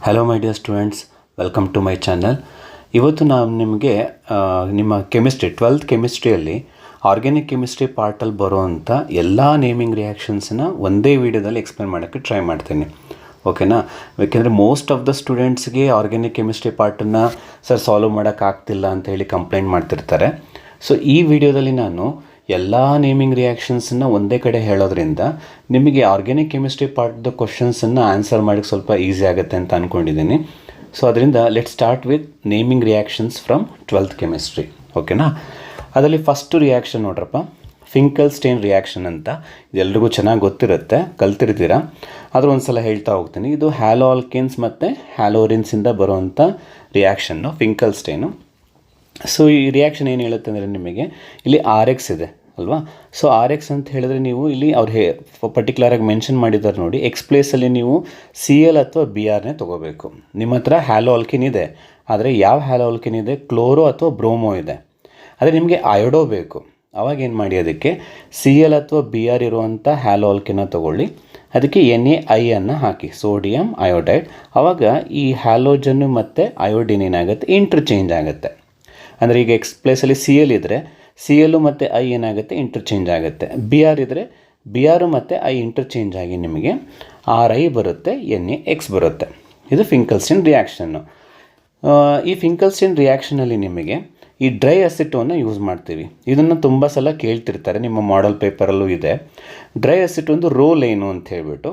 Hello my dear students, welcome to my channel. ಇವತ್ತು ನಾನು ನಿಮಗೆ ನಿಮ್ಮ ಕೆಮಿಸ್ಟ್ರಿ 12th ಕೆಮಿಸ್ಟ್ರಿಯಲ್ಲಿ ಆರ್ಗ್ಯಾನಿಕ್ ಕೆಮಿಸ್ಟ್ರಿ ಪಾರ್ಟಲ್ಲಿ ಬರೋವಂಥ ಎಲ್ಲ ನೇಮಿಂಗ್ ರಿಯಾಕ್ಷನ್ಸನ್ನ ಒಂದೇ ವೀಡಿಯೋದಲ್ಲಿ ಎಕ್ಸ್ಪ್ಲೇನ್ ಮಾಡೋಕ್ಕೆ ಟ್ರೈ ಮಾಡ್ತೀನಿ. ಓಕೆನಾ? ಯಾಕೆಂದರೆ ಮೋಸ್ಟ್ ಆಫ್ ದ ಸ್ಟೂಡೆಂಟ್ಸ್ಗೆ ಆರ್ಗ್ಯಾನಿಕ್ ಕೆಮಿಸ್ಟ್ರಿ ಪಾರ್ಟನ್ನು ಸರ್ ಸಾಲ್ವ್ ಮಾಡೋಕ್ಕಾಗ್ತಿಲ್ಲ ಅಂತ ಹೇಳಿ ಕಂಪ್ಲೇಂಟ್ ಮಾಡ್ತಿರ್ತಾರೆ. ಸೊ ಈ ವಿಡಿಯೋದಲ್ಲಿ ನಾನು ಎಲ್ಲ ನೇಮಿಂಗ್ ರಿಯಾಕ್ಷನ್ಸನ್ನು ಒಂದೇ ಕಡೆ ಹೇಳೋದ್ರಿಂದ ನಿಮಗೆ ಆರ್ಗ್ಯಾನಿಕ್ ಕೆಮಿಸ್ಟ್ರಿ ಪಾರ್ಟ್ದು ಕ್ವಶನ್ಸನ್ನು ಆನ್ಸರ್ ಮಾಡೋಕ್ಕೆ ಸ್ವಲ್ಪ ಈಸಿ ಆಗುತ್ತೆ ಅಂತ ಅಂದ್ಕೊಂಡಿದ್ದೀನಿ. ಸೊ ಅದರಿಂದ let start with naming reactions from 12th chemistry. ಓಕೆನಾ? ಅದರಲ್ಲಿ ಫಸ್ಟು ರಿಯಾಕ್ಷನ್ ನೋಡ್ರಪ್ಪ, ಫಿಂಕಲ್ಸ್ಟೈನ್ ರಿಯಾಕ್ಷನ್ ಅಂತ. ಇದೆಲ್ರಿಗೂ ಚೆನ್ನಾಗಿ ಗೊತ್ತಿರುತ್ತೆ, ಕಲ್ತಿರ್ತೀರ, ಆದರೂ ಒಂದು ಸಲ ಹೇಳ್ತಾ ಹೋಗ್ತೀನಿ. ಇದು ಹ್ಯಾಲೋ ಆಲ್ಕೇನ್ಸ್ ಮತ್ತು ಹ್ಯಾಲೋರಿನ್ಸಿಂದ ಬರುವಂಥ ರಿಯಾಕ್ಷನ್ನು ಫಿಂಕಲ್ಸ್ಟೈನು. ಸೊ ಈ ರಿಯಾಕ್ಷನ್ ಏನು ಹೇಳುತ್ತೆ ಅಂದರೆ, ನಿಮಗೆ ಇಲ್ಲಿ RX ಇದೆ ಅಲ್ವಾ? ಸೊ RX ಅಂತ ಹೇಳಿದ್ರೆ ನೀವು ಇಲ್ಲಿ ಅವ್ರು ಪರ್ಟಿಕ್ಯುಲರಾಗಿ ಮೆನ್ಷನ್ ಮಾಡಿದ್ದಾರೆ ನೋಡಿ, ಎಕ್ಸ್ ಪ್ಲೇಸಲ್ಲಿ ನೀವು CL ಅಥವಾ BRನೇ ತೊಗೋಬೇಕು. ನಿಮ್ಮ ಹತ್ರ ಹ್ಯಾಲೋ ಆಲ್ಕಿನ್ ಇದೆ, ಆದರೆ ಯಾವ ಹ್ಯಾಲೋ ಆಲ್ಕಿನ್ ಇದೆ? ಕ್ಲೋರೋ ಅಥವಾ ಬ್ರೋಮೋ ಇದೆ. ಆದರೆ ನಿಮಗೆ ಅಯೋಡೋ ಬೇಕು. ಅವಾಗ ಏನು ಮಾಡಿ, ಅದಕ್ಕೆ CL ಅಥವಾ BR ಇರುವಂಥ ಹ್ಯಾಲೋ ಆಲ್ಕಿನ ತೊಗೊಳ್ಳಿ, ಅದಕ್ಕೆ NaI ಅನ್ನು ಹಾಕಿ, ಸೋಡಿಯಂ ಅಯೋಡೈಡ್. ಆವಾಗ ಈ ಹ್ಯಾಲೋಜನ್ನು ಮತ್ತು ಅಯೋಡಿನ್ ಏನಾಗುತ್ತೆ, ಇಂಟರ್ಚೇಂಜ್ ಆಗುತ್ತೆ. ಅಂದರೆ ಈಗ ಎಕ್ಸ್ ಪ್ಲೇಸಲ್ಲಿ CL ಇದ್ದರೆ CL ಮತ್ತು I ಏನಾಗುತ್ತೆ, ಇಂಟರ್ಚೇಂಜ್ ಆಗುತ್ತೆ. BR ಇದ್ದರೆ BR ಮತ್ತು I ಇಂಟರ್ಚೇಂಜ್ ಆಗಿ ನಿಮಗೆ RI ಬರುತ್ತೆ, NaX ಬರುತ್ತೆ. ಇದು ಫಿಂಕಲ್ಸ್ಟೈನ್ ರಿಯಾಕ್ಷನ್ನು. ಈ ಫಿಂಕಲ್ಸ್ಟೈನ್ ರಿಯಾಕ್ಷನಲ್ಲಿ ನಿಮಗೆ ಈ ಡ್ರೈ ಅಸಿಟೋನ್ನ ಯೂಸ್ ಮಾಡ್ತೀವಿ. ಇದನ್ನು ತುಂಬ ಸಲ ಕೇಳ್ತಿರ್ತಾರೆ, ನಿಮ್ಮ ಮಾಡೆಲ್ ಪೇಪರಲ್ಲೂ ಇದೆ. ಡ್ರೈ ಅಸಿಟೋನ್ದು ರೋಲ್ ಏನು ಅಂತ ಹೇಳ್ಬಿಟ್ಟು,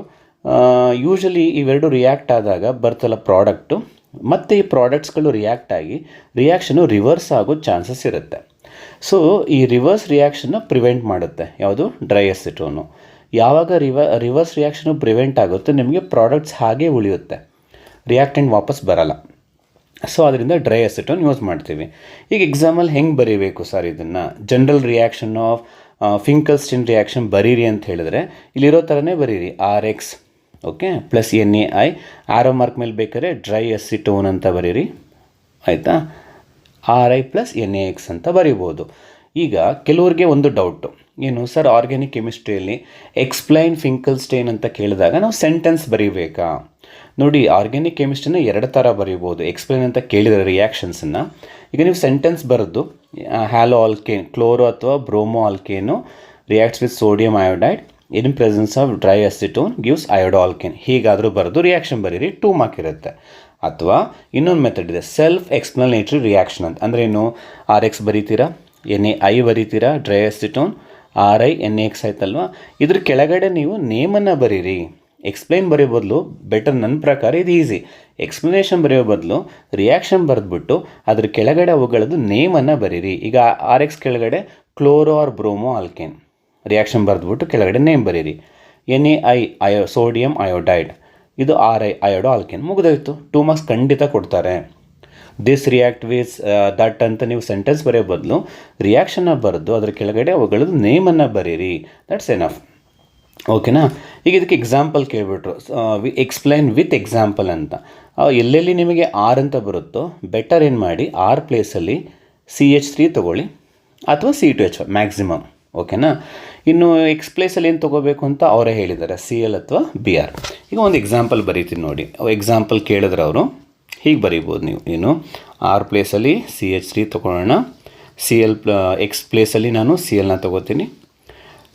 ಯೂಶಲಿ ಇವೆರಡು ರಿಯಾಕ್ಟ್ ಆದಾಗ ಬರ್ತಲ್ಲ ಪ್ರಾಡಕ್ಟು, ಮತ್ತು ಈ ಪ್ರಾಡಕ್ಟ್ಸ್ಗಳು ರಿಯಾಕ್ಟ್ ಆಗಿ ರಿಯಾಕ್ಷನು ರಿವರ್ಸ್ ಆಗೋ ಚಾನ್ಸಸ್ ಇರುತ್ತೆ. ಸೊ ಈ ರಿವರ್ಸ್ ರಿಯಾಕ್ಷನ್ನ ಪ್ರಿವೆಂಟ್ ಮಾಡುತ್ತೆ ಯಾವುದು? ಡ್ರೈ ಅಸಿಟೋನು. ಯಾವಾಗ ರಿವರ್ಸ್ ರಿಯಾಕ್ಷನು ಪ್ರಿವೆಂಟ್ ಆಗುತ್ತೆ, ನಿಮಗೆ ಪ್ರಾಡಕ್ಟ್ಸ್ ಹಾಗೇ ಉಳಿಯುತ್ತೆ, ರಿಯಾಕ್ಟೆಂಟ್ ವಾಪಸ್ ಬರಲ್ಲ. ಸೊ ಅದರಿಂದ ಡ್ರೈ ಅಸಿಟೋನ್ ಯೂಸ್ ಮಾಡ್ತೀವಿ. ಈಗ ಎಕ್ಸಾಮಲ್ಲಿ ಹೆಂಗೆ ಬರೀಬೇಕು ಸರ್ ಇದನ್ನು? ಜನರಲ್ ರಿಯಾಕ್ಷನ್ ಆಫ್ ಫಿಂಕಲ್ಸ್ಟೈನ್ ರಿಯಾಕ್ಷನ್ ಬರೀರಿ ಅಂತ ಹೇಳಿದ್ರೆ ಇಲ್ಲಿರೋ ಥರನೇ ಬರೀರಿ, RX okay plus NaI. Arrow mark ಮೇಲೆ ಬೇಕಾದ್ರೆ ಡ್ರೈ ಅಸಿಟೋನ್ ಅಂತ ಬರೀರಿ, ಆಯಿತಾ? RI ಪ್ಲಸ್ NaX ಅಂತ ಬರೀಬೋದು. ಈಗ ಕೆಲವ್ರಿಗೆ ಒಂದು ಡೌಟು ಏನು ಸರ್, ಆರ್ಗ್ಯಾನಿಕ್ ಕೆಮಿಸ್ಟ್ರಿಯಲ್ಲಿ ಎಕ್ಸ್ಪ್ಲೈನ್ ಫಿಂಕಲ್ಸ್ಟೈನ್ ಅಂತ ಕೇಳಿದಾಗ ನಾವು ಸೆಂಟೆನ್ಸ್ ಬರೀಬೇಕಾ? ನೋಡಿ, ಆರ್ಗ್ಯಾನಿಕ್ ಕೆಮಿಸ್ಟ್ರಿನ ಎರಡು ಥರ ಬರೀಬೋದು. ಎಕ್ಸ್ಪ್ಲೈನ್ ಅಂತ ಕೇಳಿದರೆ ರಿಯಾಕ್ಷನ್ಸನ್ನು, ಈಗ ನೀವು ಸೆಂಟೆನ್ಸ್ ಬರೆದು ಹ್ಯಾಲೋ ಆಲ್ಕೇನ್, ಕ್ಲೋರೋ ಅಥವಾ bromoalkane reacts with sodium iodide in presence of dry acetone gives iodoalkane, ಹೀಗಾದರೂ ಬರೆದು ರಿಯಾಕ್ಷನ್ ಬರೀರಿ, 2 ಮಾರ್ಕ್ ಇರುತ್ತೆ. ಅಥವಾ ಇನ್ನೊಂದು ಮೆಥಡ್ ಇದೆ, ಸೆಲ್ಫ್ ಎಕ್ಸ್ಪ್ಲನೇಟರಿ ರಿಯಾಕ್ಷನ್ ಅಂತ. ಅಂದರೆ ಏನು? RX ಬರೀತೀರಾ, NaI ಬರೀತೀರಾ, ಡ್ರೈ ಅಸಿಟೋನ್, RI NaX ಆಯ್ತಲ್ವ. ಇದ್ರ ಕೆಳಗಡೆ ನೀವು ನೇಮನ್ನು ಬರೀರಿ. ಎಕ್ಸ್ಪ್ಲೈನ್ ಬರೆಯೋ ಬದಲು ಬೆಟರ್, ನನ್ನ ಪ್ರಕಾರ ಇದು ಈಸಿ. ಎಕ್ಸ್ಪ್ಲನೇಷನ್ ಬರೆಯೋ ಬದಲು ರಿಯಾಕ್ಷನ್ ಬರೆದ್ಬಿಟ್ಟು ಅದ್ರ ಕೆಳಗಡೆ ಅವುಗಳದ್ದು ನೇಮನ್ನು ಬರೀರಿ. ಈಗ RX ಕೆಳಗಡೆ chloro or bromoalkane reaction ಬರೆದ್ಬಿಟ್ಟು ಕೆಳಗಡೆ ನೇಮ್ ಬರೀರಿ. NaI ಸೋಡಿಯಂ ಅಯೋಡೈಡ್, ಇದು RI ಅಯೋಡೋ ಆಲ್ಕೇನ್, ಮುಗಿದೋಯ್ತು. 2 ಮಾರ್ಕ್ಸ್ ಖಂಡಿತ ಕೊಡ್ತಾರೆ. ದಿಸ್ ರಿಯಾಕ್ಟ್ ವಿತ್ ದಟ್ ಅಂತ ನೀವು ಸೆಂಟೆನ್ಸ್ ಬರೆಯೋ ಬದಲು ರಿಯಾಕ್ಷನ್ನ ಬರೆದು ಅದರ ಕೆಳಗಡೆ ಅವುಗಳದ್ದು ನೇಮನ್ನು ಬರೀರಿ, ದಟ್ಸ್ ಎನಫ್. ಓಕೆನಾ? ಈಗ ಇದಕ್ಕೆ ಎಕ್ಸಾಂಪಲ್ ಕೇಳಿಬಿಟ್ರು, ಎಕ್ಸ್ಪ್ಲೈನ್ ವಿತ್ ಎಕ್ಸಾಂಪಲ್ ಅಂತ. ಎಲ್ಲೆಲ್ಲಿ ನಿಮಗೆ R ಅಂತ ಬರುತ್ತೋ ಬೆಟರ್ ಏನು ಮಾಡಿ, R ಪ್ಲೇಸಲ್ಲಿ CH3 ತೊಗೊಳ್ಳಿ ಅಥವಾ C2H5 ಮ್ಯಾಕ್ಸಿಮಮ್. ಓಕೆನಾ? ಇನ್ನು ಎಕ್ಸ್ ಪ್ಲೇಸಲ್ಲಿ ಏನು ತೊಗೋಬೇಕು ಅಂತ ಅವರೇ ಹೇಳಿದ್ದಾರೆ, CL ಅಥವಾ BR. ಈಗ ಒಂದು ಎಕ್ಸಾಂಪಲ್ ಬರೀತೀನಿ ನೋಡಿ. ಎಕ್ಸಾಂಪಲ್ ಕೇಳಿದ್ರೆ ಅವರು ಹೀಗೆ ಬರೀಬೋದು ನೀವು, ಏನು R ಪ್ಲೇಸಲ್ಲಿ CH3 ತೊಗೊಳ್ಳೋಣ, ಎಕ್ಸ್ ಪ್ಲೇಸಲ್ಲಿ ನಾನು CLನ ತೊಗೋತೀನಿ,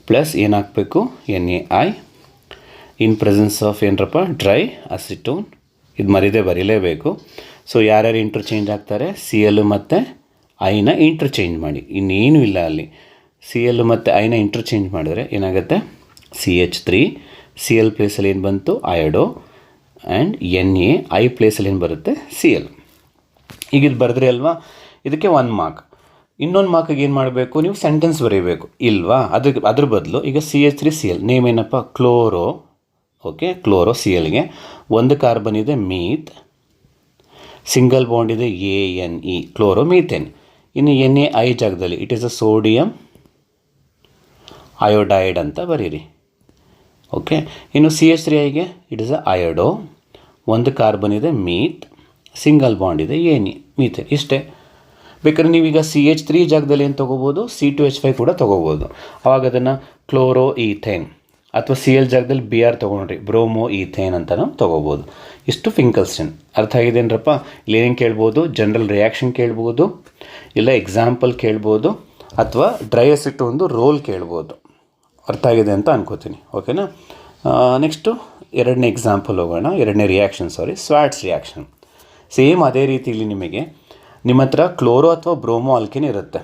ಪ್ಲಸ್ ಏನು ಹಾಕಬೇಕು, NaI ಇನ್ ಪ್ರೆಸೆನ್ಸ್ ಆಫ್ ಏನರಪ್ಪ, ಡ್ರೈ ಅಸಿಟೋನ್. ಇದು ಮರೀದೇ ಬರೀಲೇಬೇಕು. ಸೊ ಯಾರ್ಯಾರು ಇಂಟರ್ಚೇಂಜ್ ಆಗ್ತಾರೆ? CL ಮತ್ತು Iನ ಇಂಟರ್ಚೇಂಜ್ ಮಾಡಿ, ಇನ್ನೇನು ಇಲ್ಲ ಅಲ್ಲಿ. CL ಮತ್ತು Iನ ಇಂಟರ್ಚೇಂಜ್ ಮಾಡಿದ್ರೆ ಏನಾಗುತ್ತೆ, CH3, CL ಪ್ಲೇಸಲ್ಲಿ ಏನು ಬಂತು, ಅಯೋಡೋ, ಆ್ಯಂಡ್ NaI ಪ್ಲೇಸಲ್ಲಿ ಏನು ಬರುತ್ತೆ, CL. ಈಗ ಇದು ಬರೆದ್ರಿ ಅಲ್ವಾ, ಇದಕ್ಕೆ 1 ಮಾರ್ಕ್. ಇನ್ನೊಂದು ಮಾರ್ಕಿಗೆ ಏನು ಮಾಡಬೇಕು, ನೀವು ಸೆಂಟೆನ್ಸ್ ಬರೀಬೇಕು ಇಲ್ವಾ? ಅದ್ರ ಬದಲು ಈಗ CH3 CL ನೇಮ್ ಏನಪ್ಪ, ಕ್ಲೋರೋ. Okay, chloro. CLಗೆ ಒಂದು ಕಾರ್ಬನ್ ಇದೆ, ಮೀತ್, ಸಿಂಗಲ್ ಬಾಂಡ್ ಇದೆ, ANE, ಕ್ಲೋರೋ ಮೀಥೇನ್. ಇನ್ನು NaI ಜಾಗದಲ್ಲಿ it is a sodium iodide ಅಂತ ಬರೀರಿ. ಓಕೆ, ಇನ್ನು CH3Iಗೆ ಇಟ್ ಇಸ್ ಅ ಅಯೋಡೋ, ಒಂದು ಕಾರ್ಬನ್ ಇದೆ, ಮೀತ್, ಸಿಂಗಲ್ ಬಾಂಡ್ ಇದೆ, ಮೀಥೇನ್. ಇಷ್ಟೇ. ಬೇಕಾದ್ರೆ ನೀವೀಗ CH3 ಜಾಗದಲ್ಲಿ ಏನು ತೊಗೋಬೋದು, C2H5 ಕೂಡ ತೊಗೋಬೋದು. ಆವಾಗ ಅದನ್ನು ಕ್ಲೋರೋ ಈಥೇನ್ ಅಥವಾ ಸಿ ಎಲ್ ಜಾಗದಲ್ಲಿ ಬಿ ಆರ್ ತೊಗೊಂಡ್ರಿ, ಬ್ರೋಮೋ ಈಥೇನ್ ಅಂತಲೂ ತೊಗೋಬೋದು. ಇಷ್ಟು ಫಿಂಕಲ್ಸ್ಟನ್. ಅರ್ಥ ಆಗಿದೆನ್ರಪ್ಪ? ಇಲ್ಲೇನೇನು ಕೇಳ್ಬೋದು? ಜನರಲ್ ರಿಯಾಕ್ಷನ್ ಕೇಳ್ಬೋದು, ಇಲ್ಲ ಎಕ್ಸಾಂಪಲ್ ಕೇಳ್ಬೋದು, ಅಥವಾ ಡ್ರೈ ಅಸಿಟೋನ್ದು ರೋಲ್ ಕೇಳ್ಬೋದು. ಅರ್ಥ ಆಗಿದೆ ಅಂತ ಅನ್ಕೋತೀನಿ. ಓಕೆನಾ? ನೆಕ್ಸ್ಟು ಎರಡನೇ ಎಕ್ಸಾಂಪಲ್ ಹೋಗೋಣ. ಎರಡನೇ ರಿಯಾಕ್ಷನ್, ಸ್ವಾಟ್ಸ್ ರಿಯಾಕ್ಷನ್. ಸೇಮ್ ಅದೇ ರೀತಿ ಇಲ್ಲಿ ನಿಮಗೆ ನಿಮ್ಮ ಹತ್ರ ಕ್ಲೋರೋ ಅಥವಾ ಬ್ರೋಮೋ ಆಲ್ಕೇನ್ ಇರುತ್ತೆ,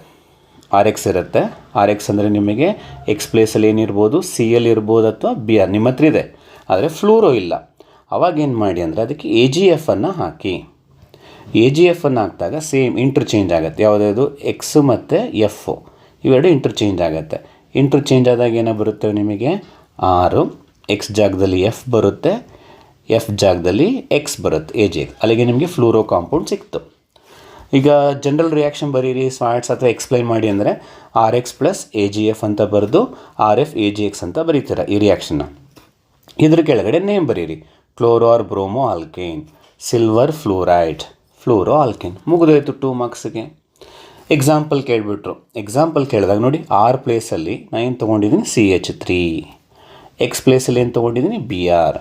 ಆರ್ ಎಕ್ಸ್ ಇರುತ್ತೆ. ಆರ್ ಎಕ್ಸ್ ಅಂದರೆ ನಿಮಗೆ ಎಕ್ಸ್ ಪ್ಲೇಸಲ್ಲಿ ಏನಿರ್ಬೋದು, ಸಿ ಎಲ್ ಇರ್ಬೋದು ಅಥವಾ ಬಿ ಆರ್ ನಿಮ್ಮ ಹತ್ರ ಇದೆ, ಆದರೆ ಫ್ಲೂರೋ ಇಲ್ಲ. ಅವಾಗ ಏನು ಮಾಡಿ ಅಂದರೆ ಅದಕ್ಕೆ ಎ ಜಿ ಎಫನ್ನು ಹಾಕಿ. ಎ ಜಿ ಎಫನ್ನು ಹಾಕಿದಾಗ ಸೇಮ್ ಇಂಟರ್ಚೇಂಜ್ ಆಗುತ್ತೆ. ಯಾವುದಾದ್ರು ಎಕ್ಸು ಮತ್ತು ಎಫು ಇವೆರಡು ಇಂಟರ್ಚೇಂಜ್ ಆಗುತ್ತೆ. ಇಂಟರ್ಚೇಂಜ್ ಆದಾಗ ಏನೋ ಬರುತ್ತೆ ನಿಮಗೆ, ಆರು ಎಕ್ಸ್ ಜಾಗದಲ್ಲಿ ಎಫ್ ಬರುತ್ತೆ, ಎಫ್ ಜಾಗದಲ್ಲಿ ಎಕ್ಸ್ ಬರುತ್ತೆ, ಎ ಜಿ ಎಕ್ಸ್. ಅಲ್ಲಿಗೆ ನಿಮಗೆ ಫ್ಲೂರೋ ಕಾಂಪೌಂಡ್ ಸಿಕ್ತು. ಈಗ ಜನರಲ್ ರಿಯಾಕ್ಷನ್ ಬರೀರಿ, ಸ್ವಾಟ್ಸ್ ಅಥವಾ ಎಕ್ಸ್ಪ್ಲೈನ್ ಮಾಡಿ ಅಂದರೆ R X plus A G F ಅಂತ ಬರೆದು R F A G X ಅಂತ ಬರೀತೀರ ಈ ರಿಯಾಕ್ಷನ್ನ. ಇದ್ರ ಕೆಳಗಡೆ ನೇಮ್ ಬರೀರಿ, chloro or bromoalkane, silver fluoride, fluoroalkane. ಮುಗಿದೋಯ್ತು 2 ಮಾರ್ಕ್ಸ್ಗೆ. ಎಕ್ಸಾಂಪಲ್ ಕೇಳಿಬಿಟ್ರು. ಎಕ್ಸಾಂಪಲ್ ಕೇಳಿದಾಗ ನೋಡಿ, ಆರ್ ಪ್ಲೇಸಲ್ಲಿ ನಾನು ಏನು ತೊಗೊಂಡಿದ್ದೀನಿ, CH3. ಎಕ್ಸ್ ಪ್ಲೇಸಲ್ಲಿ ಏನು ತೊಗೊಂಡಿದ್ದೀನಿ, B R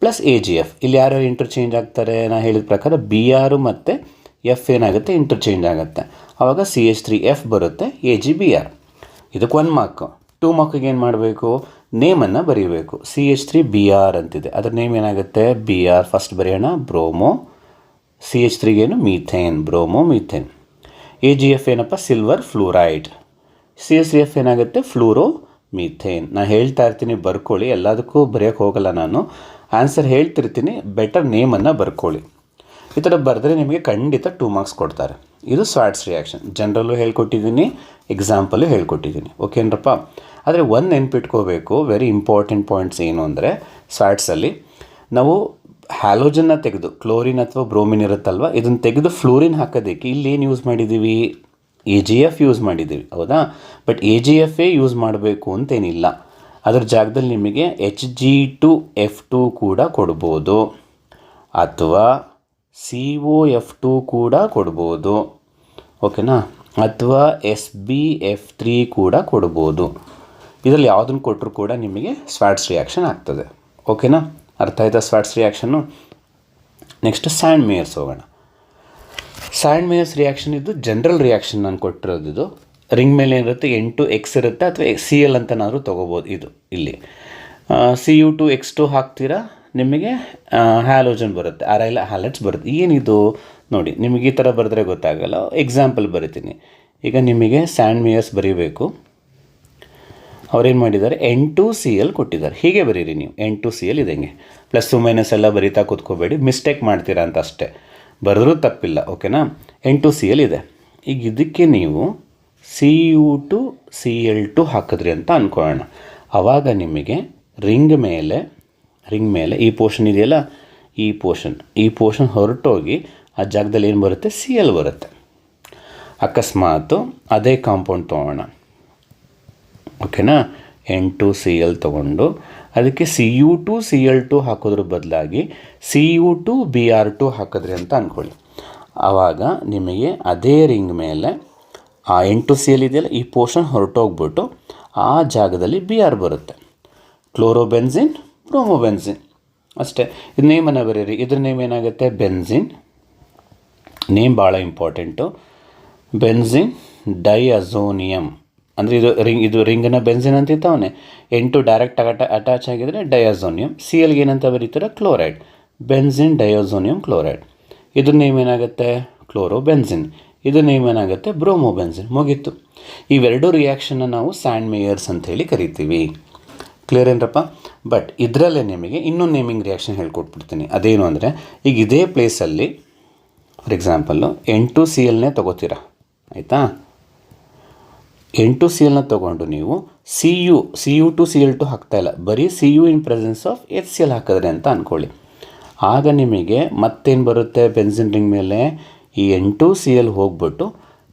plus A G F. ಇಲ್ಲಿ ಯಾರ್ಯಾರು ಇಂಟರ್ಚೇಂಜ್ ಆಗ್ತಾರೆ? ನಾನು ಹೇಳಿದ ಪ್ರಕಾರ ಬಿ ಆರು ಮತ್ತು ಎಫ್ ಏನಾಗುತ್ತೆ, ಇಂಟರ್ಚೇಂಜ್ ಆಗುತ್ತೆ. ಆವಾಗ CH3F ಬರುತ್ತೆ, ಎ ಜಿ ಬಿ ಆರ್. ಇದಕ್ಕೆ 1 ಮಾರ್ಕ್. 2 ಮಾರ್ಕಿಗೆ ಏನು ಮಾಡಬೇಕು, ನೇಮನ್ನು ಬರೀಬೇಕು. CH3BR ಅಂತಿದೆ, ಅದ್ರ ನೇಮ್ ಏನಾಗುತ್ತೆ, ಬಿ ಆರ್. ಫಸ್ಟ್ ಬರೆಯೋಣ, ಬ್ರೋಮೋ. CH3ಗೇನು, methane, bromomethane. A G F ಏನಪ್ಪ, ಸಿಲ್ವರ್ ಫ್ಲೂರೈಡ್. CH3F ಏನಾಗುತ್ತೆ, ಫ್ಲೂರೋ ಮೀಥೇನ್. ನಾನು ಹೇಳ್ತಾ ಇರ್ತೀನಿ, ಬರ್ಕೊಳ್ಳಿ. ಎಲ್ಲದಕ್ಕೂ ಬರೆಯೋಕ್ಕೆ ಹೋಗಲ್ಲ ನಾನು, ಆನ್ಸರ್ ಹೇಳ್ತಿರ್ತೀನಿ, ಬೆಟರ್ ನೇಮನ್ನು ಬರ್ಕೊಳ್ಳಿ. ಈ ಥರ ಬರೆದ್ರೆ ನಿಮಗೆ ಖಂಡಿತ 2 ಮಾರ್ಕ್ಸ್ ಕೊಡ್ತಾರೆ. ಇದು ಸ್ವಾಟ್ಸ್ ರಿಯಾಕ್ಷನ್. ಜನರಲ್ಲು ಹೇಳ್ಕೊಟ್ಟಿದ್ದೀನಿ, ಎಕ್ಸಾಂಪಲು ಹೇಳ್ಕೊಟ್ಟಿದ್ದೀನಿ. ಓಕೆನ್ರಪ್ಪ? ಆದರೆ ಒಂದು ನೆನ್ಪಿಟ್ಕೋಬೇಕು, ವೆರಿ ಇಂಪಾರ್ಟೆಂಟ್ ಪಾಯಿಂಟ್ಸ್ ಏನು ಅಂದರೆ, ಸ್ವಾಟ್ಸಲ್ಲಿ ನಾವು ಹ್ಯಾಲೋಜನ್ನ ತೆಗೆದು, ಕ್ಲೋರಿನ್ ಅಥವಾ ಬ್ರೋಮಿನ್ ಇರುತ್ತಲ್ವ, ಇದನ್ನು ತೆಗೆದು ಫ್ಲೂರಿನ್ ಹಾಕೋದಕ್ಕೆ ಇಲ್ಲಿ ಏನು ಯೂಸ್ ಮಾಡಿದ್ದೀವಿ, ಎ ಜಿ ಎಫ್ ಯೂಸ್ ಮಾಡಿದ್ದೀವಿ, ಹೌದಾ? ಬಟ್ ಎ ಜಿ ಎಫೇ ಯೂಸ್ ಮಾಡಬೇಕು ಅಂತೇನಿಲ್ಲ. ಅದ್ರ ಜಾಗದಲ್ಲಿ ನಿಮಗೆ Hg2F2 ಕೂಡ ಕೊಡ್ಬೋದು, ಅಥವಾ COF2 ಕೂಡ ಕೊಡ್ಬೋದು. ಓಕೆನಾ? ಅಥವಾ SbF3 ಕೂಡ ಕೊಡ್ಬೋದು. ಇದರಲ್ಲಿ ಯಾವುದನ್ನು ಕೊಟ್ಟರು ಕೂಡ ನಿಮಗೆ ಸ್ವಾಟ್ಸ್ ರಿಯಾಕ್ಷನ್ ಆಗ್ತದೆ. ಓಕೆನಾ? ಅರ್ಥ ಆಯ್ತಾ Swarts reaction? Next Sandmeyer's ಹೋಗೋಣ. ಸ್ಯಾಂಡ್ ಮೇಯರ್ಸ್ ರಿಯಾಕ್ಷನ್ ಇದು ಜನರಲ್ ರಿಯಾಕ್ಷನ್ ನಾನು ಕೊಟ್ಟಿರೋದು. ಇದು ರಿಂಗ್ ಮೇಲೆ ಏನಿರುತ್ತೆ, N2X ಇರುತ್ತೆ, ಅಥವಾ Cl ಅಂತನಾದರೂ ತೊಗೋಬೋದು. ಇದು ಇಲ್ಲಿ Cu2X2 ಹಾಕ್ತೀರಾ, ನಿಮಗೆ ಹ್ಯಾಲೋಜನ್ ಬರುತ್ತೆ, ಅರೈಲ ಹ್ಯಾಲೈಡ್ಸ್ ಬರುತ್ತೆ. ಏನಿದು ನೋಡಿ, ನಿಮಗೆ ಈ ಥರ ಬರೆದ್ರೆ ಗೊತ್ತಾಗಲ್ಲ. ಎಕ್ಸಾಂಪಲ್ ಬರಿತೀನಿ. ಈಗ ನಿಮಗೆ ಸ್ಯಾಂಡ್ ಮೇಯರ್ಸ್ ಬರೀಬೇಕು. ಅವ್ರೇನು ಮಾಡಿದ್ದಾರೆ, N2Cl ಕೊಟ್ಟಿದ್ದಾರೆ. ಹೀಗೆ ಬರೀರಿ ನೀವು, N2Cl ಇದಂಗೆ. ಪ್ಲಸ್ಸು ಮೈನಸ್ ಎಲ್ಲ ಬರೀತಾ ಕೂತ್ಕೋಬೇಡಿ, ಮಿಸ್ಟೇಕ್ ಮಾಡ್ತೀರಾ ಅಂತ ಅಷ್ಟೇ. ಬರೆದ್ರೂ ತಪ್ಪಿಲ್ಲ. ಓಕೆನಾ? N2Cl ಇದೆ. ಈಗ ಇದಕ್ಕೆ ನೀವು Cu2Cl2 ಹಾಕಿದ್ರಿ ಅಂತ ಅಂದ್ಕೊಳ್ಳೋಣ. ಆವಾಗ ನಿಮಗೆ ರಿಂಗ್ ಮೇಲೆ ಈ ಪೋರ್ಷನ್ ಇದೆಯಲ್ಲ, ಈ ಪೋರ್ಷನ್ ಹೊರಟೋಗಿ ಆ ಜಾಗದಲ್ಲಿ ಏನು ಬರುತ್ತೆ, Cl ಬರುತ್ತೆ. ಅಕಸ್ಮಾತು ಅದೇ ಕಾಂಪೌಂಡ್ ತೊಗೊಳ್ಳೋಣ. ಓಕೆನಾ? N2Cl ತೊಗೊಂಡು ಅದಕ್ಕೆ Cu2Cl2 ಹಾಕೋದ್ರ ಬದಲಾಗಿ Cu2Br2 ಹಾಕಿದ್ರಿ ಅಂತ ಅಂದ್ಕೊಳ್ಳಿ. ಆವಾಗ ನಿಮಗೆ ಅದೇ ರಿಂಗ್ ಮೇಲೆ ಆ N2Cl ಇದೆಯಲ್ಲ, ಈ ಪೋರ್ಷನ್ ಹೊರಟೋಗ್ಬಿಟ್ಟು ಆ ಜಾಗದಲ್ಲಿ Br ಬರುತ್ತೆ. ಕ್ಲೋರೋಬೆನ್ಸಿನ್, ಬ್ರೋಮೋಬೆನ್ಸಿನ್ ಅಷ್ಟೇ. ಇದು ನೇಮನ್ನು ಬರೀರಿ. ಇದ್ರ ನೇಮ್ ಏನಾಗುತ್ತೆ, ಬೆನ್ಸಿನ್. ನೇಮ್ ಭಾಳ ಇಂಪಾರ್ಟೆಂಟು. ಬೆನ್ಸಿನ್ ಡೈಅಝೋನಿಯಮ್ ಅಂದರೆ ಇದು ರಿಂಗನ್ನು ಬೆನ್ಸಿನ್ ಅಂತಿತ್ತವನೇ. N2 ಡೈರೆಕ್ಟ್ ಅಟ್ಯಾಚ್ ಆಗಿದರೆ ಡೈಅಝೋನಿಯಮ್. Clಗೆ ಏನಂತ ಬರೀತಾರೆ, ಕ್ಲೋರೈಡ್. Benzene diazonium chloride. ಇದ್ರ ನೇಮ್ ಏನಾಗುತ್ತೆ, ಕ್ಲೋರೋಬೆನ್ಸಿನ್. ಇದ್ರ ನೇಮ್ ಏನಾಗುತ್ತೆ, ಬ್ರೋಮೋಬೆನ್ಸಿನ್. ಮುಗೀತು. ಇವೆರಡು ರಿಯಾಕ್ಷನ್ನ ನಾವು ಸ್ಯಾಂಡ್ ಮೇಯರ್ಸ್ ಅಂಥೇಳಿ ಕರಿತೀವಿ. ಕ್ಲಿಯರ್ ಏನರಪ್ಪ? ಬಟ್ ಇದರಲ್ಲೇ ನಿಮಗೆ ಇನ್ನೊಂದು ನೇಮಿಂಗ್ ರಿಯಾಕ್ಷನ್ ಹೇಳ್ಕೊಟ್ಬಿಡ್ತೀನಿ. ಅದೇನು ಅಂದರೆ, ಈಗ ಇದೇ ಪ್ಲೇಸಲ್ಲಿ ಫಾರ್ ಎಕ್ಸಾಂಪಲ್ಲು N2Clನೇ ತೊಗೋತೀರಾ, ಆಯಿತಾ? N2Clನ ತೊಗೊಂಡು ನೀವು Cu2Cl2 ಹಾಕ್ತಾಯಿಲ್ಲ, ಬರೀ Cu in presence of HCl ಹಾಕಿದ್ರೆ ಅಂತ ಅಂದ್ಕೊಳ್ಳಿ. ಆಗ ನಿಮಗೆ ಮತ್ತೇನು ಬರುತ್ತೆ, ಬೆನ್ಸಿನ್ ರಿಂಗ್ ಮೇಲೆ ಈ N2Cl ಹೋಗ್ಬಿಟ್ಟು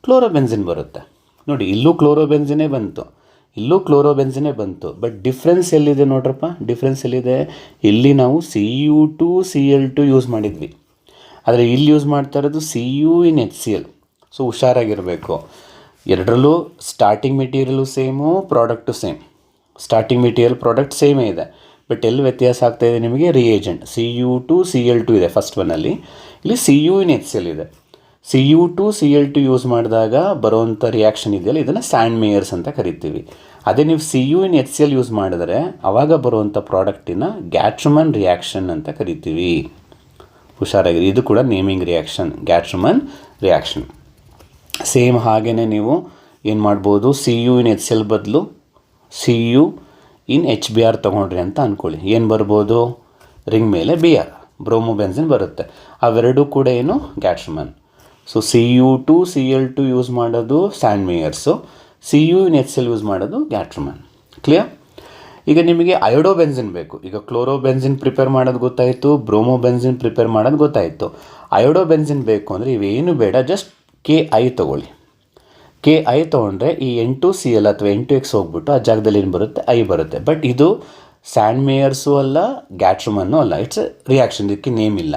ಕ್ಲೋರೋಬೆನ್ಸಿನ್ ಬರುತ್ತೆ. ನೋಡಿ, ಇಲ್ಲೂ ಕ್ಲೋರೋಬೆನ್ಸಿನೇ ಬಂತು, ಇಲ್ಲೂ ಕ್ಲೋರೋಬೆನ್ಸಿನೇ ಬಂತು. ಬಟ್ ಡಿಫ್ರೆನ್ಸ್ ಎಲ್ಲಿದೆ ನೋಡ್ರಪ್ಪ, ಡಿಫ್ರೆನ್ಸ್ ಎಲ್ಲಿದೆ? ಇಲ್ಲಿ ನಾವು Cu2Cl2 ಯೂಸ್ ಮಾಡಿದ್ವಿ, ಆದರೆ ಇಲ್ಲಿ ಯೂಸ್ ಮಾಡ್ತಾ ಇರೋದು Cu ಇನ್ HCl. ಸೊ ಹುಷಾರಾಗಿರಬೇಕು. ಎರಡರಲ್ಲೂ starting material same, product same. Starting material product ಸೇಮೇ ಇದೆ, ಬಟ್ ಎಲ್ಲಿ ವ್ಯತ್ಯಾಸ ಆಗ್ತಾಯಿದೆ ನಿಮಗೆ, ರಿಯೇಜೆಂಟ್ Cu2 Cl2 ಇದೆ ಫಸ್ಟ್ ಒನ್ನಲ್ಲಿ, ಇಲ್ಲಿ Cu ಇನ್ HCl ಇದೆ. Cu2 Cl2 ಯೂಸ್ ಮಾಡಿದಾಗ ಬರೋವಂಥ ರಿಯಾಕ್ಷನ್ ಇದೆಯಲ್ಲ, ಇದನ್ನು ಸ್ಯಾಂಡ್ ಮೇಯರ್ಸ್ ಅಂತ ಕರಿತೀವಿ. ಅದೇ ನೀವು Cu ಇನ್ HCl ಯೂಸ್ ಮಾಡಿದ್ರೆ ಆವಾಗ ಬರುವಂಥ ಪ್ರಾಡಕ್ಟಿನ ಗ್ಯಾಟ್ರಮನ್ ರಿಯಾಕ್ಷನ್ ಅಂತ ಕರಿತೀವಿ. ಹುಷಾರಾಗಿರಿ, ಇದು ಕೂಡ ನೇಮಿಂಗ್ ರಿಯಾಕ್ಷನ್, ಗ್ಯಾಟ್ರಮನ್ ರಿಯಾಕ್ಷನ್. ಸೇಮ್ ಹಾಗೆಯೇ ನೀವು ಏನು ಮಾಡ್ಬೋದು, Cu ಇನ್ HCl ಬದಲು Cu ಇನ್ HBr ತೊಗೊಂಡ್ರಿ ಅಂತ ಅಂದ್ಕೊಳ್ಳಿ, ಏನು ಬರ್ಬೋದು, ರಿಂಗ್ ಮೇಲೆ Br, ಬ್ರೋಮೋಬೆನ್ಸಿನ್ ಬರುತ್ತೆ. ಅವೆರಡೂ ಕೂಡ ಏನು, Gattermann. So Cu2 Cl2 use ಮಾಡೋದು Sandmeyer's, Cu in HCl use ಮಾಡೋದು ಗ್ಯಾಟ್ರಮನ್. ಕ್ಲಿಯರ್? ಈಗ ನಿಮಗೆ ಅಯೋಡೋಬೆನ್ಸಿನ್ ಬೇಕು. ಈಗ ಕ್ಲೋರೋಬೆನ್ಸಿನ್ ಪ್ರಿಪೇರ್ ಮಾಡೋದು ಗೊತ್ತಾಯಿತು, ಬ್ರೋಮೋಬೆನ್ಸಿನ್ ಪ್ರಿಪೇರ್ ಮಾಡೋದು ಗೊತ್ತಾಯಿತು. ಅಯೋಡೋಬೆನ್ಸಿನ್ ಬೇಕು ಅಂದರೆ ಇವೇನು ಬೇಡ, ಜಸ್ಟ್ Ki ತೊಗೊಳ್ಳಿ. Ki ತೊಗೊಂಡ್ರೆ ಈ N2Cl ಅಥವಾ N2X ಹೋಗ್ಬಿಟ್ಟು ಆ ಜಾಗದಲ್ಲಿ ಏನು ಬರುತ್ತೆ, I ಬರುತ್ತೆ. ಬಟ್ ಇದು ಸ್ಯಾಂಡ್ ಮೇಯರ್ಸು ಅಲ್ಲ, ಗ್ಯಾಟ್ರಮನ್ನು ಅಲ್ಲ, ಇಟ್ಸ್ ರಿಯಾಕ್ಷನ್, ಇದಕ್ಕೆ ನೇಮ್ ಇಲ್ಲ,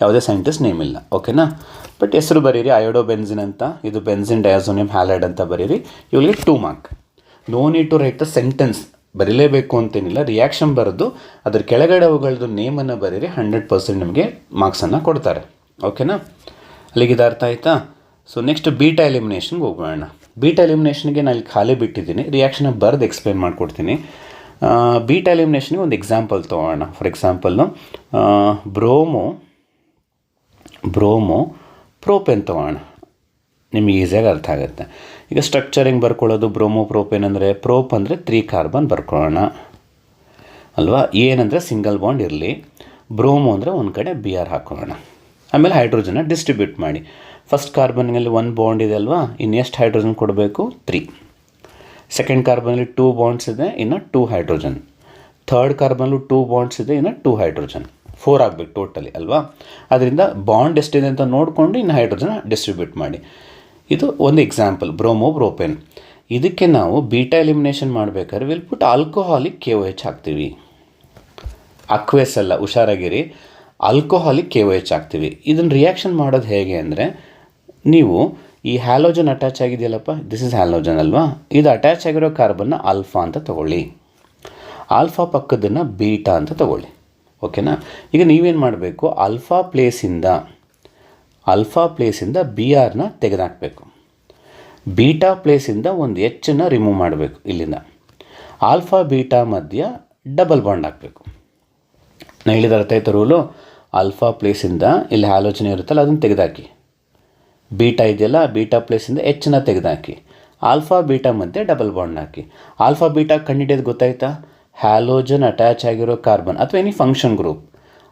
ಯಾವುದೇ ಸೈಂಟಿಸ್ಟ್ ನೇಮ್ ಇಲ್ಲ. ಓಕೆನಾ? ಬಟ್ ಹೆಸರು ಬರೀರಿ ಅಯೋಡೋಬೆನ್ಸಿನ್ ಅಂತ, ಇದು ಬೆನ್ಸಿನ್ ಡಯಾಸೋನಿಯಂ ಹ್ಯಾಲೈಡ್ ಅಂತ ಬರೀರಿ. ಇವಳಿಗೆ 2 mark. No need to write the sentence, ಬರೀಲೇಬೇಕು ಅಂತೇನಿಲ್ಲ. ರಿಯಾಕ್ಷನ್ ಬರೆದು ಅದ್ರ ಕೆಳಗಡೆ ಅವುಗಳದ್ದು ನೇಮನ್ನು ಬರೀರಿ, 100% ನಿಮಗೆ ಮಾರ್ಕ್ಸನ್ನು ಕೊಡ್ತಾರೆ. ಓಕೆನಾ? ಅಲ್ಲಿಗೆ ಇದು ಅರ್ಥ ಆಯಿತಾ? ಸೊ ನೆಕ್ಸ್ಟ್ ಬೀಟಾ ಎಲಿಮಿನೇಷನ್ಗೆ ಹೋಗೋಣ. ಬೀಟಾ ಎಲಿಮಿನೇಷನ್ಗೆ ನಾನು ಇಲ್ಲಿ ಖಾಲಿ ಬಿಟ್ಟಿದ್ದೀನಿ, ರಿಯಾಕ್ಷನ್ ಬರೆದು ಎಕ್ಸ್ಪ್ಲೇನ್ ಮಾಡಿಕೊಡ್ತೀನಿ. ಬೀಟಾ ಎಲಿಮಿನೇಷನ್ಗೆ ಒಂದು ಎಕ್ಸಾಂಪಲ್ ತೊಗೊಳ್ಳೋಣ. ಫಾರ್ ಎಕ್ಸಾಂಪಲ್ಲು ಬ್ರೋಮೋ ಪ್ರೋಪೇನ್ ತೊಗೊಳ್ಳೋಣ, ನಿಮಗೆ ಈಸಿಯಾಗಿ ಅರ್ಥ ಆಗುತ್ತೆ. ಈಗ ಸ್ಟ್ರಕ್ಚರಿಂಗ್ ಬರ್ಕೊಳ್ಳೋದು, ಬ್ರೋಮೋ ಪ್ರೋಪೇನ್ ಅಂದರೆ, ಪ್ರೋಪ್ ಅಂದರೆ 3 ಕಾರ್ಬನ್ ಬರ್ಕೊಳ್ಳೋಣ ಅಲ್ವಾ, ಏನಂದರೆ ಸಿಂಗಲ್ ಬಾಂಡ್ ಇರಲಿ, ಬ್ರೋಮೋ ಅಂದರೆ ಒಂದು ಕಡೆ Br ಹಾಕೊಳ್ಳೋಣ. ಆಮೇಲೆ ಹೈಡ್ರೋಜನ್ನ ಡಿಸ್ಟ್ರಿಬ್ಯೂಟ್ ಮಾಡಿ. ಫಸ್ಟ್ ಕಾರ್ಬನ್ನಲ್ಲಿ 1 ಬಾಂಡ್ ಇದೆ ಅಲ್ವಾ, ಇನ್ನು ಎಷ್ಟು ಹೈಡ್ರೋಜನ್ ಕೊಡಬೇಕು, 3. ಸೆಕೆಂಡ್ ಕಾರ್ಬನಲ್ಲಿ 2 ಬಾಂಡ್ಸ್ ಇದೆ, ಇನ್ನು 2 ಹೈಡ್ರೋಜನ್. ಥರ್ಡ್ ಕಾರ್ಬನಲ್ಲೂ 2 ಬಾಂಡ್ಸ್ ಇದೆ, ಇನ್ನು 2 ಹೈಡ್ರೋಜನ್. 4 ಆಗಬೇಕು ಟೋಟಲಿ ಅಲ್ವಾ. ಅದರಿಂದ ಬಾಂಡ್ ಎಷ್ಟಿದೆ ಅಂತ ನೋಡಿಕೊಂಡು ಇನ್ನು ಹೈಡ್ರೋಜನ್ ಡಿಸ್ಟ್ರಿಬ್ಯೂಟ್ ಮಾಡಿ. ಇದು ಒಂದು ಎಕ್ಸಾಂಪಲ್, ಬ್ರೋಮೋ ಪ್ರೋಪೇನ್. ಇದಕ್ಕೆ ನಾವು ಬೀಟಾ ಎಲಿಮಿನೇಷನ್ ಮಾಡಬೇಕಾದ್ರೆ ವಿಲ್ ಪುಟ್ ಆಲ್ಕೋಹಾಲಿಕ್ KOH ಹಾಕ್ತೀವಿ. ಅಕ್ವೆಸ್ ಅಲ್ಲ, ಹುಷಾರಾಗಿರಿ, ಆಲ್ಕೋಹಾಲಿಕ್ KOH ಹಾಕ್ತೀವಿ. ಇದನ್ನು ರಿಯಾಕ್ಷನ್ ಮಾಡೋದು ಹೇಗೆ ಅಂದರೆ, ನೀವು ಈ ಹ್ಯಾಲೋಜನ್ ಅಟ್ಯಾಚ್ ಆಗಿದೆಯಲ್ಲಪ್ಪ, ದಿಸ್ ಇಸ್ ಹ್ಯಾಲೋಜನ್ ಅಲ್ವಾ, ಇದು ಅಟ್ಯಾಚ್ ಆಗಿರೋ ಕಾರ್ಬನ್ನ ಆಲ್ಫಾ ಅಂತ ತೊಗೊಳ್ಳಿ, ಆಲ್ಫಾ ಪಕ್ಕದನ್ನು ಬೀಟಾ ಅಂತ ತೊಗೊಳ್ಳಿ. ಓಕೆನಾ? ಈಗ ನೀವೇನು ಮಾಡಬೇಕು, ಆಲ್ಫಾ ಪ್ಲೇಸಿಂದ Brನ ತೆಗೆದಾಕಬೇಕು, ಬೀಟಾ ಪ್ಲೇಸಿಂದ ಒಂದು Hನ ರಿಮೂವ್ ಮಾಡಬೇಕು. ಇಲ್ಲಿಂದ ಆಲ್ಫಾ ಬೀಟಾ ಮಧ್ಯ ಡಬಲ್ ಬಾಂಡ್ ಹಾಕಬೇಕು. ನಾನು ಹೇಳಿದ ಅರ್ಥ ಆಯ್ತು ರೂಲು. ಆಲ್ಫಾ ಪ್ಲೇಸಿಂದ ಇಲ್ಲಿ ಹ್ಯಾಲೋಜನ್ ಇರುತ್ತಲ್ಲ ಅದನ್ನು ತೆಗೆದಾಕಿ, ಬೀಟಾ ಇದೆಯಲ್ಲ ಬೀಟಾ ಪ್ಲೇಸಿಂದ Hನ ತೆಗೆದಾಕಿ, ಆಲ್ಫಾ ಬೀಟಾ ಮಧ್ಯೆ ಡಬಲ್ ಬಾಂಡ್ ಹಾಕಿ. ಆಲ್ಫಾ ಬೀಟಾ ಕಂಡುಹಿಡಿಯೋದು ಗೊತ್ತಾಯ್ತಾ? ಹ್ಯಾಲೋಜನ್ ಅಟ್ಯಾಚ್ ಆಗಿರೋ ಕಾರ್ಬನ್ ಅಥವಾ ಎನಿ ಫಂಕ್ಷನ್ ಗ್ರೂಪ್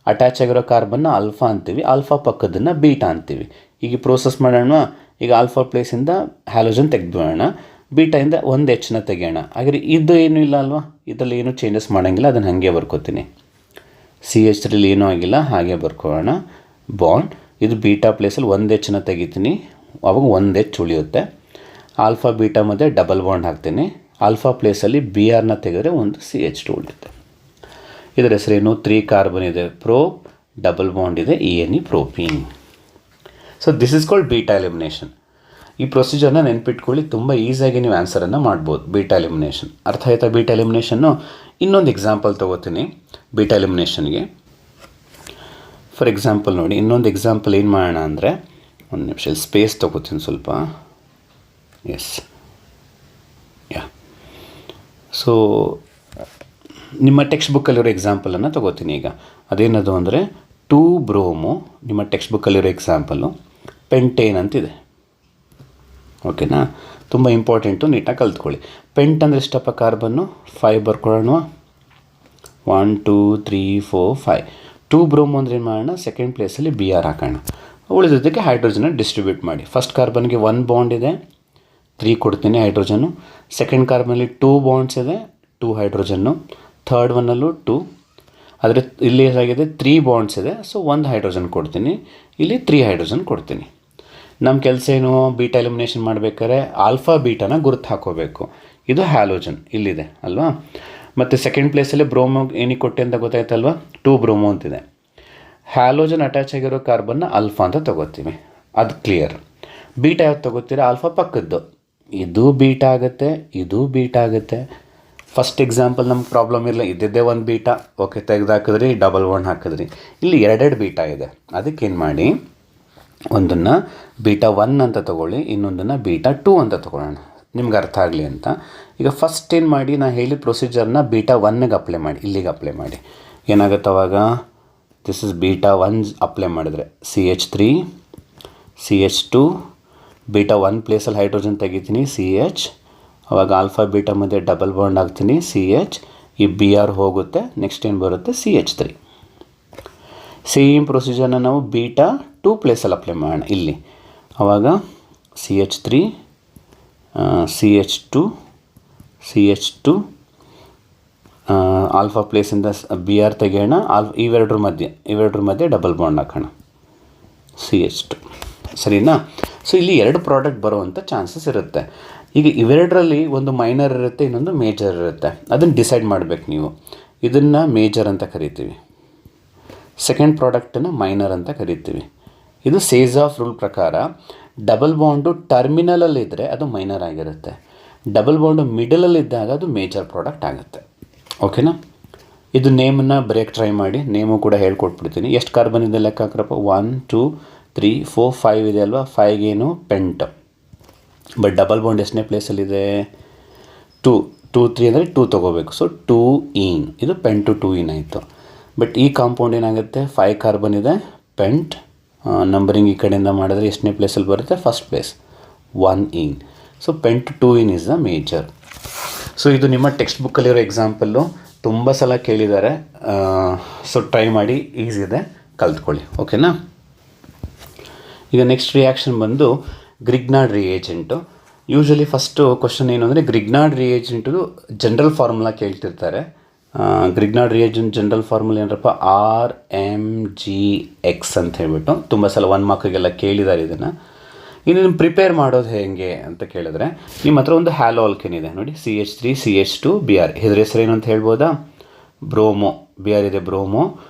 ಅಟ್ಯಾಚ್ ಆಗಿರೋ ಕಾರ್ಬನ್ನ ಆಲ್ಫಾ ಅಂತೀವಿ, ಆಲ್ಫಾ ಪಕ್ಕದನ್ನು ಬೀಟಾ ಅಂತೀವಿ. ಈಗ ಪ್ರೋಸೆಸ್ ಮಾಡೋಣ. ಈಗ ಆಲ್ಫಾ ಪ್ಲೇಸಿಂದ ಹ್ಯಾಲೋಜನ್ ತೆಗೆದುಬಿಡೋಣ, ಬೀಟಾಯಿಂದ ಒಂದು Hನ ತೆಗೆಯೋಣ. ಹಾಗಾದ್ರೆ ಇದು ಏನೂ ಇಲ್ಲ ಅಲ್ವಾ, ಇದರಲ್ಲಿ ಏನೂ ಚೇಂಜಸ್ ಮಾಡೋಂಗಿಲ್ಲ, ಅದನ್ನು ಹಾಗೆ ಬರ್ಕೋತೀನಿ. CH3 ಏನೂ ಆಗಿಲ್ಲ, ಹಾಗೆ ಬರ್ಕೊಳ್ಳೋಣ. ಬಾಂಡ್ ಇದು ಬೀಟಾ ಪ್ಲೇಸಲ್ಲಿ ಒಂದು Hನ ತೆಗಿತೀನಿ, ಅವಾಗ ಒಂದು H ಉಳಿಯುತ್ತೆ. ಆಲ್ಫಾ ಬೀಟಾ ಮಧ್ಯೆ ಡಬಲ್ ಬಾಂಡ್ ಹಾಕ್ತೀನಿ, ಆಲ್ಫಾ ಪ್ಲೇಸಲ್ಲಿ Brನ ತೆಗೆದರೆ ಒಂದು CH2 ಉಳಿಯುತ್ತೆ. ಇದರ ಹೆಸರೇನು, 3 ಕಾರ್ಬನ್ ಇದೆ, ಡಬಲ್ ಬಾಂಡ್ ಇದೆ, ENE propene. So this is called beta elimination. ಈ ಪ್ರೊಸೀಜರ್ನ ನೆನ್ಪಿಟ್ಕೊಳ್ಳಿ, ತುಂಬ ಈಸಿಯಾಗಿ ನೀವು ಆನ್ಸರನ್ನು ಮಾಡ್ಬೋದು. ಬೀಟಾ ಎಲಿಮಿನೇಷನ್ ಅರ್ಥ ಆಯ್ತಾ? ಬೀಟಾ ಎಲಿಮಿನೇಷನ್ನು ಇನ್ನೊಂದು ಎಕ್ಸಾಂಪಲ್ ತೊಗೋತೀನಿ ಬೀಟಾ ಎಲಿಮಿನೇಷನ್ಗೆ. ಫಾರ್ ಎಕ್ಸಾಂಪಲ್ ನೋಡಿ, ಇನ್ನೊಂದು ಎಕ್ಸಾಂಪಲ್ ಏನು ಮಾಡೋಣ ಅಂದರೆ, ಒಂದು ನಿಮಿಷ ಸ್ಪೇಸ್ ತೊಗೋತೀನಿ ಸ್ವಲ್ಪ. ಎಸ್, ಯಾ. ಸೊ ನಿಮ್ಮ ಟೆಕ್ಸ್ಟ್ ಬುಕ್ಕಲ್ಲಿರೋ ಎಕ್ಸಾಂಪಲನ್ನು ತೊಗೋತೀನಿ ಈಗ. ಅದೇನದು ಅಂದರೆ 2 ಬ್ರೋಮೋ, ನಿಮ್ಮ ಟೆಕ್ಸ್ಟ್ ಬುಕ್ಕಲ್ಲಿರೋ ಎಕ್ಸಾಂಪಲು ಪೆಂಟೇನ್ ಅಂತಿದೆ. ಓಕೆನಾ? ತುಂಬ ಇಂಪಾರ್ಟೆಂಟು, ನೀಟಾಗಿ ಕಲ್ತ್ಕೊಳ್ಳಿ. ಪೆಂಟ್ ಅಂದರೆ ಎಷ್ಟಪ್ಪ ಕಾರ್ಬನ್ನು, 5 ಬರ್ಕೊಳ್ಳೋಣ. 1 2 3 4 5. 2 ಬ್ರೋಮೋ ಅಂದರೆ ಏನು ಮಾಡೋಣ, ಸೆಕೆಂಡ್ ಪ್ಲೇಸಲ್ಲಿ Br ಹಾಕೋಣ. ಉಳಿದದಕ್ಕೆ ಹೈಡ್ರೋಜನ್ನ ಡಿಸ್ಟ್ರಿಬ್ಯೂಟ್ ಮಾಡಿ. ಫಸ್ಟ್ ಕಾರ್ಬನ್ಗೆ 1 ಬಾಂಡ್ ಇದೆ, 3 ಕೊಡ್ತೀನಿ ಹೈಡ್ರೋಜನ್ನು. ಸೆಕೆಂಡ್ ಕಾರ್ಬನಲ್ಲಿ 2 ಬಾಂಡ್ಸ್ ಇದೆ, 2 ಹೈಡ್ರೋಜನ್ನು. ಥರ್ಡ್ ಒನ್ನಲ್ಲೂ 2. ಆದರೆ ಇಲ್ಲಿ ಏನಾಗಿದೆ, 3 ಬಾಂಡ್ಸ್ ಇದೆ, ಸೊ 1 ಹೈಡ್ರೋಜನ್ ಕೊಡ್ತೀನಿ, ಇಲ್ಲಿ 3 ಹೈಡ್ರೋಜನ್ ಕೊಡ್ತೀನಿ. ನಮ್ಮ ಕೆಲಸ ಏನು, ಬೀಟಾ ಎಲಿಮಿನೇಷನ್ ಮಾಡಬೇಕಾದ್ರೆ ಆಲ್ಫಾ ಬೀಟಾನ ಗುರುತು ಹಾಕೋಬೇಕು. ಇದು ಹ್ಯಾಲೋಜನ್ ಇಲ್ಲಿದೆ ಅಲ್ವಾ. ಮತ್ತು ಸೆಕೆಂಡ್ ಪ್ಲೇಸಲ್ಲಿ ಬ್ರೋಮೋ ಏನಕ್ಕೆ ಕೊಟ್ಟೆ ಅಂತ ಗೊತ್ತಾಯ್ತಲ್ವ, 2 ಬ್ರೋಮೋ ಅಂತಿದೆ. ಹ್ಯಾಲೋಜನ್ ಅಟ್ಯಾಚ್ ಆಗಿರೋ ಕಾರ್ಬನ್ನ ಆಲ್ಫಾ ಅಂತ ತೊಗೋತೀವಿ, ಅದು ಕ್ಲಿಯರ್. ಬೀಟಾ ಯಾವ್ದು ತೊಗೋತೀರಾ, ಆಲ್ಫಾ ಪಕ್ಕದ್ದು. ಇದು ಬೀಟಾ ಆಗುತ್ತೆ, ಇದು ಬೀಟಾ ಆಗುತ್ತೆ, ಫಸ್ಟ್ ಎಕ್ಸಾಂಪಲ್ ನಮ್ಗೆ ಪ್ರಾಬ್ಲಮ್ ಇರಲಿಲ್ಲ, ಇದ್ದಿದ್ದೇ ಒಂದು ಬೀಟಾ, ಓಕೆ ತೆಗೆದಾಕಿದ್ರಿ, ಡಬಲ್ ಬಾಂಡ್ ಹಾಕಿದ್ರಿ. ಇಲ್ಲಿ ಎರಡೆರಡು ಬೀಟಾ ಇದೆ, ಅದಕ್ಕೇನು ಮಾಡಿ ಒಂದನ್ನು ಬೀಟಾ 1 ಅಂತ ತೊಗೊಳ್ಳಿ, ಇನ್ನೊಂದನ್ನು ಬೀಟಾ 2 ಅಂತ ತೊಗೊಳ್ಳೋಣ, ನಿಮ್ಗೆ ಅರ್ಥ ಆಗಲಿ ಅಂತ. ಈಗ ಫಸ್ಟ್ ಏನು ಮಾಡಿ, ನಾನು ಹೇಳಿದ ಪ್ರೊಸೀಜರ್ನ ಬೀಟಾ 1ಗೆ ಅಪ್ಲೈ ಮಾಡಿ, ಇಲ್ಲಿಗೆ ಅಪ್ಲೈ ಮಾಡಿ. ಏನಾಗುತ್ತೆ ಅವಾಗ, ದಿಸ್ ಇಸ್ ಬೀಟಾ 1 ಅಪ್ಲೈ ಮಾಡಿದ್ರೆ CH3 CH2, ಬೀಟಾ 1 ಪ್ಲೇಸಲ್ಲಿ ಹೈಡ್ರೋಜನ್ ತೆಗಿತೀನಿ CH, ಅವಾಗ ಆಲ್ಫಾ ಬೀಟಾ ಮಧ್ಯೆ ಡಬಲ್ ಬಾಂಡ್ ಆಗ್ತೀನಿ CH, ಈ Br ಹೋಗುತ್ತೆ, ನೆಕ್ಸ್ಟ್ ಏನು ಬರುತ್ತೆ CH3. ಸೇಮ್ ಪ್ರೊಸೀಜರ್ನ ನಾವು ಬೀಟಾ 2 ಪ್ಲೇಸಲ್ಲಿ ಅಪ್ಲೈ ಮಾಡೋಣ ಇಲ್ಲಿ, ಆವಾಗ CH3 CH2 CH2 alpha ಪ್ಲೇಸಿಂದ Br ತೆಗೆಯೋಣ, ಇವೆರಡರ ಮಧ್ಯೆ ಡಬಲ್ ಬಾಂಡ್ ಹಾಕೋಣ CH2, ಸರಿನಾ. ಸೊ ಇಲ್ಲಿ ಎರಡು ಪ್ರಾಡಕ್ಟ್ ಬರುವಂಥ ಚಾನ್ಸಸ್ ಇರುತ್ತೆ. ಈಗ ಇವೆರಡರಲ್ಲಿ ಒಂದು ಮೈನರ್ ಇರುತ್ತೆ, ಇನ್ನೊಂದು ಮೇಜರ್ ಇರುತ್ತೆ, ಅದನ್ನು ಡಿಸೈಡ್ ಮಾಡಬೇಕು ನೀವು. ಇದನ್ನು ಮೇಜರ್ ಅಂತ ಕರಿತೀವಿ, ಸೆಕೆಂಡ್ ಪ್ರಾಡಕ್ಟನ್ನು ಮೈನರ್ ಅಂತ ಕರಿತೀವಿ. ಇದು ಸೇಜ್ ಆಫ್ ರೂಲ್ ಪ್ರಕಾರ ಡಬಲ್ ಬಾಂಡು ಟರ್ಮಿನಲಲ್ಲಿದ್ದರೆ ಅದು ಮೈನರ್ ಆಗಿರುತ್ತೆ, ಡಬಲ್ ಬಾಂಡು ಮಿಡಲಲ್ಲಿದ್ದಾಗ ಅದು ಮೇಜರ್ ಪ್ರಾಡಕ್ಟ್ ಆಗುತ್ತೆ. ಓಕೆನಾ. ಇದು ನೇಮನ್ನು ಬರೆಯೋಕ್ಕೆ ಟ್ರೈ ಮಾಡಿ, ನೇಮು ಕೂಡ ಹೇಳ್ಕೊಟ್ಬಿಡ್ತೀನಿ. ಎಷ್ಟು ಕಾರ್ಬನ್ ಇದೆ ಲೆಕ್ಕ ಹಾಕ್ರಪ್ಪ, 1 2 3 4 5 ಇದೆ ಅಲ್ವಾ, 5ಗೇನು ಪೆಂಟ್, ಬಟ್ ಡಬಲ್ ಬಾಂಡ್ ಎಷ್ಟನೇ ಪ್ಲೇಸಲ್ಲಿದೆ 2 2 3 ಅಂದರೆ 2 ತೊಗೋಬೇಕು, ಸೊ 2 ಈನ್, ಇದು ಪೆಂಟು 2 ಈನ್ ಆಯಿತು. ಬಟ್ ಈ ಕಾಂಪೌಂಡ್ ಏನಾಗುತ್ತೆ, 5 ಕಾರ್ಬನ್ ಇದೆ, ಪೆಂಟ್ ನಂಬರಿಂಗ್ ಈ ಕಡೆಯಿಂದ ಮಾಡಿದ್ರೆ ಎಷ್ಟನೇ ಪ್ಲೇಸಲ್ಲಿ ಬರುತ್ತೆ, first place 1 ene, so pent 2 ene is the major. So ಇದು ನಿಮ್ಮ ಟೆಕ್ಸ್ಟ್ ಬುಕ್ಕಲ್ಲಿರೋ ಎಕ್ಸಾಂಪಲ್ಲು, ತುಂಬ ಸಲ ಕೇಳಿದ್ದಾರೆ, ಸೊ ಟ್ರೈ ಮಾಡಿ, ಈಸಿ ಇದೆ, ಕಲ್ತ್ಕೊಳ್ಳಿ. ಓಕೆನಾ. ಈಗ ನೆಕ್ಸ್ಟ್ ರಿಯಾಕ್ಷನ್ ಬಂದು Grignard reagent. Usually first question ಏನು ಅಂದರೆ, ಗ್ರಿಗ್ನಾರ್ಡ್ ರಿಯೇಜೆಂಟು ಜನರಲ್ ಫಾರ್ಮುಲಾ ಕೇಳ್ತಿರ್ತಾರೆ. ಗ್ರಿಗ್ನಾರ್ಡ್ ರಿಯೇಜೆಂಟ್ ಜನರಲ್ ಫಾರ್ಮುಲಾ ಏನರಪ್ಪ, RMgX ಅಂತ ಹೇಳ್ಬಿಟ್ಟು ತುಂಬ ಸಲ 1 ಮಾರ್ಕ್ಗೆಲ್ಲ ಕೇಳಿದ್ದಾರೆ ಇದನ್ನು. ಇದನ್ನು ಪ್ರಿಪೇರ್ ಮಾಡೋದು ಹೇಗೆ ಅಂತ ಕೇಳಿದ್ರೆ, ನಿಮ್ಮ ಹತ್ರ ಒಂದು ಹ್ಯಾಲೋ ಆಲ್ಕೇನ್ ಇದೆ ನೋಡಿ, CH3 CH2 Br, ಇದ್ರ ಹೆಸರೇನು ಅಂತ ಹೇಳ್ಬೋದಾ, ಬ್ರೋಮೋ. Br ಇದೆ ಬ್ರೋಮೋ,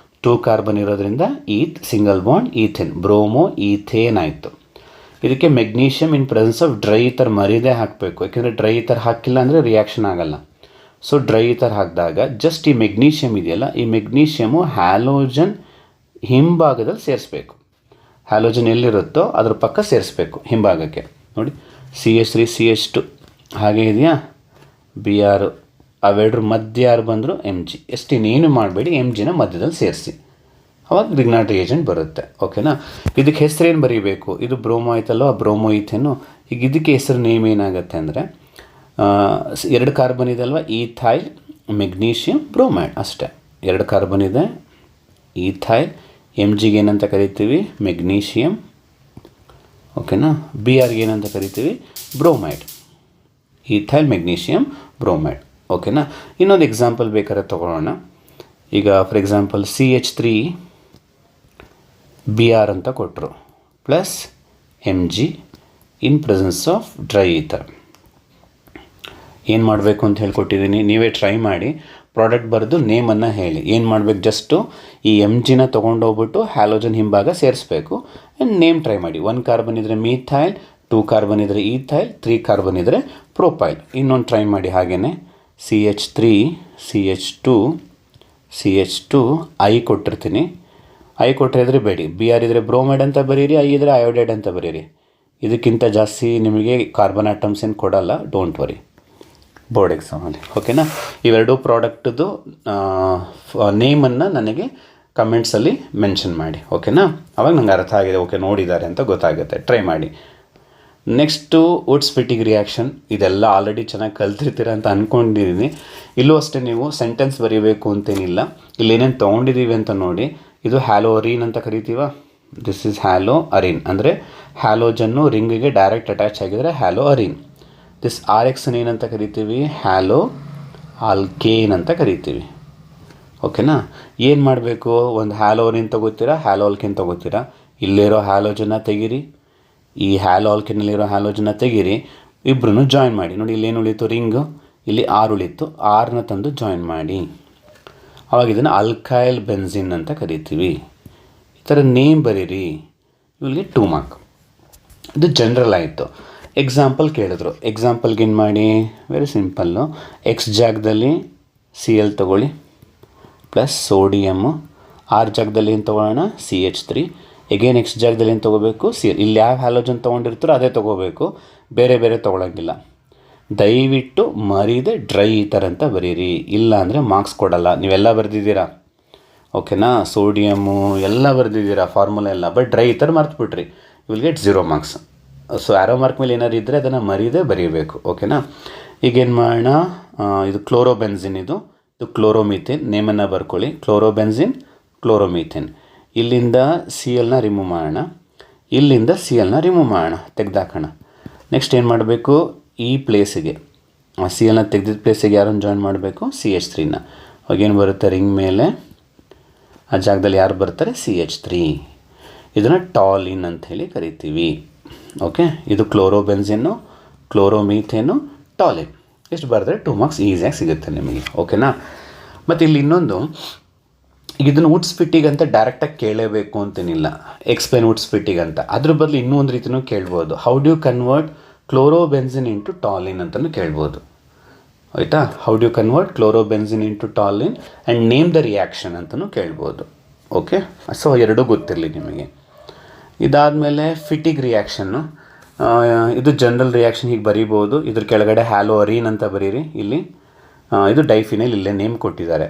2 ಕಾರ್ಬನ್ ಇರೋದ್ರಿಂದ single bond ethane, bromoethane ಆಯಿತು. ಇದಕ್ಕೆ magnesium in presence of dry ether ಮರಿದೇ ಹಾಕಬೇಕು, ಯಾಕೆಂದರೆ ಡ್ರೈ ಈಥರ್ ಹಾಕಿಲ್ಲ ಅಂದರೆ ರಿಯಾಕ್ಷನ್ ಆಗಲ್ಲ. ಸೊ ಡ್ರೈ ಈಥರ್ ಹಾಕಿದಾಗ ಜಸ್ಟ್ ಈ ಮೆಗ್ನೀಷಿಯಮ್ ಇದೆಯಲ್ಲ, ಈ ಮೆಗ್ನೀಷಿಯಮು ಹ್ಯಾಲೋಜನ್ ಹಿಂಭಾಗದಲ್ಲಿ ಸೇರಿಸ್ಬೇಕು. ಹ್ಯಾಲೋಜನ್ ಎಲ್ಲಿರುತ್ತೋ ಅದ್ರ ಪಕ್ಕ ಸೇರಿಸ್ಬೇಕು ಹಿಂಭಾಗಕ್ಕೆ. ನೋಡಿ CH3 CH2 ಹಾಗೆ ಇದೆಯಾ, Br, ಅವೆರಡ್ರ ಮಧ್ಯ ಯಾರು ಬಂದರು Mg, ಎಷ್ಟು ಇನ್ನೇನು ಮಾಡಬೇಡಿ, Mgನ ಮಧ್ಯದಲ್ಲಿ ಸೇರಿಸಿ, ಅವಾಗ ಗ್ರಿಗ್ನಾರ್ಡ್ ರಿಯೇಜೆಂಟ್ ಬರುತ್ತೆ. ಓಕೆನಾ. ಇದಕ್ಕೆ ಹೆಸರೇನು ಬರೀಬೇಕು, ಇದು ಬ್ರೋಮೋ ಆಯ್ತಲ್ವ, ಬ್ರೋಮೋ ಈಥೇನು. ಈಗ ಇದಕ್ಕೆ ಹೆಸರು ನೇಮ್ ಏನಾಗುತ್ತೆ ಅಂದರೆ, 2 ಕಾರ್ಬನ್ ಇದೆ ಅಲ್ವಾ, ಈಥೈಲ್ ಮೆಗ್ನೀಷಿಯಮ್ ಬ್ರೋಮೈಡ್ ಅಷ್ಟೇ. 2 ಕಾರ್ಬನ್ ಇದೆ, ಈಥೈಲ್, Mgಗೆ ಏನಂತ ಕರಿತೀವಿ, ಮೆಗ್ನೀಷಿಯಮ್. ಓಕೆನಾ. Brಗೆ ಏನಂತ ಕರಿತೀವಿ, ಬ್ರೋಮೈಡ್, ಈಥೈಲ್ ಮೆಗ್ನೀಷಿಯಮ್ ಬ್ರೋಮೈಡ್. ಓಕೆನಾ. ಇನ್ನೊಂದು ಎಕ್ಸಾಂಪಲ್ ಬೇಕಾದ್ರೆ ತೊಗೊಳ್ಳೋಣ. ಈಗ ಫಾರ್ ಎಕ್ಸಾಂಪಲ್ CH3 Br ಅಂತ ಕೊಟ್ಟರು, plus Mg in presence of dry ether. ಏನು ಮಾಡಬೇಕು ಅಂತ ಹೇಳ್ಕೊಟ್ಟಿದ್ದೀನಿ, ನೀವೇ ಟ್ರೈ ಮಾಡಿ, ಪ್ರಾಡಕ್ಟ್ ಬರೆದು ನೇಮನ್ನು ಹೇಳಿ. ಏನು ಮಾಡಬೇಕು, ಜಸ್ಟು ಈ Mgನ ತೊಗೊಂಡೋಗ್ಬಿಟ್ಟು ಹ್ಯಾಲೋಜನ್ ಹಿಂಭಾಗ ಸೇರಿಸ್ಬೇಕು, ಆ್ಯಂಡ್ ನೇಮ್ ಟ್ರೈ ಮಾಡಿ. 1 ಕಾರ್ಬನ್ ಇದ್ದರೆ ಮೀಥೈಲ್, 2 ಕಾರ್ಬನ್ ಇದ್ದರೆ ಈಥೈಲ್, 3 ಕಾರ್ಬನ್ ಇದ್ದರೆ ಪ್ರೊಪೈಲ್. ಇನ್ನೊಂದು ಟ್ರೈ ಮಾಡಿ ಹಾಗೆಯೇ, CH3 CH2 CH2 I ಕೊಟ್ಟಿರ್ತೀನಿ, I ಕೊಟ್ಟರೆ ಬೇಡಿ, Br ಇದ್ದರೆ ಬ್ರೋಮೈಡ್ ಅಂತ ಬರೀರಿ, I ಇದ್ದರೆ ಅಯೋಡೈಡ್ ಅಂತ ಬರೀರಿ. ಇದಕ್ಕಿಂತ ಜಾಸ್ತಿ ನಿಮಗೆ ಕಾರ್ಬನ್ ಆಟಮ್ಸ್ ಏನು ಕೊಡಲ್ಲ, ಡೋಂಟ್ ವರಿ, ಬೋರ್ಡ್ ಎಕ್ಸಾಮಲ್ಲಿ. ಓಕೆನಾ. ಇವೆರಡು ಪ್ರಾಡಕ್ಟ್ದು ನೇಮನ್ನು ನನಗೆ ಕಮೆಂಟ್ಸಲ್ಲಿ ಮೆನ್ಷನ್ ಮಾಡಿ. ಓಕೆನಾ. ಅವಾಗ ನಂಗೆ ಅರ್ಥ ಆಗಿದೆ, ಓಕೆ ನೋಡಿದ್ದಾರೆ ಅಂತ ಗೊತ್ತಾಗುತ್ತೆ. ಟ್ರೈ ಮಾಡಿ. ನೆಕ್ಸ್ಟು ವುಡ್ ಸ್ಪ್ಲಿಟ್ಟಿಂಗ್ ರಿಯಾಕ್ಷನ್. ಇದೆಲ್ಲ ಆಲ್ರೆಡಿ ಚೆನ್ನಾಗಿ ಕಲ್ತಿರ್ತೀರ ಅಂತ ಅಂದ್ಕೊಂಡಿದ್ದೀನಿ. ಇಲ್ಲೂ ಅಷ್ಟೇ, ನೀವು ಸೆಂಟೆನ್ಸ್ ಬರೀಬೇಕು ಅಂತೇನಿಲ್ಲ, ಇಲ್ಲೇನೇನು ತೊಗೊಂಡಿದ್ದೀವಿ ಅಂತ ನೋಡಿ. ಇದು ಹ್ಯಾಲೋ ಅರೀನ್ ಅಂತ ಕರಿತೀವ, ದಿಸ್ ಈಸ್ ಹ್ಯಾಲೋ ಅರೀನ್, ಅಂದರೆ ಹ್ಯಾಲೋಜನ್ನು ರಿಂಗಿಗೆ ಡೈರೆಕ್ಟ್ ಅಟ್ಯಾಚ್ ಆಗಿದರೆ ಹ್ಯಾಲೋ ಅರೀನ್. ದಿಸ್ RX ಏನಂತ ಕರಿತೀವಿ, ಹ್ಯಾಲೋ ಆಲ್ಕೇನ್ ಅಂತ ಕರಿತೀವಿ. ಓಕೆನಾ. ಏನು ಮಾಡಬೇಕು, ಒಂದು ಹ್ಯಾಲೋ ಅರೀನ್ ತೊಗೋತೀರಾ, ಹ್ಯಾಲೋ ಆಲ್ಕೇನ್ ತೊಗೋತೀರಾ, ಇಲ್ಲಿರೋ ಹ್ಯಾಲೋಜನ್ನ ತೆಗೀರಿ, ಈ ಹ್ಯಾಲೋ ಆಲ್ಕೇನಲ್ಲಿರೋ ಹ್ಯಾಲೋಜನ್ನ ತೆಗೀರಿ, ಇಬ್ಬರೂ ಜಾಯಿನ್ ಮಾಡಿ. ನೋಡಿ ಇಲ್ಲೇನು ಉಳೀತು, ರಿಂಗು, ಇಲ್ಲಿ R ಉಳೀತು, Rನ ತಂದು ಜಾಯಿನ್ ಮಾಡಿ. ಆವಾಗ ಇದನ್ನು ಅಲ್ಕೈಲ್ ಬೆನ್ಸಿನ್ ಅಂತ ಕರಿತೀವಿ. ಈ ಥರ ನೇಮ್ ಬರೀರಿ, ಇಲ್ಲಿಗೆ 2 ಮಾರ್ಕ್. ಇದು ಜನರಲ್ ಆಯಿತು. ಎಕ್ಸಾಂಪಲ್ ಕೇಳಿದ್ರು. ಎಕ್ಸಾಂಪಲ್ಗೆ ಏನು ಮಾಡಿ, ವೆರಿ ಸಿಂಪಲ್ಲು. ಎಕ್ಸ್ ಜಾಗದಲ್ಲಿ Cl ತೊಗೊಳ್ಳಿ ಪ್ಲಸ್ ಸೋಡಿಯಮ್ಮು. ಆರ್ ಜಾಗದಲ್ಲಿ ಏನು ತೊಗೊಳ್ಳೋಣ, CH3. ಎಗೇನ್ ಎಕ್ಸ್ ಜಾಗದಲ್ಲಿ ಏನು ತೊಗೋಬೇಕು, Cl. ಇಲ್ಲಿ ಯಾವ ಹ್ಯಾಲೋಜನ್ ತೊಗೊಂಡಿರ್ತಾರೋ ಅದೇ ತೊಗೋಬೇಕು, ಬೇರೆ ಬೇರೆ ತೊಗೊಳಂಗಿಲ್ಲ. ದಯವಿಟ್ಟು ಮರೀದೆ ಡ್ರೈ ಈಥರ್ ಅಂತ ಬರೀರಿ, ಇಲ್ಲ ಅಂದರೆ ಮಾರ್ಕ್ಸ್ ಕೊಡಲ್ಲ. ನೀವೆಲ್ಲ ಬರೆದಿದ್ದೀರಾ, ಓಕೆನಾ? ಸೋಡಿಯಮ್ಮು ಎಲ್ಲ ಬರೆದಿದ್ದೀರಾ, ಫಾರ್ಮುಲಾ ಎಲ್ಲ, ಬಟ್ ಡ್ರೈ ಈಥರ್ ಮರ್ತುಬಿಟ್ರಿ, you will get 0 marks. So arrow mark ಮೇಲೆ ಏನಾರು ಇದ್ದರೆ ಅದನ್ನು ಮರೀದೆ ಬರೀಬೇಕು, ಓಕೆನಾ? ಈಗೇನು ಮಾಡೋಣ, ಇದು ಕ್ಲೋರೋಬೆನ್ಸಿನ್, ಇದು ಕ್ಲೋರೋಮೀಥೇನ್. ನೇಮನ್ನು ಬರ್ಕೊಳ್ಳಿ, ಕ್ಲೋರೋಬೆನ್ಸಿನ್, ಕ್ಲೋರೋಮೀಥೇನ್. ಇಲ್ಲಿಂದ Clನ ರಿಮೂವ್ ಮಾಡೋಣ, ಇಲ್ಲಿಂದ Clನ ರಿಮೂವ್ ಮಾಡೋಣ, ತೆಗೆದಾಕೋಣ. ನೆಕ್ಸ್ಟ್ ಏನು ಮಾಡಬೇಕು, ಈ ಪ್ಲೇಸಿಗೆ Clನ ತೆಗೆದಿದ್ದ ಪ್ಲೇಸಿಗೆ ಯಾರನ್ನು ಜಾಯಿನ್ ಮಾಡಬೇಕು, CH3ನ. ಅವಾಗೇನು ಬರುತ್ತೆ, ರಿಂಗ್ ಮೇಲೆ ಆ ಜಾಗದಲ್ಲಿ ಯಾರು ಬರ್ತಾರೆ, CH3. ಇದನ್ನು ಟಾಲಿನ್ ಅಂತ ಹೇಳಿ ಕರಿತೀವಿ, ಓಕೆ? ಇದು ಕ್ಲೋರೋಬೆನ್ಸಿನ್ನು, ಕ್ಲೋರೋಮೀಥೇನು, ಟಾಲಿನ್. ಎಷ್ಟು ಬರೆದ್ರೆ 2 ಮಾರ್ಕ್ಸ್ ಈಸಿಯಾಗಿ ಸಿಗುತ್ತೆ ನಿಮಗೆ, ಓಕೆನಾ? ಮತ್ತು ಇಲ್ಲಿ ಇನ್ನೊಂದು, ಇದನ್ನು ವುಡ್ಸ್ ಫಿಟ್ಟಿಗೆ ಅಂತ ಡೈರೆಕ್ಟಾಗಿ ಕೇಳಲೇಬೇಕು ಅಂತೇನಿಲ್ಲ, ಎಕ್ಸ್ಪ್ಲೇನ್ ವುಡ್ಸ್ ಫಿಟ್ಟಿಗೆ ಅಂತ. ಅದ್ರ ಬದಲು ಇನ್ನೂ ಒಂದು ರೀತಿಯೂ ಕೇಳ್ಬೋದು, how do convert chlorobenzene into toluene ಅಂತಲೂ ಕೇಳ್ಬೋದು, ಆಯಿತಾ? How do convert chlorobenzene into toluene and name the reaction ಅಂತಲೂ ಕೇಳ್ಬೋದು, ಓಕೆ? ಸೊ ಎರಡೂ ಗೊತ್ತಿರಲಿ ನಿಮಗೆ. ಇದಾದಮೇಲೆ ಫಿಟ್ಟಿಗ್ ರಿಯಾಕ್ಷನ್ನು, ಇದು ಜನರಲ್ ರಿಯಾಕ್ಷನ್ ಹೀಗೆ ಬರೀಬೋದು. ಇದ್ರ ಕೆಳಗಡೆ ಹ್ಯಾಲೋ ಅರೀನ್ ಅಂತ ಬರೀರಿ. ಇಲ್ಲಿ ಇದು ಡೈಫಿನೈಲ್, ಇಲ್ಲೇ ನೇಮ್ ಕೊಟ್ಟಿದ್ದಾರೆ.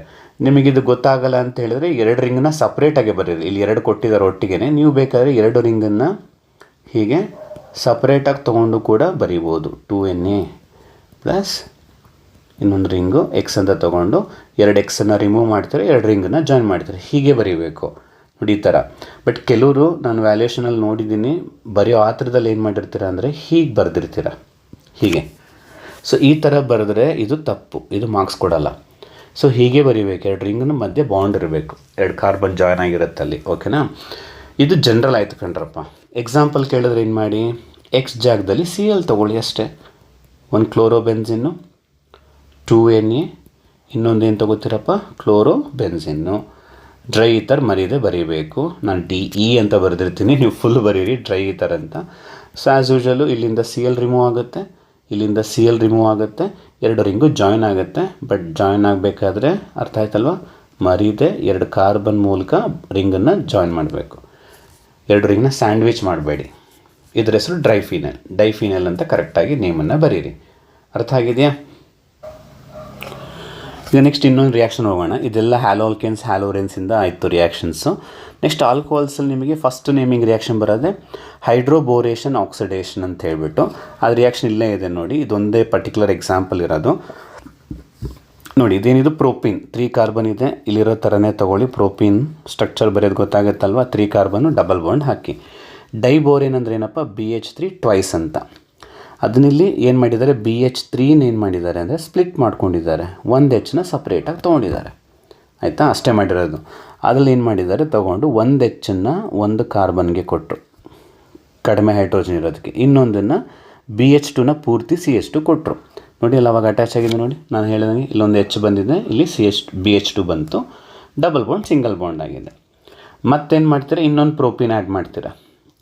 ನಿಮಗಿದು ಗೊತ್ತಾಗಲ್ಲ ಅಂತ ಹೇಳಿದ್ರೆ 2 ರಿಂಗನ್ನ ಸಪ್ರೇಟಾಗಿ ಬರೀರಿ. ಇಲ್ಲಿ 2 ಕೊಟ್ಟಿದ್ದಾರೆ ಒಟ್ಟಿಗೆ, ನೀವು ಬೇಕಾದರೆ 2 ರಿಂಗನ್ನು ಹೀಗೆ ಸಪ್ರೇಟಾಗಿ ತೊಗೊಂಡು ಕೂಡ ಬರೀಬೋದು. 2Na ಪ್ಲಸ್ ಇನ್ನೊಂದು ರಿಂಗು ಎಕ್ಸ್ ಅಂತ ತೊಗೊಂಡು 2 ಎಕ್ಸನ್ನು ರಿಮೂವ್ ಮಾಡ್ತಾರೆ, 2 ರಿಂಗನ್ನು ಜಾಯಿನ್ ಮಾಡ್ತಾರೆ, ಹೀಗೆ ಬರೀಬೇಕು ನೋಡಿ, ಈ ಥರ. ಬಟ್ ಕೆಲವರು ನಾನು ವ್ಯಾಲ್ಯೂಷನಲ್ಲಿ ನೋಡಿದ್ದೀನಿ, ಬರೆಯೋ ಆ ಥರದಲ್ಲಿ ಏನು ಮಾಡಿರ್ತೀರ ಅಂದರೆ ಹೀಗೆ ಬರೆದಿರ್ತೀರ, ಹೀಗೆ. ಸೊ ಈ ಥರ ಬರೆದ್ರೆ ಇದು ತಪ್ಪು, ಇದು ಮಾರ್ಕ್ಸ್ ಕೊಡಲ್ಲ. ಸೊ ಹೀಗೆ ಬರೀಬೇಕು, 2 ರಿಂಗ್ನ ಮಧ್ಯೆ ಬಾಂಡ್ ಇರಬೇಕು, 2 ಕಾರ್ಬನ್ ಜಾಯ್ನ್ ಆಗಿರುತ್ತೆ ಅಲ್ಲಿ, ಓಕೆನಾ? ಇದು ಜನರಲ್ ಆಯಿತು ಕಣ್ರಪ್ಪ. ಎಕ್ಸಾಂಪಲ್ ಕೇಳಿದ್ರೆ ಏನು ಮಾಡಿ, ಎಕ್ಸ್ ಜಾಗದಲ್ಲಿ Cl ತೊಗೊಳ್ಳಿ ಅಷ್ಟೇ. 1 ಕ್ಲೋರೋಬೆನ್ಸಿನ್ನು, 2Na, ಇನ್ನೊಂದೇನು ತೊಗೋತೀರಪ್ಪ, ಕ್ಲೋರೋಬೆನ್ಸಿನ್ನು. ಡ್ರೈ ಈಥರ್ ಮರೀದೆ ಬರೀಬೇಕು. ನಾನು DE ಅಂತ ಬರೆದಿರ್ತೀನಿ, ನೀವು ಫುಲ್ ಬರೀರಿ ಡ್ರೈ ಈಥರ್ ಅಂತ. ಸೊ ಆ್ಯಸ್ ಯೂಶಲು ಇಲ್ಲಿಂದ Cl ರಿಮೂವ್ ಆಗುತ್ತೆ, ಇಲ್ಲಿಂದ Cl ರಿಮೂವ್ ಆಗುತ್ತೆ, 2 ರಿಂಗು ಜಾಯಿನ್ ಆಗುತ್ತೆ. ಬಟ್ ಜಾಯಿನ್ ಆಗಬೇಕಾದ್ರೆ ಅರ್ಥ ಆಯ್ತಲ್ವ, ಮರೀದೆ 2 ಕಾರ್ಬನ್ ಮೂಲಕ ರಿಂಗನ್ನು ಜಾಯಿನ್ ಮಾಡಬೇಕು. 2 ರಿಂಗ್ನ ಸ್ಯಾಂಡ್ವಿಚ್ ಮಾಡಬೇಡಿ. ಇದ್ರ ಹೆಸರು ಡೈಫಿನೈಲ್ ಅಂತ ಕರೆಕ್ಟಾಗಿ ನೇಮನ್ನು ಬರೀರಿ. ಅರ್ಥ ಆಗಿದೆಯಾ? ಈಗ ನೆಕ್ಸ್ಟ್ ಇನ್ನೊಂದು ರಿಯಾಕ್ಷನ್ ಹೋಗೋಣ. ಇದೆಲ್ಲ ಹ್ಯಾಲೋಲ್ಕೆನ್ಸ್, ಹ್ಯಾಲೋರೆನ್ಸಿಂದ ಆಯಿತು ರಿಯಾಕ್ಷನ್ಸು. ನೆಕ್ಸ್ಟ್ ಆಲ್ಕೋಹಾಲ್ಸಲ್ಲಿ ನಿಮಗೆ ಫಸ್ಟ್ ನೇಮಿಂಗ್ ರಿಯಾಕ್ಷನ್ ಬರೋದೆ ಹೈಡ್ರೋಬೋರೇಷನ್ ಆಕ್ಸಿಡೇಷನ್ ಅಂತ ಹೇಳ್ಬಿಟ್ಟು. ಅದು ರಿಯಾಕ್ಷನ್ ಇಲ್ಲೇ ಇದೆ ನೋಡಿ, ಇದೊಂದೇ ಪರ್ಟಿಕ್ಯುಲರ್ ಎಕ್ಸಾಂಪಲ್ ಇರೋದು ನೋಡಿ. ಇದೇನಿದು ಪ್ರೋಪೀನ್, 3 ಕಾರ್ಬನ್ ಇದೆ, ಇಲ್ಲಿರೋ ಥರನೇ ತೊಗೊಳ್ಳಿ. ಪ್ರೋಪೀನ್ ಸ್ಟ್ರಕ್ಚರ್ ಬರೆಯೋದು ಗೊತ್ತಾಗುತ್ತಲ್ವ, 3 ಕಾರ್ಬನ್ನು ಡಬಲ್ ಬಾಂಡ್ ಹಾಕಿ. ಡೈಬೋರೇನ್ ಅಂದರೆ ಏನಪ್ಪ, BH3 ಟ್ವೈಸ್ ಅಂತ. ಅದನ್ನಿಲ್ಲಿ ಏನು ಮಾಡಿದ್ದಾರೆ, BH3ನ ಏನು ಮಾಡಿದ್ದಾರೆ ಅಂದರೆ ಸ್ಪ್ಲಿಟ್ ಮಾಡ್ಕೊಂಡಿದ್ದಾರೆ, 1 Hನ ಸಪ್ರೇಟಾಗಿ ತೊಗೊಂಡಿದ್ದಾರೆ, ಆಯಿತಾ? ಅಷ್ಟೇ ಮಾಡಿರೋದು. ಅದರಲ್ಲಿ ಏನು ಮಾಡಿದ್ದಾರೆ, ತೊಗೊಂಡು 1 Hನ್ನು 1 ಕಾರ್ಬನ್ಗೆ ಕೊಟ್ಟರು, ಕಡಿಮೆ ಹೈಡ್ರೋಜನ್ ಇರೋದಕ್ಕೆ. ಇನ್ನೊಂದನ್ನು BH2ನ ಪೂರ್ತಿ CH2 ಕೊಟ್ಟರು ನೋಡಿ. ಅಲ್ಲಿ ಅವಾಗ ಅಟ್ಯಾಚ್ ಆಗಿದೆ ನೋಡಿ, ನಾನು ಹೇಳಿದಂಗೆ ಇಲ್ಲೊಂದು H ಬಂದಿದೆ, ಇಲ್ಲಿ BH2 ಬಂತು, ಡಬಲ್ ಬಾಂಡ್ ಸಿಂಗಲ್ ಬಾಂಡ್ ಆಗಿದೆ. ಮತ್ತೇನು ಮಾಡ್ತೀರಾ, ಇನ್ನೊಂದು ಪ್ರೋಪೀನ್ ಆ್ಯಡ್ ಮಾಡ್ತೀರಾ.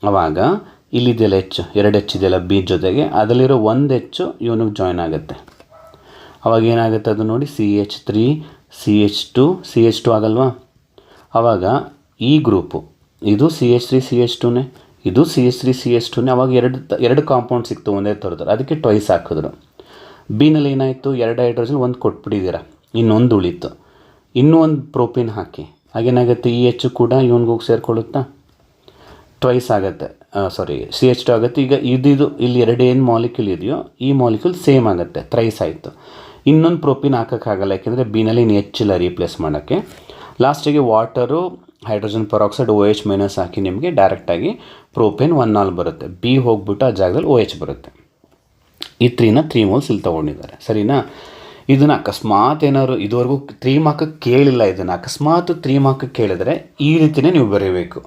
ಆವಾಗ ಇಲ್ಲಿದೆಯಲ್ಲ H, 2 H ಇದೆಯಲ್ಲ B ಜೊತೆಗೆ, ಅದರಲ್ಲಿರೋ 1 H ಇವನಿಗೆ ಜಾಯ್ನ್ ಆಗುತ್ತೆ. ಅವಾಗ ಏನಾಗುತ್ತೆ ಅದು ನೋಡಿ, CH3 CH2 ಆಗಲ್ವಾ? ಆವಾಗ ಈ ಗ್ರೂಪು ಇದು CH3 CH2ನೇ, ಇದು CH3 CH2ನೇ. ಅವಾಗ ಎರಡು ಕಾಂಪೌಂಡ್ ಸಿಕ್ತು ಒಂದೇ ಥರದ್ದು, ಅದಕ್ಕೆ ಟ್ವೈಸ್ ಹಾಕಿದ್ರು. ಬಿನಲ್ಲಿ ಏನಾಯಿತು, 2 ಹೈಡ್ರೋಜನ್ 1 ಕೊಟ್ಬಿಟ್ಟಿದ್ದೀರಾ, ಇನ್ನೊಂದು ಉಳಿತು. ಇನ್ನೂ ಒಂದು ಪ್ರೋಪೀನ್ ಹಾಕಿ, ಹಾಗೇನಾಗುತ್ತೆ, ಈ H ಕೂಡ ಇವನಿಗೋಗಿ ಸೇರಿಕೊಳ್ಳುತ್ತಾ, ಟ್ವೈಸ್ ಆಗುತ್ತೆ, CH2 ಆಗುತ್ತೆ. ಈಗ ಇದು ಇಲ್ಲಿ 2 ಏನು ಮಾಲಿಕ್ಯೂಲ್ ಇದೆಯೋ ಈ ಮಾಲಿಕ್ಯೂಲ್ ಸೇಮ್ ಆಗುತ್ತೆ, ಥ್ರೈಸ್ ಆಯಿತು. ಇನ್ನೊಂದು ಪ್ರೋಪೀನ್ ಹಾಕೋಕ್ಕಾಗಲ್ಲ, ಯಾಕೆಂದರೆ ಬಿನಲ್ಲಿ ಇನ್ನು H ಇಲ್ಲ ರೀಪ್ಲೇಸ್ ಮಾಡೋಕ್ಕೆ. ಲಾಸ್ಟಿಗೆ water, hydrogen peroxide, OH minus ಹಾಕಿ ನಿಮಗೆ ಡೈರೆಕ್ಟಾಗಿ ಪ್ರೋಪೇನ್ 1 ಬರುತ್ತೆ. B ಹೋಗ್ಬಿಟ್ಟು ಆ ಜಾಗದಲ್ಲಿ OH ಬರುತ್ತೆ. ಈ 3 ಮೋಲ್ಸ್ ಇಲ್ಲಿ ತೊಗೊಂಡಿದ್ದಾರೆ, ಸರಿನಾ? ಇದನ್ನು ಅಕಸ್ಮಾತ್ ಏನಾದ್ರು ಇದುವರೆಗೂ 3 ಮಾರ್ಕಕ್ಕೆ ಕೇಳಿಲ್ಲ, ಇದನ್ನು ಅಕಸ್ಮಾತ್ 3 ಮಾರ್ಕಕ್ಕೆ ಕೇಳಿದ್ರೆ ಈ ರೀತಿಯೇ ನೀವು ಬರೀಬೇಕು.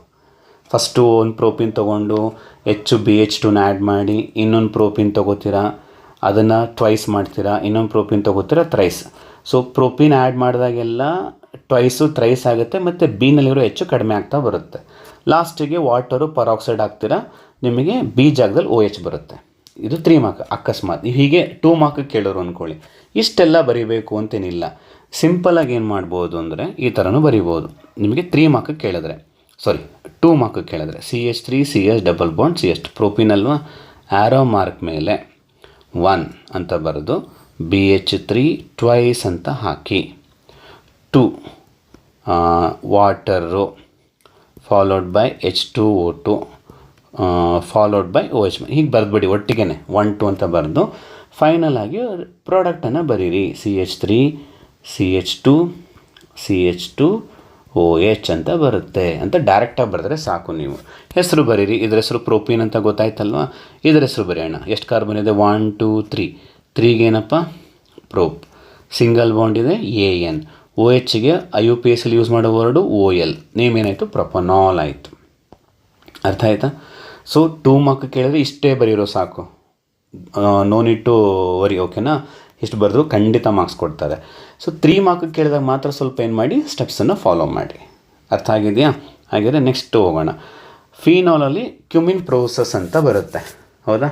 ಫಸ್ಟು ಒಂದು ಪ್ರೋಪೀನ್ ತೊಗೊಂಡು BH2ನ ಆ್ಯಡ್ ಮಾಡಿ, ಇನ್ನೊಂದು ಪ್ರೋಪೀನ್ ತೊಗೋತೀರಾ, ಅದನ್ನು ಟ್ವೈಸ್ ಮಾಡ್ತೀರಾ, ಇನ್ನೊಂದು ಪ್ರೋಪೀನ್ ತೊಗೋತೀರಾ, ಥ್ರೈಸ್. ಸೊ ಪ್ರೋಪೀನ್ ಆ್ಯಡ್ ಮಾಡಿದಾಗೆಲ್ಲ ಟ್ವೈಸು ಥ್ರೈಸ್ ಆಗುತ್ತೆ, ಮತ್ತು ಬಿನಲ್ಲಿರೋ H ಕಡಿಮೆ ಆಗ್ತಾ ಬರುತ್ತೆ. ಲಾಸ್ಟಿಗೆ ವಾಟರು ಪರಾಕ್ಸೈಡ್ ಹಾಕ್ತೀರಾ, ನಿಮಗೆ B ಜಾಗದಲ್ಲಿ OH ಬರುತ್ತೆ. ಇದು 3 ಮಾರ್ಕ್. ಅಕಸ್ಮಾತ್ ಹೀಗೆ 2 ಮಾರ್ಕ್ ಕೇಳೋರು ಅಂದ್ಕೊಳ್ಳಿ, ಇಷ್ಟೆಲ್ಲ ಬರೀಬೇಕು ಅಂತೇನಿಲ್ಲ. ಸಿಂಪಲಾಗಿ ಏನು ಮಾಡ್ಬೋದು ಅಂದರೆ ಈ ಥರನೂ ಬರಿಬೋದು. ನಿಮಗೆ 3 ಮಾರ್ಕ್ ಕೇಳಿದ್ರೆ, ಸಾರಿ 2 ಮಾರ್ಕ್ ಕೇಳಿದ್ರೆ CH3 CH double bond CH propene ಅಲ್ವಾ, ಆ್ಯರೋ ಮಾರ್ಕ್ ಮೇಲೆ 1 ಅಂತ ಬರೆದು BH3 ಟ್ವೈಸ್ ಅಂತ ಹಾಕಿ 2 water followed by H2O2 followed by OH ಹೀಗೆ ಬರೆದ್ಬಿಡಿ ಒಟ್ಟಿಗೆ 1 2 ಅಂತ ಬರೆದು ಫೈನಲ್ ಆಗಿ ಪ್ರಾಡಕ್ಟನ್ನು ಬರೀರಿ. CH3 CH2 CH2 OH ಅಂತ ಬರುತ್ತೆ ಅಂತ ಡೈರೆಕ್ಟಾಗಿ ಬರೆದ್ರೆ ಸಾಕು. ನೀವು ಹೆಸರು ಬರೀರಿ, ಇದ್ರ ಹೆಸರು ಪ್ರೋಪೀನ್ ಅಂತ ಗೊತ್ತಾಯ್ತಲ್ವ, ಇದ್ರ ಹೆಸರು ಬರೆಯೋಣ. ಎಷ್ಟು ಕಾರ್ಬನ್ ಇದೆ? 1 2 3. 3ಗೆ ಏನಪ್ಪ? ಪ್ರೋಪ್. ಸಿಂಗಲ್ ಬಾಂಡ್ ಇದೆ AN. OHಗೆ IUPACಲ್ಲಿ ಯೂಸ್ ಮಾಡೋ ವರ್ಡು OL. ನೇಮ್ ಏನಾಯಿತು? ಪ್ರೊಪನಾಲ್ ಆಯಿತು. ಅರ್ಥ ಆಯ್ತಾ? ಸೊ 2 ಮಾರ್ಕ್ ಕೇಳಿದ್ರೆ ಇಷ್ಟೇ ಬರೀರೋ ಸಾಕು, ನೋ ನೀಡ್ ಟು ವರಿ. ಓಕೆನಾ? ಇಷ್ಟು ಬರೆದ್ರು ಖಂಡಿತ ಮಾರ್ಕ್ಸ್ ಕೊಡ್ತಾರೆ. ಸೊ 3 ಮಾರ್ಕ್ ಕೇಳಿದಾಗ ಮಾತ್ರ ಸ್ವಲ್ಪ ಏನು ಮಾಡಿ, ಸ್ಟೆಪ್ಸನ್ನು ಫಾಲೋ ಮಾಡಿ. ಅರ್ಥ ಆಗಿದೆಯಾ? ಹಾಗಿದ್ರೆ ನೆಕ್ಸ್ಟ್ ಹೋಗೋಣ. ಫೀನಾಲಲ್ಲಿ ಕ್ಯುಮಿನ್ ಪ್ರೋಸೆಸ್ ಅಂತ ಬರುತ್ತೆ, ಹೌದಾ?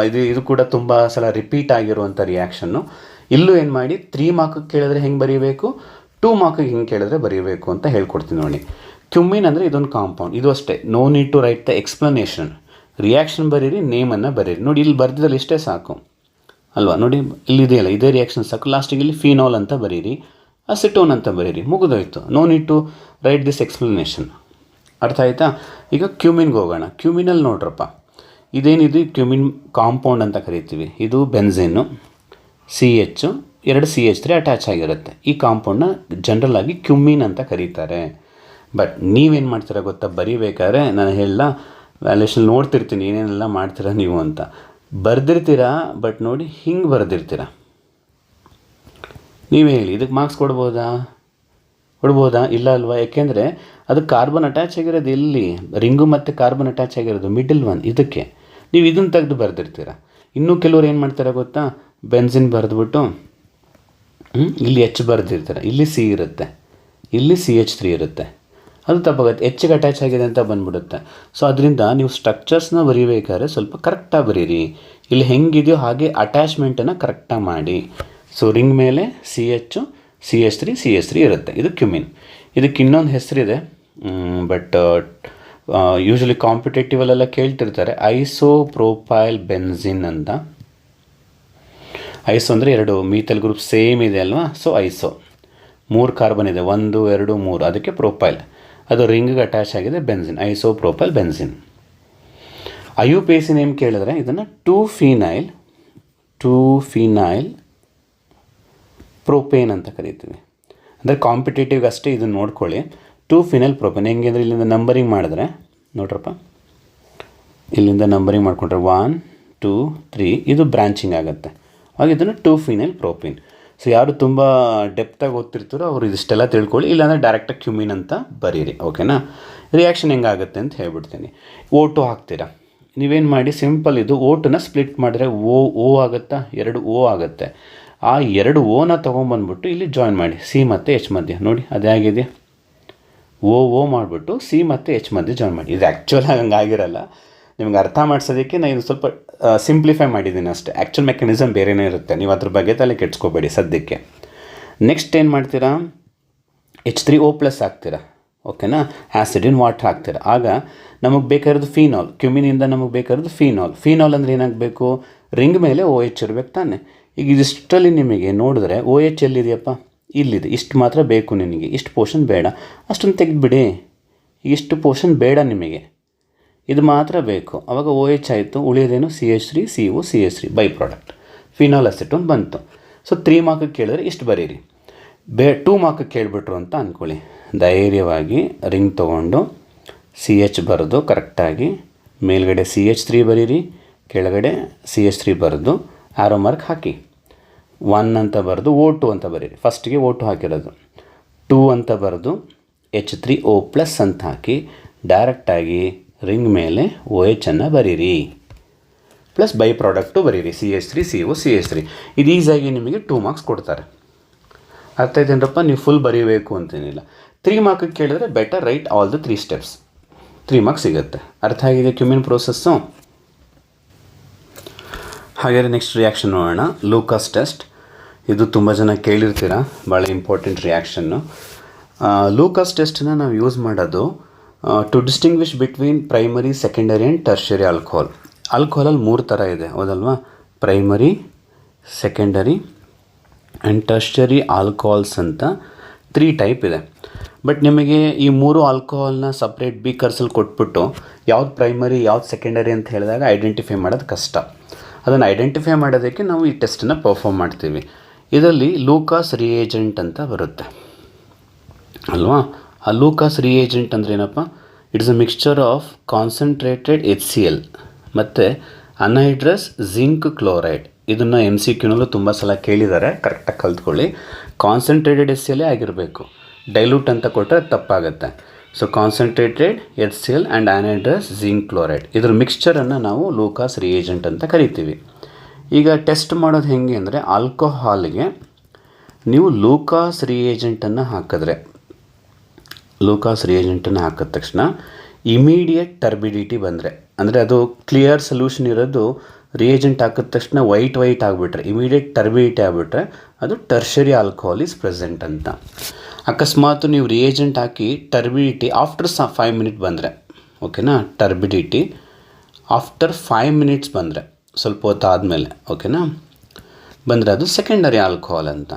ಇದು ಕೂಡ ತುಂಬ ಸಲ ರಿಪೀಟ್ ಆಗಿರುವಂಥ ರಿಯಾಕ್ಷನ್ನು. ಇಲ್ಲೂ ಏನು ಮಾಡಿ 3 ಮಾರ್ಕ್ ಕೇಳಿದ್ರೆ ಹೆಂಗೆ ಬರೀಬೇಕು, 2 ಮಾರ್ಕಿಗೆ ಹೆಂಗೆ ಕೇಳಿದ್ರೆ ಬರೀಬೇಕು ಅಂತ ಹೇಳ್ಕೊಡ್ತೀನಿ ನೋಡಿ. ಕ್ಯುಮಿನ್ ಅಂದರೆ ಇದೊಂದು ಕಾಂಪೌಂಡ್, ಇದು ಅಷ್ಟೇ. No need to write the explanation. Reaction ಬರೀರಿ, ನೇಮನ್ನು ಬರೀರಿ. ನೋಡಿ ಇಲ್ಲಿ ಬರ್ದಿದ್ದಲ್ಲಿ ಇಷ್ಟೇ ಸಾಕು ಅಲ್ವಾ? ನೋಡಿ ಇಲ್ಲಿದೆಯಲ್ಲ, ಇದೇ ರಿಯಾಕ್ಷನ್ ಸಾಕು. ಲಾಸ್ಟಿಗೆ ಇಲ್ಲಿ ಫಿನಾಲ್ ಅಂತ ಬರೀರಿ, ಅಸಿಟೋನ್ ಅಂತ ಬರೀರಿ, ಮುಗಿದೋಯ್ತು. No need to write this explanation. ಅರ್ಥ ಆಯಿತಾ? ಈಗ ಕ್ಯುಮಿನ್ಗೆ ಹೋಗೋಣ. ಕ್ಯುಮಿನಲ್ಲಿ ನೋಡ್ರಪ್ಪ, ಇದೇನಿದು ಕ್ಯುಮಿನ್ ಕಾಂಪೌಂಡ್ ಅಂತ ಕರಿತೀವಿ. ಇದು ಬೆನ್ಝೀನು, CH 2 CH3 ಅಟ್ಯಾಚ್ ಆಗಿರುತ್ತೆ. ಈ ಕಾಂಪೌಂಡ್ನ ಜನರಲ್ ಆಗಿ ಕ್ಯುಮಿನ್ ಅಂತ ಕರೀತಾರೆ. ಬಟ್ ನೀವೇನು ಮಾಡ್ತೀರಾ ಗೊತ್ತಾ, ಬರೀಬೇಕಾದ್ರೆ ನಾನು ಹೇಳ ವ್ಯಾಲ್ಯೂಷನ್ ನೋಡ್ತಿರ್ತೀನಿ ಏನೇನೆಲ್ಲ ಮಾಡ್ತೀರಾ ನೀವು ಅಂತ ಬರೆದಿರ್ತೀರಾ. ಬಟ್ ನೋಡಿ ಹಿಂಗೆ ಬರೆದಿರ್ತೀರ. ನೀವೇ ಹೇಳಿ, ಇದಕ್ಕೆ ಮಾರ್ಕ್ಸ್ ಕೊಡ್ಬೋದಾ? ಇಲ್ಲ ಅಲ್ವಾ? ಯಾಕೆಂದರೆ ಅದು ಕಾರ್ಬನ್ ಅಟ್ಯಾಚ್ ಆಗಿರೋದು ಎಲ್ಲಿ, ರಿಂಗು ಮತ್ತು ಕಾರ್ಬನ್ ಅಟ್ಯಾಚ್ ಆಗಿರೋದು ಮಿಡಲ್ ಒನ್. ಇದಕ್ಕೆ ನೀವು ಇದನ್ನು ತೆಗೆದು ಬರೆದಿರ್ತೀರ. ಇನ್ನೂ ಕೆಲವ್ರು ಏನು ಮಾಡ್ತಾರೆ ಗೊತ್ತಾ, ಬೆನ್ಸಿನ್ ಬರೆದ್ಬಿಟ್ಟು ಇಲ್ಲಿ H ಬರೆದಿರ್ತಾರೆ, ಇಲ್ಲಿ C ಇರುತ್ತೆ, ಇಲ್ಲಿ CH3 ಇರುತ್ತೆ. ಅದು ತಪ್ಪಾಗುತ್ತೆ, Hಗೆ ಅಟ್ಯಾಚ್ ಆಗಿದೆ ಅಂತ ಬಂದ್ಬಿಡುತ್ತೆ. ಸೊ ಅದರಿಂದ ನೀವು ಸ್ಟ್ರಕ್ಚರ್ಸ್ನ ಬರೀಬೇಕಾದ್ರೆ ಸ್ವಲ್ಪ ಕರೆಕ್ಟಾಗಿ ಬರೀರಿ. ಇಲ್ಲಿ ಹೆಂಗಿದೆಯೋ ಹಾಗೆ ಅಟ್ಯಾಚ್ಮೆಂಟನ್ನು ಕರೆಕ್ಟಾಗಿ ಮಾಡಿ. ಸೊ ರಿಂಗ್ ಮೇಲೆ CH CH3 ಇರುತ್ತೆ. ಇದು ಕ್ಯುಮಿನ್. ಇದಕ್ಕೆ ಇನ್ನೊಂದು ಹೆಸರಿದೆ, ಬಟ್ ಯೂಶ್ವಲಿ ಕಾಂಪಿಟೇಟಿವಲ್ಲೆಲ್ಲ ಕೇಳ್ತಿರ್ತಾರೆ, ಐಸೋಪ್ರೋಪೈಲ್ ಬೆನ್ಸಿನ್ ಅಂತ. ಐಸೋ ಅಂದರೆ 2 ಮೀಥೈಲ್ ಗ್ರೂಪ್ ಸೇಮ್ ಇದೆ ಅಲ್ವಾ? ಸೊ ಐಸೋ 3 ಕಾರ್ಬನ್ ಇದೆ, 1 2 3, ಅದಕ್ಕೆ ಪ್ರೊಪೈಲ್. ಅದು ರಿಂಗ್ಗೆ ಅಟ್ಯಾಚ್ ಆಗಿದೆ ಬೆನ್ಸಿನ್, ಐಸೋಪ್ರೋಪೈಲ್ ಬೆನ್ಸಿನ್. IUPAC ನೇಮ್ ಕೇಳಿದ್ರೆ ಇದನ್ನು 2 ಫಿನೈಲ್ ಪ್ರೋಪೇನ್ ಅಂತ ಕರಿತೀವಿ. ಅಂದರೆ ಕಾಂಪಿಟೇಟಿವ್ಗೆ ಅಷ್ಟೇ ಇದನ್ನು ನೋಡ್ಕೊಳ್ಳಿ. 2 ಫಿನೈಲ್ ಪ್ರೋಪೇನ್ ಹೆಂಗೆ ಅಂದರೆ ಇಲ್ಲಿಂದ ನಂಬರಿಂಗ್ ಮಾಡಿದ್ರೆ ನೋಡ್ರಪ್ಪ, ಇಲ್ಲಿಂದ ನಂಬರಿಂಗ್ ಮಾಡಿಕೊಂಡ್ರೆ 1 2 3 ಇದು ಬ್ರಾಂಚಿಂಗ್ ಆಗುತ್ತೆ. ಆಗ ಇದನ್ನು 2 ಫಿನೈಲ್ ಪ್ರೋಪೇನ್. ಸೊ ಯಾರು ತುಂಬ ಡೆಪ್ತಾಗಿ ಓದ್ತಿರ್ತಾರೋ ಅವರು ಇದಿಷ್ಟೆಲ್ಲ ತಿಳ್ಕೊಳ್ಳಿ. ಇಲ್ಲಾಂದರೆ ಡೈರೆಕ್ಟಾಗಿ ಕ್ಯುಮಿನ್ ಅಂತ ಬರೀರಿ. ಓಕೆನಾ? ರಿಯಾಕ್ಷನ್ ಹೆಂಗಾಗುತ್ತೆ ಅಂತ ಹೇಳ್ಬಿಡ್ತೀನಿ. O2 ಹಾಕ್ತೀರಾ, ನೀವೇನು ಮಾಡಿ ಸಿಂಪಲ್ ಇದು O2ನ ಸ್ಪ್ಲಿಟ್ ಮಾಡಿದ್ರೆ O ಆಗುತ್ತಾ, 2 O ಆಗುತ್ತೆ. ಆ 2 Oನ ತೊಗೊಂಬಂದ್ಬಿಟ್ಟು ಇಲ್ಲಿ ಜಾಯಿನ್ ಮಾಡಿ C ಮತ್ತು H ಮಧ್ಯೆ. ನೋಡಿ ಅದಾಗಿದೆ, O ಮಾಡಿಬಿಟ್ಟು C ಮತ್ತು H ಮಧ್ಯೆ ಜಾಯಿನ್ ಮಾಡಿ. ಇದು ಆ್ಯಕ್ಚುಲಾಗಿ ಹಂಗಾಗಿರಲ್ಲ, ನಿಮ್ಗೆ ಅರ್ಥ ಮಾಡಿಸೋದಕ್ಕೆ ನಾನು ಇದು ಸ್ವಲ್ಪ ಸಿಂಪ್ಲಿಫೈ ಮಾಡಿದ್ದೀನಿ ಅಷ್ಟೇ. ಆ್ಯಕ್ಚುಲ್ ಮೆಕ್ಯಾನಿಸಮ್ ಬೇರೆಯೇ ಇರುತ್ತೆ, ನೀವು ಅದ್ರ ಬಗ್ಗೆ ತಲೆ ಕೆಡ್ಸ್ಕೋಬೇಡಿ ಸದ್ಯಕ್ಕೆ. ನೆಕ್ಸ್ಟ್ ಏನು ಮಾಡ್ತೀರಾ, H3O+ ಹಾಕ್ತೀರಾ. ಓಕೆನಾ? ಆ್ಯಸಿಡ್ ಇನ್ ವಾಟರ್ ಹಾಕ್ತೀರಾ. ಆಗ ನಮಗೆ ಬೇಕಾಗಿರೋದು ಫಿನಾಲ್. ಕ್ಯುಮಿನಿಂದ ನಮಗೆ ಬೇಕಾಗಿರೋದು ಫಿನಾಲ್ ಅಂದರೆ ಏನಾಗಬೇಕು, ರಿಂಗ್ ಮೇಲೆ OH ಇರಬೇಕು ತಾನೆ. ಈಗ ಇದಿಷ್ಟರಲ್ಲಿ ನಿಮಗೆ ನೋಡಿದ್ರೆ OH ಎಲ್ಲಿದೆಯಪ್ಪ, ಇಲ್ಲಿದೆ. ಇಷ್ಟು ಮಾತ್ರ ಬೇಕು ನಿನಗೆ, ಇಷ್ಟು ಪೋರ್ಷನ್ ಬೇಡ, ಅಷ್ಟನ್ನು ತೆಗೆದುಬಿಡಿ. ಇಷ್ಟು ಪೋರ್ಷನ್ ಬೇಡ ನಿಮಗೆ, ಇದು ಮಾತ್ರ ಬೇಕು. ಆವಾಗ OH ಆಯಿತು, ಉಳಿಯೋದೇನು CH3 CO CH3 by product phenol acetone ಬಂತು. ಸೊ 3 ಮಾರ್ಕ್ ಕೇಳಿದ್ರೆ ಇಷ್ಟು ಬರೀರಿ. 2 ಮಾರ್ಕ್ ಕೇಳಿಬಿಟ್ರು ಅಂತ ಅಂದ್ಕೊಳ್ಳಿ, ಧೈರ್ಯವಾಗಿ ರಿಂಗ್ ತೊಗೊಂಡು CH ಬರೆದು ಕರೆಕ್ಟಾಗಿ ಮೇಲ್ಗಡೆ CH3 ಬರೀರಿ, ಕೆಳಗಡೆ CH3 ಬರೆದು ಆರೋ ಮಾರ್ಕ್ ಹಾಕಿ 1 ಅಂತ ಬರೆದು O2 ಅಂತ ಬರೀರಿ. ಫಸ್ಟಿಗೆ O2 ಹಾಕಿರೋದು 2 ಅಂತ ಬರೆದು H3O+ ಅಂತ ಹಾಕಿ ಡೈರೆಕ್ಟಾಗಿ ರಿಂಗ್ ಮೇಲೆ OH ಅನ್ನು ಬರೀರಿ, ಪ್ಲಸ್ ಬೈ ಪ್ರಾಡಕ್ಟು ಬರೀರಿ CH3 CO CH3. ಇದು ಈಸಿಯಾಗಿ ನಿಮಗೆ 2 ಮಾರ್ಕ್ಸ್ ಕೊಡ್ತಾರೆ. ಅರ್ಥ ಆಯ್ತೇನಪ್ಪ? ನೀವು ಫುಲ್ ಬರೀಬೇಕು ಅಂತೇನಿಲ್ಲ. 3 ಮಾರ್ಕ್ ಕೇಳಿದ್ರೆ better right all the 3 steps, 3 marks ಸಿಗುತ್ತೆ. ಅರ್ಥ ಆಗಿದೆ ಕ್ಯುಮಿನ್ ಪ್ರೋಸೆಸ್ಸು? ಹಾಗೆ ನೆಕ್ಸ್ಟ್ ರಿಯಾಕ್ಷನ್ ನೋಡೋಣ, ಲೂಕಾಸ್ ಟೆಸ್ಟ್. ಇದು ತುಂಬ ಜನ ಕೇಳಿರ್ತೀರ, ಭಾಳ ಇಂಪಾರ್ಟೆಂಟ್ ರಿಯಾಕ್ಷನ್ನು. ಲೂಕಾಸ್ ಟೆಸ್ಟನ್ನ ನಾವು ಯೂಸ್ ಮಾಡೋದು to distinguish between primary, secondary and tertiary alcohol. ಆಲ್ಕೋಹಾಲಲ್ಲಿ 3 ಥರ ಇದೆ, ಹೌದಲ್ವಾ? Primary, secondary and tertiary alcohols ಅಂತ 3 ಟೈಪ್ ಇದೆ. ಬಟ್ ನಿಮಗೆ ಈ 3 ಆಲ್ಕೋಹಾಲ್ನ ಸಪ್ರೇಟ್ ಬೀಕರ್ಸಲ್ಲಿ ಕೊಟ್ಬಿಟ್ಟು ಯಾವ್ದು ಪ್ರೈಮರಿ ಯಾವ್ದು ಸೆಕೆಂಡರಿ ಅಂತ ಹೇಳಿದಾಗ ಐಡೆಂಟಿಫೈ ಮಾಡೋದು ಕಷ್ಟ. ಅದನ್ನು ಐಡೆಂಟಿಫೈ ಮಾಡೋದಕ್ಕೆ ನಾವು ಈ ಟೆಸ್ಟನ್ನು ಪರ್ಫಾರ್ಮ್ ಮಾಡ್ತೀವಿ. ಇದರಲ್ಲಿ ಲೂಕಾಸ್ ರಿಯೇಜೆಂಟ್ ಅಂತ ಬರುತ್ತೆ ಅಲ್ವಾ? ಆ ಲೂಕಾಸ್ ರಿಯೇಜೆಂಟ್ ಅಂದರೆ ಏನಪ್ಪ? It's a mixture of concentrated HCl ಮತ್ತು ಅನಹೈಡ್ರಸ್ ಜಿಂಕ್ ಕ್ಲೋರೈಡ್. ಇದನ್ನು MCQನಲ್ಲೂ ತುಂಬ ಸಲ ಕೇಳಿದ್ದಾರೆ, ಕರೆಕ್ಟಾಗಿ ಕಲ್ತ್ಕೊಳ್ಳಿ. ಕಾನ್ಸಂಟ್ರೇಟೆಡ್ HCl ಆಗಿರಬೇಕು, ಡೈಲ್ಯೂಟ್ ಅಂತ ಕೊಟ್ಟರೆ ತಪ್ಪಾಗುತ್ತೆ. So concentrated HCl and anhydrous zinc chloride, ಇದ್ರ ಮಿಕ್ಸ್ಚರನ್ನು ನಾವು ಲೂಕಾಸ್ ರಿಯೇಜೆಂಟ್ ಅಂತ ಕರಿತೀವಿ. ಈಗ ಟೆಸ್ಟ್ ಮಾಡೋದು ಹೆಂಗೆ ಅಂದರೆ, ಆಲ್ಕೋಹಾಲ್ಗೆ ನೀವು ಲೂಕಾಸ್ ರಿಯೇಜೆಂಟನ್ನು ಹಾಕಿದ್ರೆ, ಲೂಕಾಸ್ ರಿಯೇಜೆಂಟನ್ನು ಹಾಕಿದ ತಕ್ಷಣ ಇಮಿಡಿಯೇಟ್ ಟರ್ಬಿಡಿಟಿ ಬಂದರೆ, ಅಂದರೆ ಅದು ಕ್ಲಿಯರ್ ಸೊಲ್ಯೂಷನ್ ಇರೋದು ರಿಯೇಜೆಂಟ್ ಹಾಕಿದ ತಕ್ಷಣ ವೈಟ್ ಆಗಿಬಿಟ್ರೆ, ಇಮಿಡಿಯೇಟ್ ಟರ್ಬಿಡಿಟಿ ಆಗಿಬಿಟ್ರೆ ಅದು ಟರ್ಷರಿ ಆಲ್ಕೋಹಾಲ್ ಈಸ್ ಪ್ರೆಸೆಂಟ್ ಅಂತ. ಅಕಸ್ಮಾತ್ ನೀವು ರಿಯೇಜೆಂಟ್ ಹಾಕಿ ಟರ್ಬಿಡಿಟಿ ಆಫ್ಟರ್ 5 ಮಿನಿಟ್ ಬಂದರೆ, ಓಕೆನಾ? ಟರ್ಬಿಡಿಟಿ ಆಫ್ಟರ್ 5 ಮಿನಿಟ್ಸ್ ಬಂದರೆ, ಸ್ವಲ್ಪ ಹೊತ್ತು ಆದಮೇಲೆ, ಓಕೆನಾ, ಬಂದರೆ ಅದು ಸೆಕೆಂಡರಿ ಆಲ್ಕೋಹಾಲ್ ಅಂತ.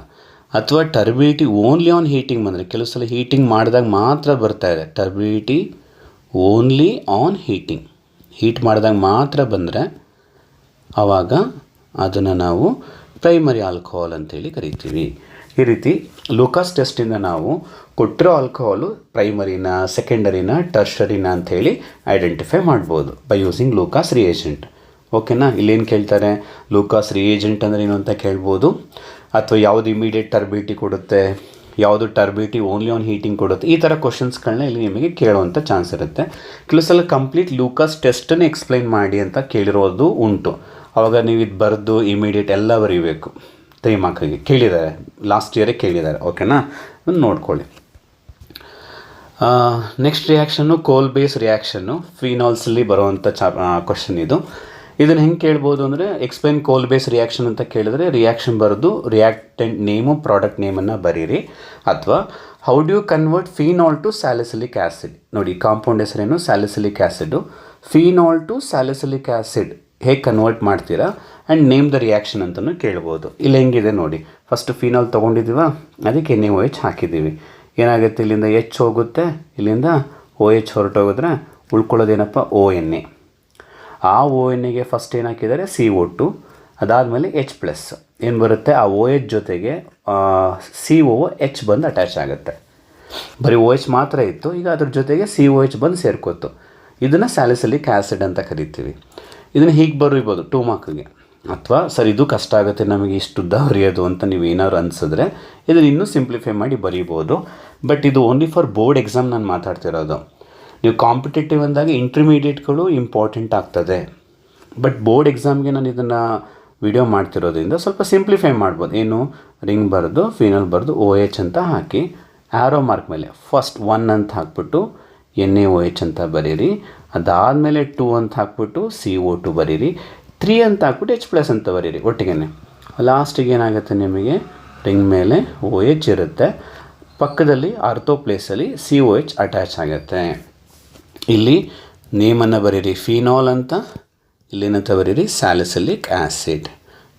ಅಥವಾ ಟರ್ಬಿಡಿಟಿ ಓನ್ಲಿ ಆನ್ ಹೀಟಿಂಗ್ ಬಂದರೆ, ಕೆಲವು ಸಲ ಹೀಟಿಂಗ್ ಮಾಡಿದಾಗ ಮಾತ್ರ ಬರ್ತಾಯಿದೆ. ಟರ್ಬಿಡಿಟಿ ಓನ್ಲಿ ಆನ್ ಹೀಟ್ ಮಾಡಿದಾಗ ಮಾತ್ರ ಬಂದರೆ ಆವಾಗ ಅದನ್ನು ನಾವು ಪ್ರೈಮರಿ ಆಲ್ಕೋಹಾಲ್ ಅಂತೇಳಿ ಕರಿತೀವಿ. ಈ ರೀತಿ ಲೂಕಾಸ್ ಟೆಸ್ಟಿಂದ ನಾವು ಕೊಟ್ಟಿರೋ ಆಲ್ಕೋಹಾಲು ಪ್ರೈಮರಿನ, ಸೆಕೆಂಡರಿನ, ಟರ್ಷರಿನ ಅಂಥೇಳಿ ಐಡೆಂಟಿಫೈ ಮಾಡ್ಬೋದು ಬೈ ಯೂಸಿಂಗ್ ಲೂಕಾಸ್ ರಿಯೇಜೆಂಟ್. ಓಕೆನಾ? ಇಲ್ಲೇನು ಕೇಳ್ತಾರೆ, ಲೂಕಾಸ್ ರಿಯೇಜೆಂಟ್ ಅಂದರೆ ಏನು ಅಂತ ಕೇಳ್ಬೋದು, ಅಥವಾ ಯಾವುದು ಇಮಿಡಿಯೇಟ್ ಟರ್ಬಿಡಿಟಿ ಕೊಡುತ್ತೆ, ಯಾವುದು ಟರ್ಬಿಡಿಟಿ ಓನ್ಲಿ ಆನ್ ಹೀಟಿಂಗ್ ಕೊಡುತ್ತೆ, ಈ ಥರ ಕ್ವಶನ್ಸ್ಗಳನ್ನ ಇಲ್ಲಿ ನಿಮಗೆ ಕೇಳುವಂಥ ಚಾನ್ಸ್ ಇರುತ್ತೆ. ಕೆಲವು ಸಲ ಕಂಪ್ಲೀಟ್ ಲೂಕಾಸ್ ಟೆಸ್ಟನ್ನು ಎಕ್ಸ್ಪ್ಲೈನ್ ಮಾಡಿ ಅಂತ ಕೇಳಿರೋದು ಉಂಟು. ಆವಾಗ ನೀವು ಇದು ಬರೆದು ಇಮಿಡಿಯೇಟ್ ಎಲ್ಲ ಬರೀಬೇಕು. 3 ಮಾರ್ಕ್ಗೆ ಕೇಳಿದ್ದಾರೆ, ಲಾಸ್ಟ್ ಇಯರೇ ಕೇಳಿದ್ದಾರೆ. ಓಕೆನಾ? ನೋಡ್ಕೊಳ್ಳಿ. ನೆಕ್ಸ್ಟ್ ರಿಯಾಕ್ಷನ್ನು ಕೋಲ್ ಬೇಸ್ ರಿಯಾಕ್ಷನ್ನು, ಫಿನಾಲ್ಸಲ್ಲಿ ಬರುವಂಥ ಕ್ವಶನ್ ಇದು. ಇದನ್ನು ಹೆಂಗೆ ಕೇಳ್ಬೋದು ಅಂದರೆ, ಎಕ್ಸ್ಪ್ಲೈನ್ ಕೋಲ್ ಬೇಸ್ ರಿಯಾಕ್ಷನ್ ಅಂತ ಕೇಳಿದ್ರೆ ರಿಯಾಕ್ಷನ್ ಬರೆದು ರಿಯಾಕ್ಟೆಂಟ್ ನೇಮು, ಪ್ರಾಡಕ್ಟ್ ನೇಮನ್ನು ಬರೀರಿ. ಅಥವಾ how do you convert phenol to salicylic acid. ನೋಡಿ, ಕಾಂಪೌಂಡ್ ಹೆಸರೇನು? Salicylic acid. Phenol to salicylic acid ಹೇಗೆ ಕನ್ವರ್ಟ್ ಮಾಡ್ತೀರಾ ಆ್ಯಂಡ್ ನೇಮ್ ದ ರಿಯಾಕ್ಷನ್ ಅಂತಲೂ ಕೇಳ್ಬೋದು. ಇಲ್ಲಿ ಹೆಂಗಿದೆ ನೋಡಿ, ಫಸ್ಟ್ ಫಿನಾಲ್ ತೊಗೊಂಡಿದ್ದೀವ, ಅದಕ್ಕೆ NaOH ಹಾಕಿದ್ದೀವಿ. ಏನಾಗುತ್ತೆ, ಇಲ್ಲಿಂದ H ಹೋಗುತ್ತೆ, ಇಲ್ಲಿಂದ OH ಹೊರಟೋಗಿದ್ರೆ ಉಳ್ಕೊಳ್ಳೋದೇನಪ್ಪ, ONA. ಆ ONAಗೆ ಫಸ್ಟ್ ಏನು ಹಾಕಿದ್ದಾರೆ, CO2. ಅದಾದಮೇಲೆ H+. ಏನು ಬರುತ್ತೆ, ಆ OH ಜೊತೆಗೆ COH ಬಂದು ಅಟ್ಯಾಚ್ ಆಗುತ್ತೆ. ಬರೀ OH ಮಾತ್ರ ಇತ್ತು, ಈಗ ಅದ್ರ ಜೊತೆಗೆ COH ಬಂದು ಸೇರ್ಕೋತು. ಇದನ್ನು ಸ್ಯಾಲಿಸಿಲಿಕ್ ಆ್ಯಸಿಡ್ ಅಂತ ಕರಿತೀವಿ. ಇದನ್ನು ಹೀಗೆ ಬರೀಬೋದು 2 ಮಾರ್ಕ್ಗೆ. ಅಥವಾ ಸರ್ ಇದು ಕಷ್ಟ ಆಗುತ್ತೆ ನಮಗೆ ಇಷ್ಟುದ್ದ ಬರೆಯೋದು ಅಂತ ನೀವು ಏನಾದ್ರು ಅನಿಸಿದ್ರೆ ಇದನ್ನು ಇನ್ನೂ ಸಿಂಪ್ಲಿಫೈ ಮಾಡಿ ಬರೀಬೋದು. ಬಟ್ ಇದು ಓನ್ಲಿ ಫಾರ್ ಬೋರ್ಡ್ ಎಕ್ಸಾಮ್ ನಾನು ಮಾತಾಡ್ತಿರೋದು. ನೀವು ಕಾಂಪಿಟೇಟಿವ್ ಅಂದಾಗ ಇಂಟರ್ಮೀಡಿಯೇಟ್ಗಳು ಇಂಪಾರ್ಟೆಂಟ್ ಆಗ್ತದೆ. ಬಟ್ ಬೋರ್ಡ್ ಎಕ್ಸಾಮ್ಗೆ ನಾನು ಇದನ್ನು ವಿಡಿಯೋ ಮಾಡ್ತಿರೋದ್ರಿಂದ ಸ್ವಲ್ಪ ಸಿಂಪ್ಲಿಫೈ ಮಾಡ್ಬೋದು. ಏನು, ರಿಂಗ್ ಬರೆದು ಫಿನಾಲ್ ಬರೆದು OH ಅಂತ ಹಾಕಿ ಆ್ಯರೋ ಮಾರ್ಕ್ ಮೇಲೆ ಫಸ್ಟ್ 1 ಅಂತ ಹಾಕ್ಬಿಟ್ಟು NaOH ಅಂತ ಬರೀರಿ. ಅದಾದಮೇಲೆ 2 ಅಂತ ಹಾಕ್ಬಿಟ್ಟು CO2 ಬರೀರಿ. 3 ಅಂತ ಹಾಕ್ಬಿಟ್ಟು H+ ಅಂತ ಬರೀರಿ ಒಟ್ಟಿಗೆ. ಲಾಸ್ಟಿಗೆ ಏನಾಗುತ್ತೆ, ನಿಮಗೆ ರಿಂಗ್ ಮೇಲೆ OH ಇರುತ್ತೆ, ಪಕ್ಕದಲ್ಲಿ ಆರ್ಥೋ ಪ್ಲೇಸಲ್ಲಿ COH ಅಟ್ಯಾಚ್ ಆಗುತ್ತೆ. ಇಲ್ಲಿ ನೇಮನ್ನು ಬರೀರಿ ಫಿನಾಲ್ ಅಂತ, ಇಲ್ಲೇನಂತ ಬರೀರಿ ಸ್ಯಾಲಿಸಿಲಿಕ್ ಆ್ಯಸಿಡ್.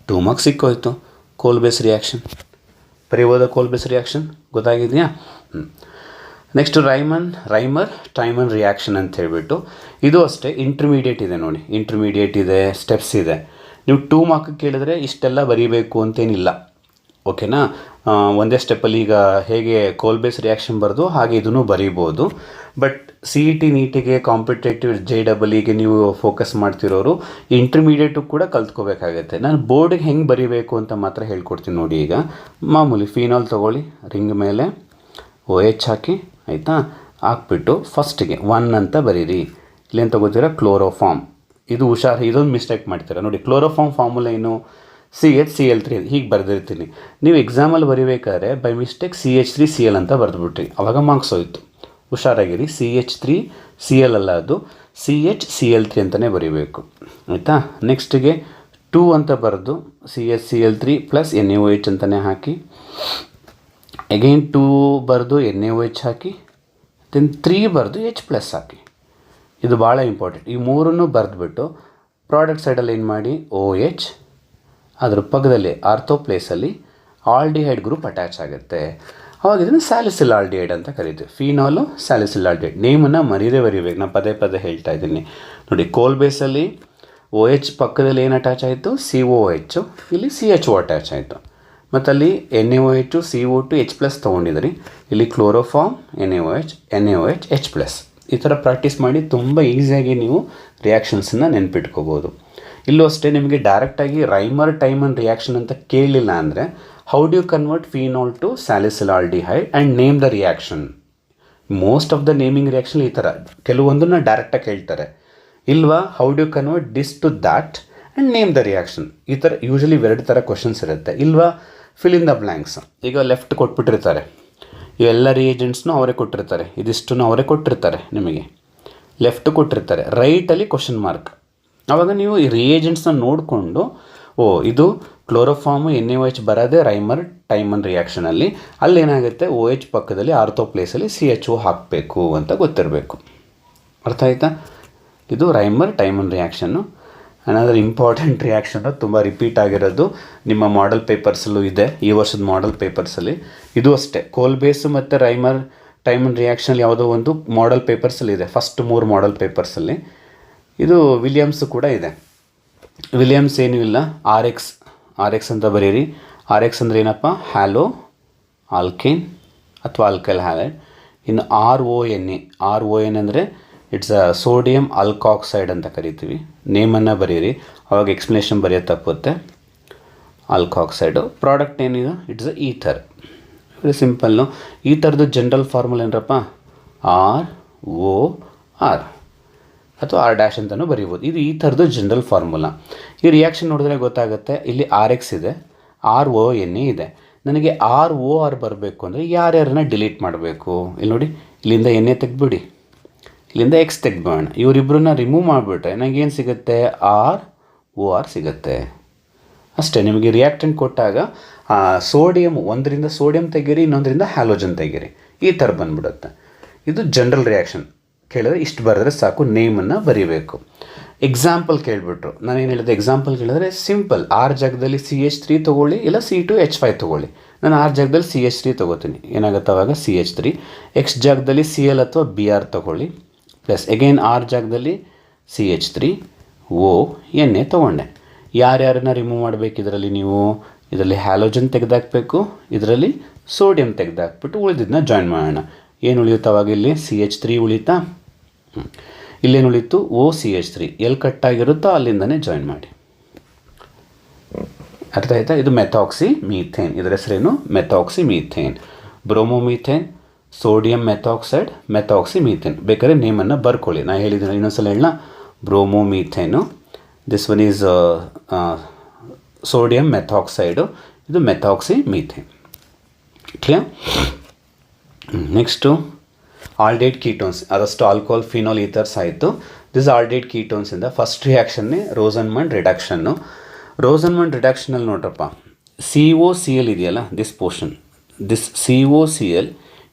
2 ಮಾರ್ಕ್ಸ್ ಸಿಕ್ಕೋಯ್ತು. ಕೋಲ್ ಬೇಸ್ ರಿಯಾಕ್ಷನ್ ಬರೀಬೋದ? ಕೋಲ್ ಬೇಸ್ ರಿಯಾಕ್ಷನ್ ಗೊತ್ತಾಗಿದೆಯಾ? ನೆಕ್ಸ್ಟ್ ರೈಮರ್ ಟೈಮನ್ ರಿಯಾಕ್ಷನ್ ಅಂತ ಹೇಳ್ಬಿಟ್ಟು ಇದು ಅಷ್ಟೇ ಇಂಟರ್ಮೀಡಿಯೇಟ್ ಇದೆ ನೋಡಿ. ಇಂಟರ್ಮೀಡಿಯೇಟ್ ಇದೆ, ಸ್ಟೆಪ್ಸ್ ಇದೆ. ನೀವು 2 ಮಾರ್ಕ್ ಕೇಳಿದ್ರೆ ಇಷ್ಟೆಲ್ಲ ಬರೀಬೇಕು ಅಂತೇನಿಲ್ಲ. ಓಕೆನಾ? ಒಂದೇ ಸ್ಟೆಪ್ಪಲ್ಲಿ ಈಗ ಹೇಗೆ ಕೋಲ್ ಬೇಸ್ ರಿಯಾಕ್ಷನ್ ಬರೆದು ಹಾಗೆ ಇದನ್ನು ಬರೀಬೋದು. ಬಟ್ CET ನೀಟಿಗೆ ಕಾಂಪಿಟೇಟಿವ್ JEEಗೆ ನೀವು ಫೋಕಸ್ ಮಾಡ್ತಿರೋರು ಇಂಟರ್ಮೀಡಿಯೇಟು ಕೂಡ ಕಲ್ತ್ಕೋಬೇಕಾಗತ್ತೆ. ನಾನು ಬೋರ್ಡಿಗೆ ಹೆಂಗೆ ಬರೀಬೇಕು ಅಂತ ಮಾತ್ರ ಹೇಳ್ಕೊಡ್ತೀನಿ ನೋಡಿ. ಈಗ ಮಾಮೂಲಿ ಫಿನಾಲ್ ತೊಗೊಳ್ಳಿ, ರಿಂಗ್ ಮೇಲೆ OH ಹಾಕಿ, ಆಯಿತಾ, ಹಾಕ್ಬಿಟ್ಟು ಫಸ್ಟಿಗೆ 1 ಅಂತ ಬರೀರಿ. ಇಲ್ಲೇನು ತೊಗೋತೀರಾ, ಕ್ಲೋರೋಫಾರ್ಮ್. ಇದು ಹುಷಾರು, ಇದೊಂದು ಮಿಸ್ಟೇಕ್ ಮಾಡ್ತೀರಾ ನೋಡಿ. ಕ್ಲೋರೋಫಾರ್ಮ್ ಫಾರ್ಮುಲಾ ಏನು, CHCl3 ಹೀಗೆ ಬರೆದಿರ್ತೀನಿ. ನೀವು ಎಕ್ಸಾಮಲ್ಲಿ ಬರೀಬೇಕಾದ್ರೆ ಬೈ ಮಿಸ್ಟೇಕ್ CH3Cl ಅಂತ ಬರೆದ್ಬಿಟ್ರಿ, ಅವಾಗ ಮಾರ್ಕ್ಸ್ ಹೋಯಿತು. ಹುಷಾರಾಗಿರಿ, CH3Cl ಅಲ್ಲ, ಅದು CHCl3 ಅಂತಲೇ ಬರೀಬೇಕು, ಆಯಿತಾ. ನೆಕ್ಸ್ಟಿಗೆ 2 ಅಂತ ಬರೆದು CH3 ಪ್ಲಸ್ NaOH ಅಂತಲೇ ಹಾಕಿ, ಅಗೈನ್ 2 ಬರೆದು NaOH ಹಾಕಿ, ದೆನ್ 3 ಬರೆದು H ಪ್ಲಸ್ ಹಾಕಿ. ಇದು ಭಾಳ ಇಂಪಾರ್ಟೆಂಟ್. ಈ ಮೂರನ್ನು ಬರೆದ್ಬಿಟ್ಟು ಪ್ರಾಡಕ್ಟ್ ಸೈಡಲ್ಲಿ ಏನು ಮಾಡಿ, OH ಅದ್ರ ಪಕ್ಕದಲ್ಲಿ ಆರ್ಥೋ ಪ್ಲೇಸಲ್ಲಿ ಆಲ್ಡಿಹೈಡ್ ಗ್ರೂಪ್ ಅಟ್ಯಾಚ್ ಆಗುತ್ತೆ. ಅವಾಗ ಇದನ್ನು ಸ್ಯಾಲಿಸಿಲ್ ಆಲ್ಡಿಹೈಡ್ ಅಂತ ಕರೀತೀವಿ. ಫಿನಾಲು ಸ್ಯಾಲಿಸಿಲ್ ಆಲ್ಡಿಹೈಡ್. ನೇಮನ್ನು ಬರೀಬೇಕು. ನಾನು ಪದೇ ಪದೇ ಹೇಳ್ತಾ ಇದ್ದೀನಿ ನೋಡಿ. ಕೋಲ್ ಬೇಸಲ್ಲಿ OH ಪಕ್ಕದಲ್ಲಿ ಏನು ಅಟ್ಯಾಚ್ ಆಯಿತು, COOH, ಇಲ್ಲಿ CHO ಅಟ್ಯಾಚ್ ಆಯಿತು. ಮತ್ತು ಅಲ್ಲಿ NaOH, CO2, H ಪ್ಲಸ್ ತೊಗೊಂಡಿದ್ರಿ. ಇಲ್ಲಿ ಕ್ಲೋರೋಫಾರ್ಮ್, NaOH, H ಪ್ಲಸ್. ಈ ಥರ ಪ್ರಾಕ್ಟೀಸ್ ಮಾಡಿ ತುಂಬ ಈಸಿಯಾಗಿ ನೀವು ರಿಯಾಕ್ಷನ್ಸನ್ನು ನೆನ್ಪಿಟ್ಕೋಬೋದು. ಇಲ್ಲೂ ಅಷ್ಟೇ, ನಿಮಗೆ ಡೈರೆಕ್ಟಾಗಿ ರೈಮರ್ ಟೈಮನ್ ರಿಯಾಕ್ಷನ್ ಅಂತ ಕೇಳಲಿಲ್ಲ ಅಂದರೆ how do you convert phenol to salicylaldehyde and name the reaction. Most of the naming reaction ಈ ಥರ ಕೆಲವೊಂದನ್ನು ಡೈರೆಕ್ಟಾಗಿ ಹೇಳ್ತಾರೆ. ಇಲ್ವಾ how do you convert this to that and name the reaction. ಈ ಥರ ಯೂಶಲಿ 2 ಥರ ಕ್ವಶನ್ಸ್ ಇರುತ್ತೆ. ಇಲ್ವಾ ಫಿಲ್ ಇನ್ ದ ಬ್ಲ್ಯಾಂಕ್ಸ್. ಈಗ ಲೆಫ್ಟ್ ಕೊಟ್ಬಿಟ್ಟಿರ್ತಾರೆ, ಇವೆಲ್ಲ ರಿಯೇಜೆಂಟ್ಸ್ನೂ ಅವರೇ ಕೊಟ್ಟಿರ್ತಾರೆ, ಇದಿಷ್ಟನ್ನು ಅವರೇ ಕೊಟ್ಟಿರ್ತಾರೆ. ನಿಮಗೆ ಲೆಫ್ಟ್ ಕೊಟ್ಟಿರ್ತಾರೆ, ರೈಟಲ್ಲಿ ಕ್ವಶನ್ ಮಾರ್ಕ್. ಆವಾಗ ನೀವು ಈ ರಿಯೇಜೆಂಟ್ಸ್ನ ನೋಡಿಕೊಂಡು, ಇದು ಕ್ಲೋರೋಫಾರ್ಮು NaOH ಬರೋದೇ ರೈಮರ್ ಟೈಮನ್ ರಿಯಾಕ್ಷನಲ್ಲಿ, ಅಲ್ಲೇನಾಗುತ್ತೆ OH ಪಕ್ಕದಲ್ಲಿ ಆರ್ಥೋ ಪ್ಲೇಸಲ್ಲಿ CHO ಹಾಕಬೇಕು ಅಂತ ಗೊತ್ತಿರಬೇಕು. ಅರ್ಥ ಆಯಿತಾ? ಇದು ರೈಮರ್ ಟೈಮನ್ ರಿಯಾಕ್ಷನ್ನು. ಅನದರ್ ಇಂಪಾರ್ಟೆಂಟ್ ರಿಯಾಕ್ಷನ್ನು ತುಂಬ ರಿಪೀಟ್ ಆಗಿರೋದು ನಿಮ್ಮ ಮಾಡೆಲ್ ಪೇಪರ್ಸಲ್ಲೂ ಇದೆ, ಈ ವರ್ಷದ ಮಾಡೆಲ್ ಪೇಪರ್ಸಲ್ಲಿ. ಇದು ಅಷ್ಟೇ, ಕೋಲ್ ಬೇಸು ಮತ್ತು ರೈಮರ್ ಟೈಮನ್ ರಿಯಾಕ್ಷನ್ ಯಾವುದೋ ಒಂದು ಮಾಡೆಲ್ ಪೇಪರ್ಸಲ್ಲಿ ಇದೆ, ಫಸ್ಟ್ 3 ಮಾಡೆಲ್ ಪೇಪರ್ಸಲ್ಲಿ. ಇದು ವಿಲಿಯಮ್ಸು ಕೂಡ ಇದೆ. ವಿಲಿಯಮ್ಸ್ ಏನೂ ಇಲ್ಲ, ಆರ್ ಎಕ್ಸ್ ಅಂತ ಬರೀರಿ. RX ಅಂದರೆ ಏನಪ್ಪ, ಹ್ಯಾಲೋ ಆಲ್ಕೇನ್ ಅಥವಾ ಆಲ್ಕೈಲ್ ಹ್ಯಾಲೈಡ್. ಇನ್ನು RON ಅಂದರೆ ಇಟ್ಸ್ ಅ ಸೋಡಿಯಂ ಆಲ್ಕಾಕ್ಸೈಡ್ ಅಂತ ಕರಿತೀವಿ. ನೇಮನ್ನು ಬರೀರಿ, ಅವಾಗ ಎಕ್ಸ್ಪ್ಲನೇಷನ್ ಬರೆಯೋದು ತಪ್ಪುತ್ತೆ. ಆಲ್ಕಾಕ್ಸೈಡು. ಪ್ರಾಡಕ್ಟ್ ಏನಿದೆ, it's a ether. Very simple. ಈ ಥರದ್ದು ಜನರಲ್ ಫಾರ್ಮುಲಾ ಏನರಪ್ಪ, ROR ಅಥವಾ R' ಅಂತಲೂ ಬರೀಬೋದು. ಇದು ಈ ಥರದ್ದು ಜನರಲ್ ಫಾರ್ಮುಲಾ. ಈ ರಿಯಾಕ್ಷನ್ ನೋಡಿದ್ರೆ ಗೊತ್ತಾಗುತ್ತೆ. ಇಲ್ಲಿ RX ಇದೆ, RON ಇದೆ. ನನಗೆ ROR ಬರಬೇಕು ಅಂದರೆ ಯಾರ್ಯಾರನ್ನ ಡಿಲೀಟ್ ಮಾಡಬೇಕು. ಇಲ್ಲಿ ನೋಡಿ, ಇಲ್ಲಿಂದ NA ತೆಗೆದ್ಬಿಡಿ, ಇಲ್ಲಿಂದ X ತೆಗೆದ್ಬಿಡೋಣ. ಇವರಿಬ್ಬರನ್ನ ರಿಮೂವ್ ಮಾಡಿಬಿಟ್ರೆ ನನಗೇನು ಸಿಗುತ್ತೆ, ROR ಸಿಗುತ್ತೆ. ಅಷ್ಟೇ. ನಿಮಗೆ ರಿಯಾಕ್ಟೆಂಟ್ ಕೊಟ್ಟಾಗ ಸೋಡಿಯಮ್, ಒಂದರಿಂದ ಸೋಡಿಯಂ ತೆಗೀರಿ, ಇನ್ನೊಂದರಿಂದ ಹ್ಯಾಲೋಜನ್ ತೆಗೀರಿ, ಈ ಥರ ಬಂದ್ಬಿಡುತ್ತೆ. ಇದು ಜನರಲ್ ರಿಯಾಕ್ಷನ್. ಕೇಳಿದ್ರೆ ಇಷ್ಟು ಬರೆದ್ರೆ ಸಾಕು, ನೇಮನ್ನು ಬರೀಬೇಕು. ಎಕ್ಸಾಂಪಲ್ ಕೇಳಿಬಿಟ್ರು, ನಾನೇನು ಹೇಳಿದೆ, ಎಕ್ಸಾಂಪಲ್ ಕೇಳಿದ್ರೆ ಸಿಂಪಲ್. R ಜಾಗದಲ್ಲಿ CH3 ತೊಗೊಳ್ಳಿ, ಇಲ್ಲ C2H5 ತೊಗೊಳ್ಳಿ. ನಾನು R ಜಾಗದಲ್ಲಿ CH3 ತೊಗೋತೀನಿ, ಏನಾಗುತ್ತೆ ಅವಾಗ CH3. X ಜಾಗದಲ್ಲಿ Cl ಅಥವಾ Br ತೊಗೊಳ್ಳಿ, ಪ್ಲಸ್ ಅಗೈನ್ R ಜಾಗದಲ್ಲಿ CH3 NA ತೊಗೊಂಡೆ. ಯಾರ್ಯಾರನ್ನ ರಿಮೂವ್ ಮಾಡಬೇಕು ಇದರಲ್ಲಿ, ನೀವು ಇದರಲ್ಲಿ ಹ್ಯಾಲೋಜನ್ ತೆಗೆದಾಕಬೇಕು, ಇದರಲ್ಲಿ ಸೋಡಿಯಂ ತೆಗೆದಾಕ್ಬಿಟ್ಟು ಉಳಿದಿದ್ದನ್ನ ಜಾಯಿನ್ ಮಾಡೋಣ. ಏನು ಉಳಿಯುತ್ತೆ ಅವಾಗ, ಇಲ್ಲಿ CH3 ಉಳಿತಾ, ಇಲ್ಲೇನು ಉಳಿತು, OCH3. ಎಲ್ಲಿ ಕಟ್ಟಾಗಿರುತ್ತೋ ಅಲ್ಲಿಂದನೇ ಜಾಯಿನ್ ಮಾಡಿ. ಅರ್ಥ ಆಯ್ತಾ? ಇದು ಮೆಥಾಕ್ಸಿ ಮೀಥೇನ್. ಇದರ ಹೆಸರೇನು, methoxymethane. Bromomethane, sodium methoxide, methoxymethane. ಬೇಕಾದ್ರೆ ನೇಮನ್ನು ಬರ್ಕೊಳ್ಳಿ. ನಾನು ಹೇಳಿದ್ದೀನಿ, ಇನ್ನೊಂದ್ಸಲ ಹೇಳೋಣ. Bromomethane, this one is sodium methoxide, ಇದು methoxymethane. Clear? Next aldehyde ketones. ಅದಷ್ಟು ಆಲ್ಕೋಹಾಲ್, ಫಿನಾಲ್, ಈಥರ್ಸ್ ಆಯಿತು. ದಿಸ್ ಆಲ್ಡೇಟ್ ಕೀಟೋನ್ಸಿಂದ ಫಸ್ಟ್ ರಿಯಾಕ್ಷನ್ನೇ ರೋಸನ್ಮಂಡ್ ರಿಡಕ್ಷನ್ನು. ರೋಸನ್ಮಂಡ್ ರಿಡಕ್ಷನಲ್ಲಿ ನೋಡ್ರಪ್ಪ, COCl ಇದೆಯಲ್ಲ, this portion, this COCl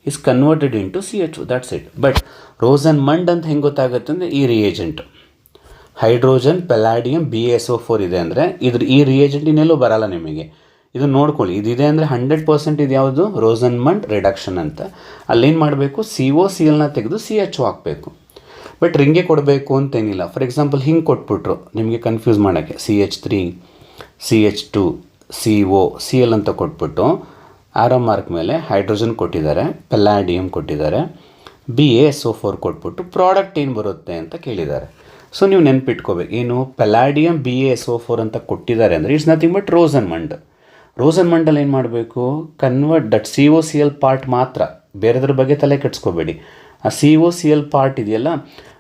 is converted into CHO, that's it. But Rosenmund ಅಂತ ಹೆಂಗೆ ಗೊತ್ತಾಗುತ್ತೆ ಅಂದರೆ, ಈ ರಿಯೇಜೆಂಟ್ ಹೈಡ್ರೋಜನ್ ಪೆಲಾಡಿಯಂ BaSO4 ಇದೆ ಅಂದರೆ ಈ ರಿಯೇಜೆಂಟ್ ಇನ್ನೆಲ್ಲೂ ಬರಲ್ಲ ನಿಮಗೆ. ಇದು ನೋಡ್ಕೊಳ್ಳಿ, ಇದಿದೆ ಅಂದರೆ 100% ಇದು ಯಾವುದು, ರೋಸನ್ಮಂಡ್ ರಿಡಕ್ಷನ್ ಅಂತ. ಅಲ್ಲೇನು ಮಾಡಬೇಕು, COClನ ತೆಗೆದು CHO ಹಾಕಬೇಕು. ಬಟ್ ರಿಂಗೆ ಕೊಡಬೇಕು ಅಂತೇನಿಲ್ಲ. ಫಾರ್ ಎಕ್ಸಾಂಪಲ್ ಹಿಂಗೆ ಕೊಟ್ಬಿಟ್ರು ನಿಮಗೆ ಕನ್ಫ್ಯೂಸ್ ಮಾಡೋಕ್ಕೆ, CH3, CH2, CO, Cl ಅಂತ ಕೊಟ್ಬಿಟ್ಟು ಆರೋ ಮಾರ್ಕ್ ಮೇಲೆ ಹೈಡ್ರೋಜನ್ ಕೊಟ್ಟಿದ್ದಾರೆ, ಪೆಲಾಡಿಯಂ ಕೊಟ್ಟಿದ್ದಾರೆ, BaSO4 ಕೊಟ್ಬಿಟ್ಟು ಪ್ರಾಡಕ್ಟ್ ಏನು ಬರುತ್ತೆ ಅಂತ ಕೇಳಿದ್ದಾರೆ. ಸೊ ನೀವು ನೆನ್ಪಿಟ್ಕೋಬೇಕು, ಏನು ಪೆಲಾಡಿಯಂ BaSO4 ಅಂತ ಕೊಟ್ಟಿದ್ದಾರೆ ಅಂದರೆ ಇಟ್ಸ್ ನಥಿಂಗ್ ಬಟ್ ರೋಸನ್ಮಂಡ್. ರೋಸನ್ಮಂಡಲ್ಲಿ ಏನು ಮಾಡಬೇಕು, ಕನ್ವರ್ಟ್ ದಟ್ COCl ಪಾರ್ಟ್ ಮಾತ್ರ, ಬೇರೆದ್ರ ಬಗ್ಗೆ ತಲೆ ಕೆಡಿಸ್ಕೋಬೇಡಿ. ಆ COCl ಪಾರ್ಟ್ ಇದೆಯಲ್ಲ,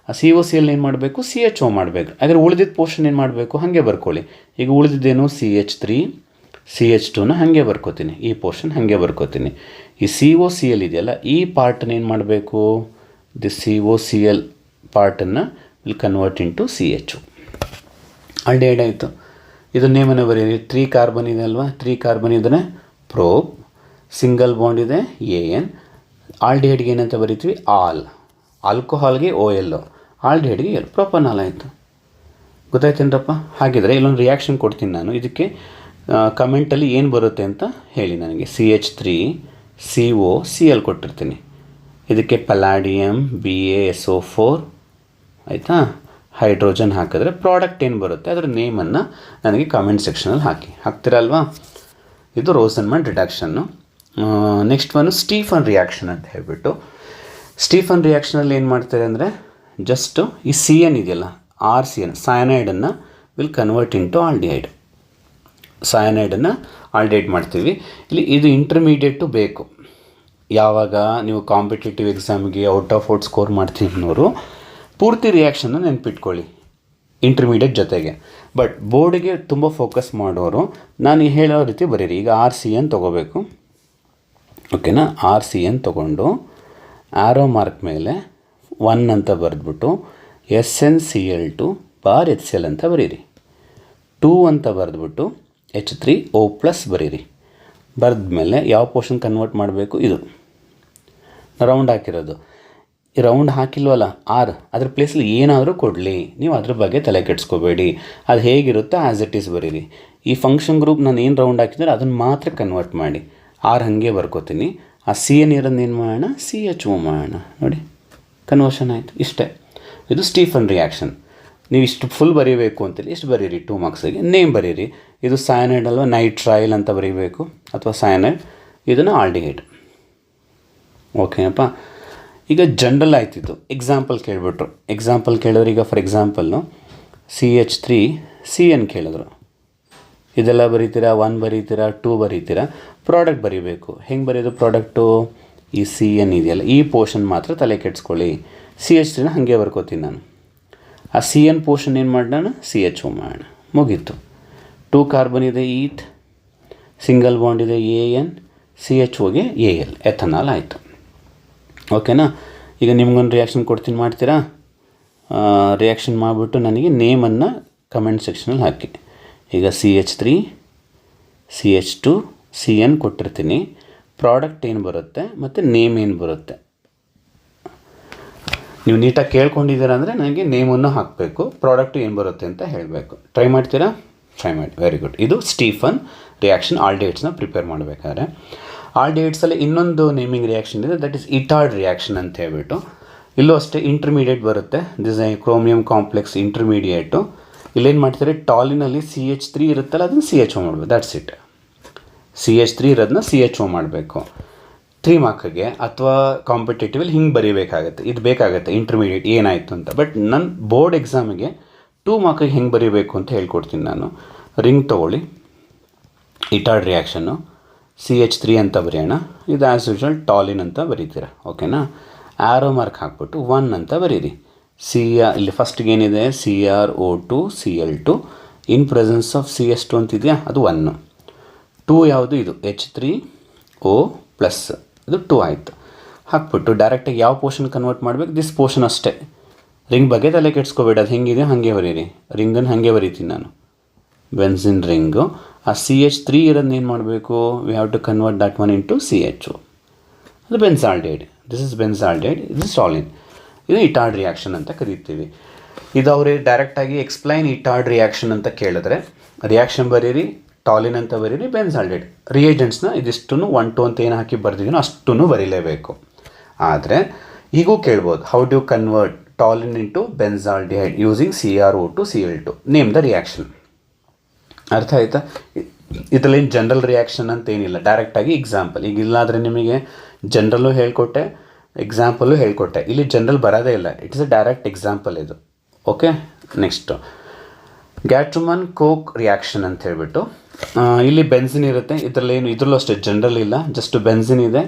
ಆ COCl ಏನು ಮಾಡಬೇಕು, CHO ಮಾಡಬೇಕು. ಆದರೆ ಉಳಿದಿದ್ದ ಪೋರ್ಷನ್ ಏನು ಮಾಡಬೇಕು, ಹಾಗೆ ಬರ್ಕೊಳ್ಳಿ. ಈಗ ಉಳಿದಿದ್ದೇನು, CH3, CH2ನ ಹಾಗೆ ಬರ್ಕೋತೀನಿ, ಈ ಪೋರ್ಷನ್ ಹಾಗೆ ಬರ್ಕೋತೀನಿ. ಈ COCl ಇದೆಯಲ್ಲ, ಈ ಪಾರ್ಟನ್ನ ಏನು ಮಾಡಬೇಕು, ದಿ COCl ಪಾರ್ಟನ್ನು will convert into CHO. Aldehyde ಆಯಿತು. ಇದು ನೇಮನ್ನು ಬರೀರಿ. 3 ಕಾರ್ಬನ್ ಇದೆ ಅಲ್ವಾ, 3 ಕಾರ್ಬನ್ ಇದನ್ನೇ ಪ್ರೋಪ್, ಸಿಂಗಲ್ ಬಾಂಡ್ ಇದೆ AN, ಆಲ್ಡಿಹೈಡ್ಗೆ ಏನಂತ ಬರೀತೀವಿ ಆಲ್, ಆಲ್ಕೋಹಾಲ್ಗೆ OL, ಆಲ್ಡಿಹೈಡ್ಗೆ ಎಲ್, ಪ್ರೊಪನಾಲ್ ಆಯಿತು. ಗೊತ್ತಾಯ್ತೇನಪ್ಪ? ಹಾಗಿದ್ರೆ ಇಲ್ಲೊಂದು ರಿಯಾಕ್ಷನ್ ಕೊಡ್ತೀನಿ ನಾನು, ಇದಕ್ಕೆ ಕಮೆಂಟಲ್ಲಿ ಏನು ಬರುತ್ತೆ ಅಂತ ಹೇಳಿ ನನಗೆ. CH3 CO Cl ಕೊಟ್ಟಿರ್ತೀನಿ, ಇದಕ್ಕೆ ಪಲ್ಲಾಡಿಯಮ್ BaSO4 ಆಯಿತಾ, ಹೈಡ್ರೋಜನ್ ಹಾಕಿದ್ರೆ ಪ್ರಾಡಕ್ಟ್ ಏನು ಬರುತ್ತೆ ಅದರ ನೇಮನ್ನು ನನಗೆ ಕಾಮೆಂಟ್ ಸೆಕ್ಷನಲ್ಲಿ ಹಾಕ್ತೀರಲ್ವಾ. ಇದು ರೋಸನ್ಮನ್ reduction. Next one Stephen reaction ಅಂತ ಹೇಳ್ಬಿಟ್ಟು, ಸ್ಟೀಫನ್ ರಿಯಾಕ್ಷನಲ್ಲಿ ಏನು ಮಾಡ್ತಾರೆ ಅಂದರೆ ಜಸ್ಟು ಈ CN ಇದೆಯಲ್ಲ RCN ಸಯನೈಡನ್ನು ವಿಲ್ ಕನ್ವರ್ಟ್ ಇಂಟು ಆಲ್ಡಿಹೈಡ್, ಸಯನೈಡನ್ನು ಆಲ್ಡಿಹೈಡ್ ಮಾಡ್ತೀವಿ. ಇಲ್ಲಿ ಇದು ಇಂಟರ್ಮೀಡಿಯೇಟು ಬೇಕು. ಯಾವಾಗ ನೀವು ಕಾಂಪಿಟೇಟಿವ್ ಎಕ್ಸಾಮಿಗೆ ಔಟ್ ಆಫ್ ಔಟ್ ಸ್ಕೋರ್ ಮಾಡ್ತೀನಿ ಅನ್ನೋರು ಪೂರ್ತಿ ರಿಯಾಕ್ಷನ್ನ ನೆನ್ಪಿಟ್ಕೊಳ್ಳಿ ಇಂಟರ್ಮೀಡಿಯೇಟ್ ಜೊತೆಗೆ. ಬಟ್ ಬೋರ್ಡಿಗೆ ತುಂಬ ಫೋಕಸ್ ಮಾಡೋರು ನಾನು ಹೇಳೋ ರೀತಿ ಬರೀರಿ. ಈಗ RCN ತೊಗೋಬೇಕು, ಓಕೆನಾ. RCN ತೊಗೊಂಡು ಆರೋ ಮಾರ್ಕ್ ಮೇಲೆ 1 ಅಂತ ಬರೆದ್ಬಿಟ್ಟು SnCl2 ಬಾರ್ HCl ಅಂತ ಬರೀರಿ. 2 ಅಂತ ಬರೆದ್ಬಿಟ್ಟು H3O+ ಬರೀರಿ. ಬರೆದ್ಮೇಲೆ ಯಾವ ಪೋರ್ಷನ್ ಕನ್ವರ್ಟ್ ಮಾಡಬೇಕು, ಇದು ರೌಂಡ್ ಹಾಕಿರೋದು. ಈ ರೌಂಡ್ ಹಾಕಿಲ್ವಲ್ಲ R, ಅದ್ರ ಪ್ಲೇಸಲ್ಲಿ ಏನಾದರೂ ಕೊಡಲಿ, ನೀವು ಅದ್ರ ಬಗ್ಗೆ ತಲೆ ಕೆಡಿಸ್ಕೋಬೇಡಿ. ಅದು ಹೇಗಿರುತ್ತೋ ಆ್ಯಸ್ ಇಟ್ ಈಸ್ ಬರೀರಿ. ಈ ಫಂಕ್ಷನ್ ಗ್ರೂಪ್ ನಾನು ಏನು ರೌಂಡ್ ಹಾಕಿದ್ರೆ ಅದನ್ನು ಮಾತ್ರ ಕನ್ವರ್ಟ್ ಮಾಡಿ. R ಹಾಗೆ ಬರ್ಕೋತೀನಿ. ಆ CN ಇರೋದು ಏನು ಮಾಡೋಣ, CHO ಮಾಡೋಣ. ನೋಡಿ ಕನ್ವರ್ಷನ್ ಆಯಿತು. ಇಷ್ಟೇ, ಇದು ಸ್ಟೀಫನ್ ರಿಯಾಕ್ಷನ್. ನೀವು ಇಷ್ಟು ಫುಲ್ ಬರೀಬೇಕು ಅಂತೇಳಿ ಇಷ್ಟು ಬರೀರಿ. 2 ಮಾರ್ಕ್ಸಿಗೆ ನೇಮ್ ಬರೀರಿ. ಇದು ಸಯನೈಡ್ ಅಲ್ವಾ, ನೈಟ್ರೈಲ್ ಅಂತ ಬರೀಬೇಕು, ಅಥವಾ ಸಯನೈಡ್, ಇದನ್ನು ಆಲ್ಡಿಹೈಡ್. ಓಕೆನಪ್ಪ. ಈಗ ಜನ್ರಲ್ ಆಯ್ತಿತ್ತು. ಎಕ್ಸಾಂಪಲ್ ಕೇಳಿಬಿಟ್ರು. ಎಕ್ಸಾಂಪಲ್ ಕೇಳಿದ್ರೆ ಈಗ ಫಾರ್ ಎಕ್ಸಾಂಪಲ್ಲು CH3 CN ಕೇಳಿದ್ರು. ಇದೆಲ್ಲ ಬರೀತೀರಾ, 1 ಬರೀತೀರಾ, 2 ಬರೀತೀರಾ. ಪ್ರಾಡಕ್ಟ್ ಬರೀಬೇಕು. ಹೆಂಗೆ ಬರೆಯೋದು ಪ್ರಾಡಕ್ಟು, ಈ CN ಇದೆಯಲ್ಲ ಈ ಪೋರ್ಷನ್ ಮಾತ್ರ ತಲೆ ಕೆಡಿಸ್ಕೊಳ್ಳಿ. CH3ನ ಹಾಗೆ ಬರ್ಕೋತೀನಿ ನಾನು. ಆ CN ಪೋರ್ಷನ್ ಏನು ಮಾಡೋಣ, CHO ಮಾಡೋಣ, ಮುಗೀತು. 2 ಕಾರ್ಬನ್ ಇದೆ ಈತ್, ಸಿಂಗಲ್ ಬಾಂಡ್ ಇದೆ AN, CHOಗೆ AL, ಎಥನಾಲ್ ಆಯಿತು. ಓಕೆನಾ. ಈಗ ನಿಮ್ಗೊಂದು ರಿಯಾಕ್ಷನ್ ಕೊಡ್ತೀನಿ, ಮಾಡ್ತೀರಾ? ರಿಯಾಕ್ಷನ್ ಮಾಡಿಬಿಟ್ಟು ನನಗೆ ನೇಮನ್ನು ಕಮೆಂಟ್ ಸೆಕ್ಷನಲ್ಲಿ ಹಾಕಿ. ಈಗ CH3 CH2 CN ಕೊಟ್ಟಿರ್ತೀನಿ. ಪ್ರಾಡಕ್ಟ್ ಏನು ಬರುತ್ತೆ ಮತ್ತು ನೇಮ್ ಏನು ಬರುತ್ತೆ ನೀವು ನೀಟಾಗಿ ಕೇಳ್ಕೊಂಡಿದ್ದೀರಾ ಅಂದರೆ ನನಗೆ ನೇಮನ್ನು ಹಾಕಬೇಕು, ಪ್ರಾಡಕ್ಟು ಏನು ಬರುತ್ತೆ ಅಂತ ಹೇಳಬೇಕು. ಟ್ರೈ ಮಾಡ್ತೀರಾ? ಟ್ರೈ ಮಾಡಿ. Very good. ಇದು ಸ್ಟೀಫನ್ ರಿಯಾಕ್ಷನ್ ಆಲ್ಡಿಹೈಡ್ಸ್ನ ಪ್ರಿಪೇರ್ ಮಾಡಬೇಕಾದ್ರೆ. ಆಲ್ಡಿಹೈಡ್ಸಲ್ಲಿ ಇನ್ನೊಂದು ನೇಮಿಂಗ್ ರಿಯಾಕ್ಷನ್ ಇದೆ, ದಟ್ ಈಸ್ ಇಟಾರ್ಡ್ ರಿಯಾಕ್ಷನ್ ಅಂತ ಹೇಳ್ಬಿಟ್ಟು. ಇಲ್ಲೂ ಅಷ್ಟೇ ಇಂಟರ್ಮೀಡಿಯೇಟ್ ಬರುತ್ತೆ. This I chromium complex intermediate. ಇಲ್ಲೇನು ಮಾಡ್ತಾರೆ, ಟಾಲಿನಲ್ಲಿ CH3 ಇರುತ್ತಲ್ಲ ಅದನ್ನು CHO ಮಾಡಬೇಕು. That's it. CH3 ಇರೋದನ್ನ CHO ಮಾಡಬೇಕು. 3 ಮಾರ್ಕ್ಗೆ ಅಥವಾ ಕಾಂಪಿಟೇಟಿವಲ್ಲಿ ಹಿಂಗೆ ಬರೀಬೇಕಾಗತ್ತೆ. ಇದು ಬೇಕಾಗುತ್ತೆ ಇಂಟರ್ಮೀಡಿಯೇಟ್ ಏನಾಯಿತು ಅಂತ. ಬಟ್ ನನ್ನ ಬೋರ್ಡ್ ಎಕ್ಸಾಮಿಗೆ 2 ಮಾರ್ಕ್ಗೆ ಹೆಂಗೆ ಬರೀಬೇಕು ಅಂತ ಹೇಳ್ಕೊಡ್ತೀನಿ ನಾನು. ರಿಂಗ್ ತೊಗೊಳ್ಳಿ, ಇಟಾರ್ಡ್ ರಿಯಾಕ್ಷನ್ನು, CH3 ಅಂತ ಬರೆಯೋಣ. ಇದು ಆ್ಯಸ್ ಯೂಶ್ವಲ್ ಟಾಲಿನ್ ಅಂತ ಬರೀತೀರ. ಓಕೆನಾ. ಆರೋ ಮಾರ್ಕ್ ಹಾಕ್ಬಿಟ್ಟು 1 ಅಂತ ಬರೀರಿ. ಇಲ್ಲಿ ಫಸ್ಟ್ಗೆ ಏನಿದೆ, CrO2 Cl2 in presence of CS2 ಅಂತಿದೆಯಾ, ಅದು 1. 2 ಯಾವುದು, ಇದು H3O+, ಇದು 2 ಆಯಿತು. ಹಾಕ್ಬಿಟ್ಟು ಡೈರೆಕ್ಟಾಗಿ ಯಾವ ಪೋರ್ಷನ್ ಕನ್ವರ್ಟ್ ಮಾಡಬೇಕು, ದಿಸ್ ಪೋರ್ಷನ್ ಅಷ್ಟೇ. ರಿಂಗ್ ಬಗ್ಗೆ ತಲೆ ಕೆಡ್ಸ್ಕೋಬೇಡ, ಅದು ಹೆಂಗಿದೆ ಹಾಗೆ ಬರೀರಿ. ರಿಂಗನ್ನು ಹಾಗೆ ಬರೀತೀನಿ ನಾನು, ಬೆನ್ಸಿನ್ ರಿಂಗು. ಆ CH3 ಇರೋದನ್ನ ಏನು ಮಾಡಬೇಕು, we have to convert that one into CHO. ಅದು ಬೆನ್ಸಾಲ್ಡೈಡ್. ದಿಸ್ ಇಸ್ ಬೆನ್ಸಾಲ್ಡೈಡ್, ಇದು ಟಾಲಿನ್. ಇದು ಇಟಾರ್ಡ್ ರಿಯಾಕ್ಷನ್ ಅಂತ ಕರಿತೀವಿ. ಇದು ಅವರೇ ಡೈರೆಕ್ಟಾಗಿ ಎಕ್ಸ್ಪ್ಲೈನ್ ಇಟಾರ್ಡ್ ರಿಯಾಕ್ಷನ್ ಅಂತ ಕೇಳಿದ್ರೆ ರಿಯಾಕ್ಷನ್ ಬರೀರಿ, ಟಾಲಿನ್ ಅಂತ ಬರೀರಿ, ಬೆನ್ಸಾಲ್ಡೈಡ್. ರಿಯೇಜೆಂಟ್ಸ್ನ ಇದಿಷ್ಟು 1, 2 ಅಂತ ಏನು ಹಾಕಿ ಬರ್ದಿದ್ದೀನೋ ಅಷ್ಟೂ ಬರೀಲೇಬೇಕು. ಆದರೆ ಈಗೂ ಕೇಳ್ಬೋದು, how do convert toluene into benzaldehyde using CrO2 Cl2, name the reaction. ಅರ್ಥ ಆಯ್ತಾ? ಇದರಲ್ಲಿ ಜನರಲ್ ರಿಯಾಕ್ಷನ್ ಅಂತ ಏನಿಲ್ಲ, ಡೈರೆಕ್ಟಾಗಿ ಎಕ್ಸಾಂಪಲ್. ಈಗ ಇಲ್ಲಾದರೆ ನಿಮಗೆ ಜನರಲ್ಲು ಹೇಳ್ಕೊಟ್ಟೆ, ಎಕ್ಸಾಂಪಲ್ಲು ಹೇಳ್ಕೊಟ್ಟೆ. ಇಲ್ಲಿ ಜನರಲ್ ಬರೋದೇ ಇಲ್ಲ, ಇಟ್ಸ್ ಎ ಡೈರೆಕ್ಟ್ ಎಕ್ಸಾಂಪಲ್ ಇದು. ಓಕೆ. ನೆಕ್ಸ್ಟು ಗ್ಯಾಟ್ರುಮನ್ ಕೋಕ್ ರಿಯಾಕ್ಷನ್ ಅಂತ ಹೇಳ್ಬಿಟ್ಟು, ಇಲ್ಲಿ ಬೆನ್ಸಿನ್ ಇರುತ್ತೆ. ಇದರಲ್ಲೂ ಅಷ್ಟೇ ಜನರಲ್ ಇಲ್ಲ, ಜಸ್ಟ್ ಬೆನ್ಸಿನ್ ಇದೆ,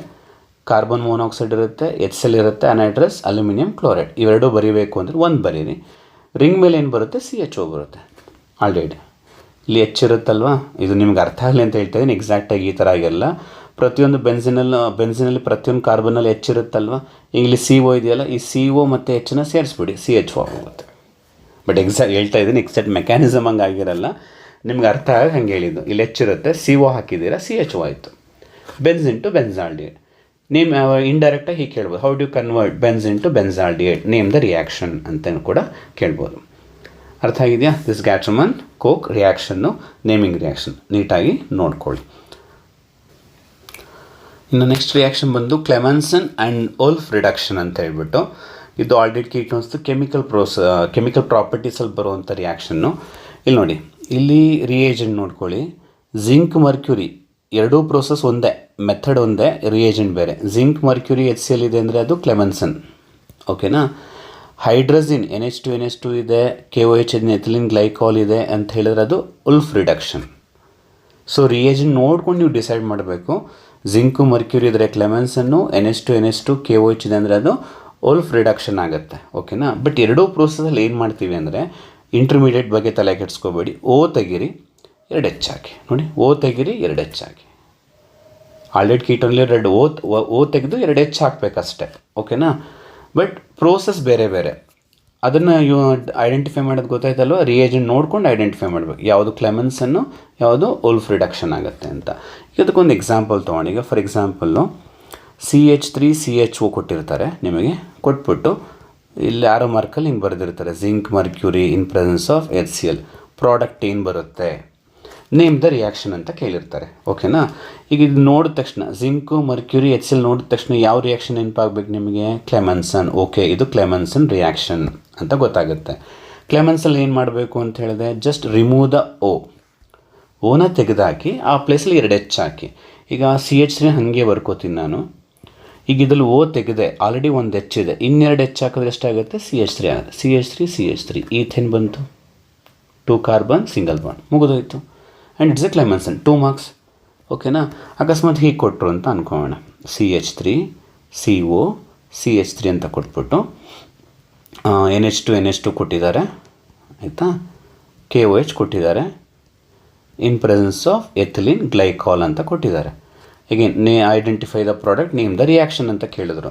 ಕಾರ್ಬನ್ ಮೊನಾಕ್ಸೈಡ್ ಇರುತ್ತೆ, HCl ಇರುತ್ತೆ, ಅನೈಡ್ರಸ್ ಅಲ್ಯೂಮಿನಿಯಂ ಕ್ಲೋರೈಡ್. ಇವೆರಡೂ ಬರೀಬೇಕು ಅಂದರೆ 1 ಬರೀರಿ. ರಿಂಗ್ ಮೇಲೆ ಏನು ಬರುತ್ತೆ, CHO ಬರುತ್ತೆ, ಆಲ್ಡಿಹೈಡ್. ಇಲ್ಲಿ H ಇರುತ್ತಲ್ವ, ಇದು ನಿಮ್ಗೆ ಅರ್ಥ ಆಗಲಿ ಅಂತ ಹೇಳ್ತಾ ಇದ್ದೀನಿ. ಎಕ್ಸಾಕ್ಟಾಗಿ ಈ ಥರ ಆಗಿರಲ್ಲ. ಪ್ರತಿಯೊಂದು ಬೆನ್ಸಿನಲ್ಲಿ ಪ್ರತಿಯೊಂದು ಕಾರ್ಬನಲ್ಲಿ H ಇರುತ್ತಲ್ವ. ಈಗ ಇಲ್ಲಿ CO ಇದೆಯಲ್ಲ, ಈ CO ಮತ್ತು Hನ ಸೇರಿಸ್ಬಿಡಿ, CHO ಆಗುತ್ತೆ. ಬಟ್ ಹೇಳ್ತಾ ಇದ್ದೀನಿ, ಎಕ್ಸಾಕ್ಟ್ ಮೆಕ್ಯಾನಿಸಮ್ ಹಂಗೆ ಆಗಿರಲ್ಲ. ನಿಮ್ಗೆ ಅರ್ಥ ಆಗಿ ಹಂಗೆ ಹೇಳಿದ್ದು. ಇಲ್ಲಿ ಹೆಚ್ಚಿರುತ್ತೆ, CO ಹಾಕಿದ್ದೀರಾ, CHO ಆಯಿತು. Benzene to benzaldehyde. ನೇಮ್ ಇಂಡೈರೆಕ್ಟಾಗಿ ಹೀಗೆ ಕೇಳ್ಬೋದು, how do convert benzene to benzaldehyde, name the reaction ಅಂತಲೂ ಕೂಡ ಕೇಳ್ಬೋದು. ಅರ್ಥ ಆಗಿದೆಯಾ? This Gattermann Koch reaction, naming reaction ನೀಟಾಗಿ ನೋಡ್ಕೊಳ್ಳಿ. ಇನ್ನು ನೆಕ್ಸ್ಟ್ ರಿಯಾಕ್ಷನ್ ಬಂದು ಕ್ಲೆಮೆನ್ಸನ್ ಆ್ಯಂಡ್ ಓಲ್ಫ್ ರಿಡಕ್ಷನ್ ಅಂತ ಹೇಳ್ಬಿಟ್ಟು, ಇದು ಆಲ್ಡಿಹೈಡ್ ಕೀಟೋನ್ಸ್ದು ಕೆಮಿಕಲ್ ಪ್ರಾಪರ್ಟೀಸಲ್ಲಿ ಬರುವಂಥ ರಿಯಾಕ್ಷನ್ನು. ಇಲ್ಲಿ ನೋಡಿ, ಇಲ್ಲಿ ರಿಯೇಜೆಂಟ್ ನೋಡ್ಕೊಳ್ಳಿ, ಜಿಂಕ್ ಮರ್ಕ್ಯೂರಿ ಎರಡೂ ಪ್ರೋಸೆಸ್ ಒಂದೇ, ಮೆಥಡ್ ಒಂದೇ, ರಿಯೇಜೆಂಟ್ ಬೇರೆ. ಜಿಂಕ್ ಮರ್ಕ್ಯೂರಿ HCl ಇದೆ ಅಂದರೆ ಅದು ಕ್ಲೆಮೆನ್ಸನ್, ಓಕೆನಾ. ಹೈಡ್ರಜಿನ್ NH2 ಇದೆ, KOH ಎಥಿಲಿನ್ ಗ್ಲೈಕಾಲ್ ಇದೆ ಅಂತ ಹೇಳಿದ್ರೆ ಅದು ಉಲ್ಫ್ ರಿಡಕ್ಷನ್. ಸೊ ರಿಯೇಜೆಂಟ್ ನೋಡ್ಕೊಂಡು ನೀವು ಡಿಸೈಡ್ ಮಾಡಬೇಕು. ಜಿಂಕು ಮರ್ಕ್ಯೂರಿ ಇದ್ದರೆ ಕ್ಲೆಮೆನ್ಸನ್ನು, NH2 KOH ಇದೆ ಅಂದರೆ ಅದು ಉಲ್ಫ್ ರಿಡಕ್ಷನ್ ಆಗುತ್ತೆ, ಓಕೆನಾ. ಬಟ್ ಎರಡೂ ಪ್ರೋಸೆಸಲ್ಲಿ ಏನು ಮಾಡ್ತೀವಿ ಅಂದರೆ, ಇಂಟರ್ಮೀಡಿಯೇಟ್ ಬಗ್ಗೆ ತಲೆ ಕೆಡಿಸ್ಕೋಬೇಡಿ. O ತೆಗೀರಿ, 2 H ಹಾಕಿ. ನೋಡಿ, O ತೆಗೀರಿ, 2 H ಹಾಕಿ. ಆಲ್ಡಿಹೈಡ್ ಕೀಟೋನ್ಲಿ O ತೆಗೆದು 2 H ಹಾಕಬೇಕಷ್ಟೆ, ಓಕೆನಾ. ಬಟ್ ಪ್ರೋಸೆಸ್ ಬೇರೆ ಬೇರೆ, ಅದನ್ನು ಐಡೆಂಟಿಫೈ ಮಾಡೋದು ಗೊತ್ತಾಯ್ತಲ್ವ. ರಿಯೇಜೆಂಟ್ ನೋಡ್ಕೊಂಡು ಐಡೆಂಟಿಫೈ ಮಾಡಬೇಕು, ಯಾವುದು ಕ್ಲೆಮೆನ್ಸನ್ನು, ಯಾವುದು ಉಲ್ಫ್ ರಿಡಕ್ಷನ್ ಆಗುತ್ತೆ ಅಂತ. ಇದಕ್ಕೊಂದು ಎಕ್ಸಾಂಪಲ್ ತೊಗೊಂಡು, ಈಗ ಫಾರ್ ಎಕ್ಸಾಂಪಲ್ಲು CH3CHO ಕೊಟ್ಟಿರ್ತಾರೆ ನಿಮಗೆ, ಕೊಟ್ಬಿಟ್ಟು ಇಲ್ಲಿ ಆರೋ ಮಾರ್ಕಲ್ಲಿ ಹಿಂಗೆ ಬರೆದಿರ್ತಾರೆ, zinc mercury in presence of HCl, product ಏನು ಬರುತ್ತೆ, ನೇಮ್ ದ ರಿಯಾಕ್ಷನ್ ಅಂತ ಕೇಳಿರ್ತಾರೆ, ಓಕೆನಾ. ಈಗ ಇದು ನೋಡಿದ ತಕ್ಷಣ ಜಿಂಕು ಮರ್ಕ್ಯೂರಿ HCl ನೋಡಿದ ತಕ್ಷಣ ಯಾವ ರಿಯಾಕ್ಷನ್ ನೆನಪಾಗಬೇಕು ನಿಮಗೆ? ಕ್ಲೆಮೆನ್ಸನ್. ಓಕೆ, ಇದು ಕ್ಲೆಮೆನ್ಸನ್ ರಿಯಾಕ್ಷನ್ ಅಂತ ಗೊತ್ತಾಗುತ್ತೆ. ಕ್ಲೆಮೆನ್ಸಲ್ಲಿ ಏನು ಮಾಡಬೇಕು ಅಂತ ಹೇಳಿದೆ, ಜಸ್ಟ್ ರಿಮೂವ್ ದ ಓನ ತೆಗೆದುಹಾಕಿ ಆ ಪ್ಲೇಸಲ್ಲಿ 2 H ಹಾಕಿ. ಈಗ CH3 ಹಾಗೆ ಬರ್ಕೋತೀನಿ ನಾನು. ಈಗ ಇದ್ರಲ್ಲಿ O ತೆಗೆದೆ, ಆಲ್ರೆಡಿ ಒಂದು H ಇದೆ, ಇನ್ನೆರಡು H ಹಾಕಿದ್ರೆ ಎಷ್ಟಾಗುತ್ತೆ? CH3 ಆಗುತ್ತೆ. CH3 ಈಥೇನ್ ಬಂತು, 2 ಕಾರ್ಬನ್ ಸಿಂಗಲ್ ಬಾಂಡ್, ಮುಗಿದೋಯ್ತು. ಆ್ಯಂಡ್ ಇಟ್ಸ್ ಎ ಕ್ಲೆಮೆನ್ಸನ್, 2 ಮಾರ್ಕ್ಸ್, ಓಕೆನಾ. ಅಕಸ್ಮಾತ್ ಹೀಗೆ ಕೊಟ್ಟರು ಅಂತ ಅಂದ್ಕೊಳ್ಳೋಣ, CH3 CO CH3 ಅಂತ ಕೊಟ್ಬಿಟ್ಟು NH2 ಕೊಟ್ಟಿದ್ದಾರೆ, ಆಯಿತಾ. KOH ಕೊಟ್ಟಿದ್ದಾರೆ, ಇನ್ ಪ್ರೆಸೆನ್ಸ್ ಆಫ್ ಎಥಿಲಿನ್ ಗ್ಲೈಕಾಲ್ ಅಂತ ಕೊಟ್ಟಿದ್ದಾರೆ. Again identify the product, name the reaction ಅಂತ ಕೇಳಿದ್ರು.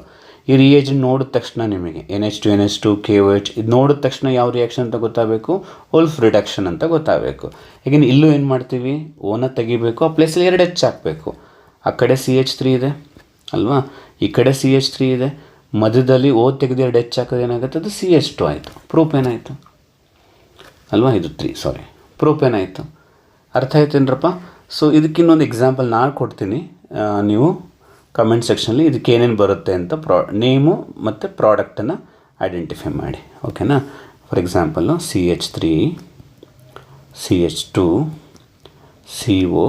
ಈ ರಿಯೇಜೆಂಟ್ ನೋಡಿದ ತಕ್ಷಣ ನಿಮಗೆ NH2 KOH ಇದು ನೋಡಿದ ತಕ್ಷಣ ಯಾವ ರಿಯಾಕ್ಷನ್ ಅಂತ ಗೊತ್ತಾಗಬೇಕು? ಉಲ್ಫ್ ರಿಡಕ್ಷನ್ ಅಂತ ಗೊತ್ತಾಗಬೇಕು. ಅಗೇನ್ ಇಲ್ಲೂ ಏನು ಮಾಡ್ತೀವಿ? ಓನ ತೆಗಿಬೇಕು, ಆ ಪ್ಲೇಸಲ್ಲಿ 2 H ಹಾಕಬೇಕು. ಆ ಕಡೆ CH3 ಇದೆ ಅಲ್ವಾ, ಈ ಕಡೆ CH3 ಇದೆ, ಮಧ್ಯದಲ್ಲಿ O ತೆಗೆದು 2 H ಹಾಕೋದು ಏನಾಗುತ್ತೆ? ಅದು CH2 ಆಯಿತು. ಪ್ರೂಪೇನ್ ಆಯಿತು ಅಲ್ವಾ, ಇದು 3 ಪ್ರೂಪೇನ್ ಆಯಿತು. ಅರ್ಥ ಆಯ್ತೇನ್ರಪ್ಪ? ಸೊ ಇದಕ್ಕಿನ್ನೊಂದು ಎಕ್ಸಾಂಪಲ್ ನಾನು ಕೊಡ್ತೀನಿ, ನೀವು ಕಮೆಂಟ್ ಸೆಕ್ಷನಲ್ಲಿ ಇದಕ್ಕೆ ಏನೇನು ಬರುತ್ತೆ ಅಂತ ನೇಮು ಮತ್ತು ಪ್ರಾಡಕ್ಟನ್ನು ಐಡೆಂಟಿಫೈ ಮಾಡಿ, ಓಕೆನಾ. For example CH3 CH2 CO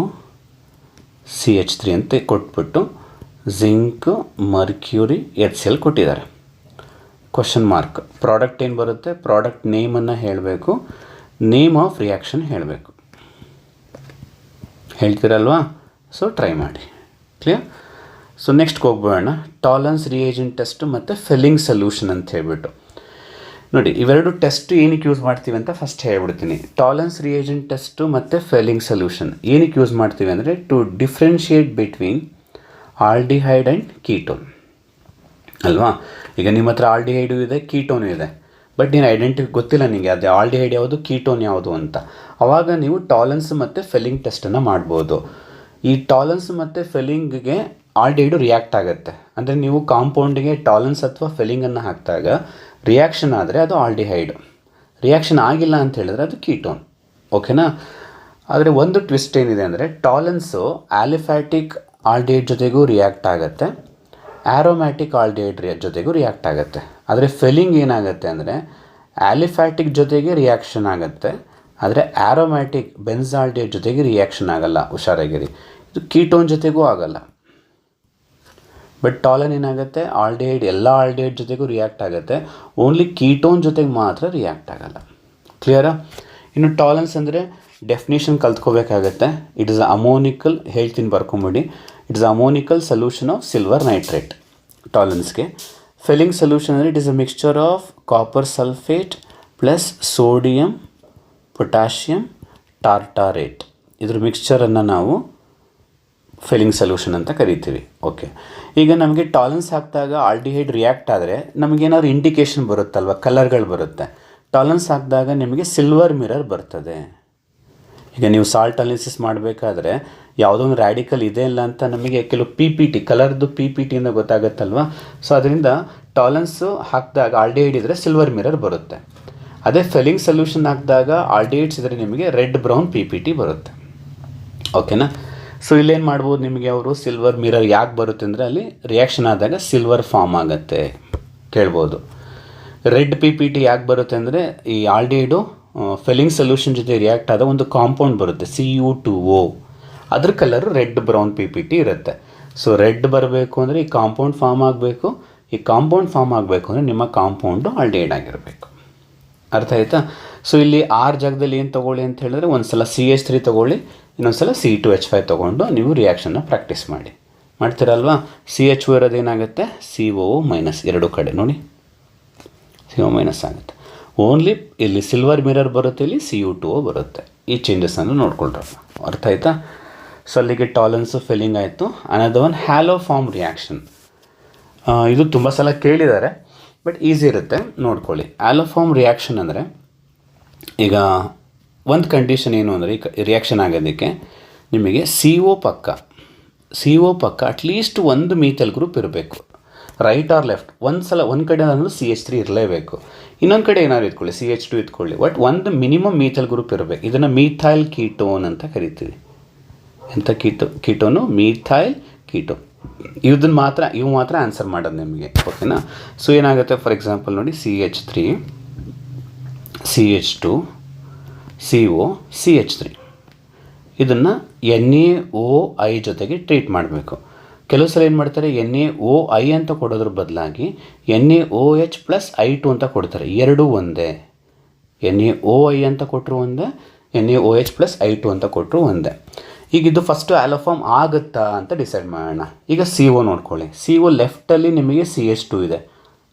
CH3 ಅಂತ ಕೊಟ್ಬಿಟ್ಟು ಜಿಂಕ್ ಮರ್ಕ್ಯೂರಿ HCl ಕೊಟ್ಟಿದ್ದಾರೆ. ಕ್ವಶನ್ ಮಾರ್ಕ್, ಪ್ರಾಡಕ್ಟ್ ಏನು ಬರುತ್ತೆ? ಪ್ರಾಡಕ್ಟ್ ನೇಮನ್ನು ಹೇಳಬೇಕು, ನೇಮ್ ಆಫ್ ರಿಯಾಕ್ಷನ್ ಹೇಳಬೇಕು. ಹೇಳ್ತೀರಲ್ವಾ? ಸೊ ಟ್ರೈ ಮಾಡಿ. ಕ್ಲಿಯರ್? ಸೊ ನೆಕ್ಸ್ಟ್ಗೆ ಹೋಗ್ಬೋಣ. ಟಾಲರೆನ್ಸ್ ರಿಯೇಜೆಂಟ್ ಟೆಸ್ಟ್ ಮತ್ತು ಫಿಲ್ಲಿಂಗ್ ಸೊಲ್ಯೂಷನ್ ಅಂತ ಹೇಳ್ಬಿಟ್ಟು. ನೋಡಿ, ಇವೆರಡು ಟೆಸ್ಟ್ ಏನಕ್ಕೆ ಯೂಸ್ ಮಾಡ್ತೀವಿ ಅಂತ ಫಸ್ಟ್ ಹೇಳ್ಬಿಡ್ತೀನಿ. ಟಾಲರೆನ್ಸ್ ರಿಯೇಜೆಂಟ್ ಟೆಸ್ಟು ಮತ್ತು ಫಿಲ್ಲಿಂಗ್ ಸೊಲ್ಯೂಷನ್ ಏನಕ್ಕೆ ಯೂಸ್ ಮಾಡ್ತೀವಿ ಅಂದರೆ, to differentiate between aldehyde and ketone ಅಲ್ವಾ. ಈಗ ನಿಮ್ಮ ಹತ್ರ ಆಲ್ಡಿಹೈಡು ಇದೆ, ಕೀಟೋನು ಇದೆ, ಬಟ್ ನೀನು ಗೊತ್ತಿಲ್ಲ ನಿಮಗೆ ಅದು ಆಲ್ಡಿಹೈಡ್ ಯಾವುದು, ಕೀಟೋನ್ ಯಾವುದು ಅಂತ. ಆವಾಗ ನೀವು ಟಾಲರೆನ್ಸ್ ಮತ್ತು ಫಿಲ್ಲಿಂಗ್ ಟೆಸ್ಟನ್ನು ಮಾಡ್ಬೋದು. ಈ ಟಾಲರೆನ್ಸ್ ಮತ್ತು ಫಿಲ್ಲಿಂಗ್ಗೆ ಆಲ್ಡಿಹೈಡು ರಿಯಾಕ್ಟ್ ಆಗುತ್ತೆ. ಅಂದರೆ ನೀವು ಕಾಂಪೌಂಡಿಗೆ ಟಾಲರೆನ್ಸ್ ಅಥವಾ ಫಿಲ್ಲಿಂಗನ್ನು ಹಾಕಿದಾಗ ರಿಯಾಕ್ಷನ್ ಆದರೆ ಅದು ಆಲ್ಡಿಹೈಡ್, ರಿಯಾಕ್ಷನ್ ಆಗಿಲ್ಲ ಅಂತ ಹೇಳಿದ್ರೆ ಅದು ಕೀಟೋನ್, ಓಕೆನಾ. ಆದರೆ ಒಂದು ಟ್ವಿಸ್ಟ್ ಏನಿದೆ ಅಂದರೆ, ಟಾಲರೆನ್ಸು ಆಲಿಫ್ಯಾಟಿಕ್ ಆಲ್ಡಿಹೈಡ್ ಜೊತೆಗೂ ರಿಯಾಕ್ಟ್ ಆಗುತ್ತೆ, ಆ್ಯರೋಮ್ಯಾಟಿಕ್ ಆಲ್ಡಿಹೈಡ್ ಜೊತೆಗೂ ರಿಯಾಕ್ಟ್ ಆಗುತ್ತೆ. ಆದರೆ ಫಿಲ್ಲಿಂಗ್ ಏನಾಗುತ್ತೆ ಅಂದರೆ, ಆಲಿಫ್ಯಾಟಿಕ್ ಜೊತೆಗೆ ರಿಯಾಕ್ಷನ್ ಆಗುತ್ತೆ, ಆದರೆ ಆ್ಯರೋಮ್ಯಾಟಿಕ್ ಬೆನ್ಸಾಲ್ಡಿಹೈಡ್ ಜೊತೆಗೆ ರಿಯಾಕ್ಷನ್ ಆಗಲ್ಲ, ಹುಷಾರಾಗಿರಿ. ಇದು ಕೀಟೋನ್ ಜೊತೆಗೂ ಆಗಲ್ಲ. ಬಟ್ ಟಾಲನ್ ಏನಾಗುತ್ತೆ, ಆಲ್ಡಿಹೈಡ್ ಎಲ್ಲ ಆಲ್ಡಿಹೈಡ್ ಜೊತೆಗೂ ರಿಯಾಕ್ಟ್ ಆಗುತ್ತೆ, ಓನ್ಲಿ ಕೀಟೋನ್ ಜೊತೆಗೆ ಮಾತ್ರ ರಿಯಾಕ್ಟ್ ಆಗಲ್ಲ. ಕ್ಲಿಯರಾ? ಇನ್ನು ಟಾಲರೆನ್ಸ್ ಅಂದರೆ ಡೆಫಿನೇಷನ್ ಕಲ್ತ್ಕೋಬೇಕಾಗತ್ತೆ. ಇಟ್ ಇಸ್ ಅಮೋನಿಕಲ್, ಹೇಳ್ತೀನಿ ಬರ್ಕೊಂಬಿಡಿ, it is ammoniacal solution of silver nitrate ಟಾಲರೆನ್ಸ್ಗೆ. ಫಿಲ್ಲಿಂಗ್ ಸೊಲ್ಯೂಷನ್ ಅಂದರೆ it is a mixture of copper sulphate plus sodium potassium tartrate. ಇದ್ರ ಮಿಕ್ಸ್ಚರನ್ನು ನಾವು ಫಿಲ್ಲಿಂಗ್ ಸೊಲ್ಯೂಷನ್ ಅಂತ ಕರಿತೀವಿ. ಓಕೆ, ಈಗ ನಮಗೆ ಟಾಲರೆನ್ಸ್ ಹಾಕಿದಾಗ ಆಲ್ಡಿಹೈಡ್ ರಿಯಾಕ್ಟ್ ಆದರೆ ನಮಗೇನಾದ್ರು ಇಂಡಿಕೇಷನ್ ಬರುತ್ತಲ್ವ, ಕಲರ್ಗಳು ಬರುತ್ತೆ. ಟಾಲರೆನ್ಸ್ ಹಾಕಿದಾಗ ನಿಮಗೆ ಸಿಲ್ವರ್ ಮಿರರ್ ಬರ್ತದೆ. ಈಗ ನೀವು ಸಾಲ್ಟ್ ಅನಾಲಿಸಿಸ್ ಮಾಡಬೇಕಾದ್ರೆ ಯಾವುದೋ ಒಂದು ರ್ಯಾಡಿಕಲ್ ಇದೆ ಇಲ್ಲ ಅಂತ ನಮಗೆ ಕೆಲವು ಪಿ ಪಿ ಟಿ ಕಲರ್ದು ಪಿ ಪಿ ಟಿಯಿಂದ ಗೊತ್ತಾಗುತ್ತಲ್ವ. ಸೊ ಅದರಿಂದ ಟಾಲನ್ಸು ಹಾಕಿದಾಗ ಆಲ್ಡಿಹೈಡ್ ಇದ್ದರೆ ಸಿಲ್ವರ್ ಮಿರರ್ ಬರುತ್ತೆ. ಅದೇ ಫೆಲಿಂಗ್ ಸೊಲ್ಯೂಷನ್ ಹಾಕಿದಾಗ ಆಲ್ಡಿಹೈಡ್ಸ್ ಇದ್ದರೆ ನಿಮಗೆ red brown P P T ಬರುತ್ತೆ. ಓಕೆನಾ. ಸೊ ಇಲ್ಲೇನು ಮಾಡ್ಬೋದು ನಿಮಗೆ ಅವರು ಸಿಲ್ವರ್ ಮಿರರ್ ಯಾಕೆ ಬರುತ್ತೆ ಅಂದರೆ ಅಲ್ಲಿ ರಿಯಾಕ್ಷನ್ ಆದಾಗ ಸಿಲ್ವರ್ ಫಾರ್ಮ್ ಆಗುತ್ತೆ ಕೇಳ್ಬೋದು. ರೆಡ್ ಪಿ ಪಿ ಟಿ ಯಾಕೆ ಬರುತ್ತೆ ಅಂದರೆ ಈ ಆಲ್ಡಿಹೈಡು ಫೆಲಿಂಗ್ ಸೊಲ್ಯೂಷನ್ ಜೊತೆ ರಿಯಾಕ್ಟ್ ಆದ ಒಂದು ಕಾಂಪೌಂಡ್ ಬರುತ್ತೆ Cu2O, ಅದ್ರ colour red brown P P T ಇರುತ್ತೆ. ಸೊ ರೆಡ್ ಬರಬೇಕು ಅಂದರೆ ಈ ಕಾಂಪೌಂಡ್ ಫಾರ್ಮ್ ಆಗಬೇಕು. ಈ ಕಾಂಪೌಂಡ್ ಫಾರ್ಮ್ ಆಗಬೇಕು ಅಂದರೆ ನಿಮ್ಮ ಕಾಂಪೌಂಡು ಆಲ್ಡಿಹೈಡ್ ಆಗಿರಬೇಕು. ಅರ್ಥ ಆಯಿತಾ. ಸೊ ಇಲ್ಲಿ 6 ಜಾಗದಲ್ಲಿ ಏನು ತೊಗೊಳ್ಳಿ ಅಂತ ಹೇಳಿದ್ರೆ ಒಂದು ಸಲ CH3 ತೊಗೊಳ್ಳಿ, ಇನ್ನೊಂದು ಸಲ C2H5 ತೊಗೊಂಡು ನೀವು ರಿಯಾಕ್ಷನ್ನ ಪ್ರಾಕ್ಟೀಸ್ ಮಾಡ್ತೀರಲ್ವಾ. CHO ಇರೋದೇನಾಗುತ್ತೆ CO- ಎರಡು ಕಡೆ ನೋಡಿ CO- ಆಗುತ್ತೆ. ಓನ್ಲಿ ಇಲ್ಲಿ ಸಿಲ್ವರ್ ಮಿರರ್ ಬರುತ್ತೆ, ಇಲ್ಲಿ Cu2O ಬರುತ್ತೆ. ಈ ಚೇಂಜಸನ್ನು ನೋಡ್ಕೊಳ್ರಪ್ಪ. ಅರ್ಥ ಆಯಿತಾ. ಸೊ ಅಲ್ಲಿಗೆ ಟಾಲನ್ಸು ಫಿಲ್ಲಿಂಗ್ ಆಯಿತು. Another one haloform reaction. ಇದು ತುಂಬ ಸಲ ಕೇಳಿದ್ದಾರೆ, ಬಟ್ ಈಸಿ ಇರುತ್ತೆ ನೋಡ್ಕೊಳ್ಳಿ. ಹ್ಯಾಲೋ ಫಾರ್ಮ್ ರಿಯಾಕ್ಷನ್ ಅಂದರೆ ಈಗ ಒಂದು ಕಂಡೀಷನ್ ಏನು ಅಂದರೆ ಈ ರಿಯಾಕ್ಷನ್ ಆಗೋದಕ್ಕೆ ನಿಮಗೆ CO ಪಕ್ಕ ಅಟ್ಲೀಸ್ಟ್ ಒಂದು ಮೀಥೈಲ್ ಗ್ರೂಪ್ ಇರಬೇಕು. ರೈಟ್ ಆರ್ ಲೆಫ್ಟ್ ಒಂದು ಕಡೆ ಅಂದರೆ CH3 ಇರಲೇಬೇಕು. ಇನ್ನೊಂದು ಕಡೆ ಏನಾದ್ರು ಇಟ್ಕೊಳ್ಳಿ CH2 ಇಟ್ಕೊಳ್ಳಿ, ಬಟ್ ಒಂದು ಮಿನಿಮಮ್ ಮೀಥೈಲ್ ಗ್ರೂಪ್ ಇರಬೇಕು. ಇದನ್ನು ಮೀಥೈಲ್ ಕೀಟೋನ್ ಅಂತ ಕರಿತೀವಿ. ಎಂಥ ಕೀಟೋನು ಮೀಥೈಲ್ ಕೀಟೋನ್. ಇವು ಮಾತ್ರ ಆನ್ಸರ್ ಮಾಡೋದು ನಿಮಗೆ. ಓಕೆನಾ. ಸೊ ಏನಾಗುತ್ತೆ ಫಾರ್ ಎಕ್ಸಾಂಪಲ್ ನೋಡಿ CH3 CH2 CO CH3 ಇದನ್ನು NaOI ಜೊತೆಗೆ ಟ್ರೀಟ್ ಮಾಡಬೇಕು. ಕೆಲವು ಸಲ ಏನು ಮಾಡ್ತಾರೆ NaOI ಅಂತ ಕೊಡೋದ್ರ ಬದಲಾಗಿ NaOH + I2 ಅಂತ ಕೊಡ್ತಾರೆ. ಎರಡೂ ಒಂದೇ. NaOI ಅಂತ ಕೊಟ್ಟರು ಒಂದೇ, NaOH + I2 ಅಂತ ಕೊಟ್ಟರು ಒಂದೇ. ಈಗ ಇದು ಫಸ್ಟು ಆ್ಯಲೋಫಾರ್ಮ್ ಆಗುತ್ತಾ ಅಂತ ಡಿಸೈಡ್ ಮಾಡೋಣ. ಈಗ CO ನೋಡ್ಕೊಳ್ಳಿ. CO ಲೆಫ್ಟಲ್ಲಿ ನಿಮಗೆ CH2 ಇದೆ,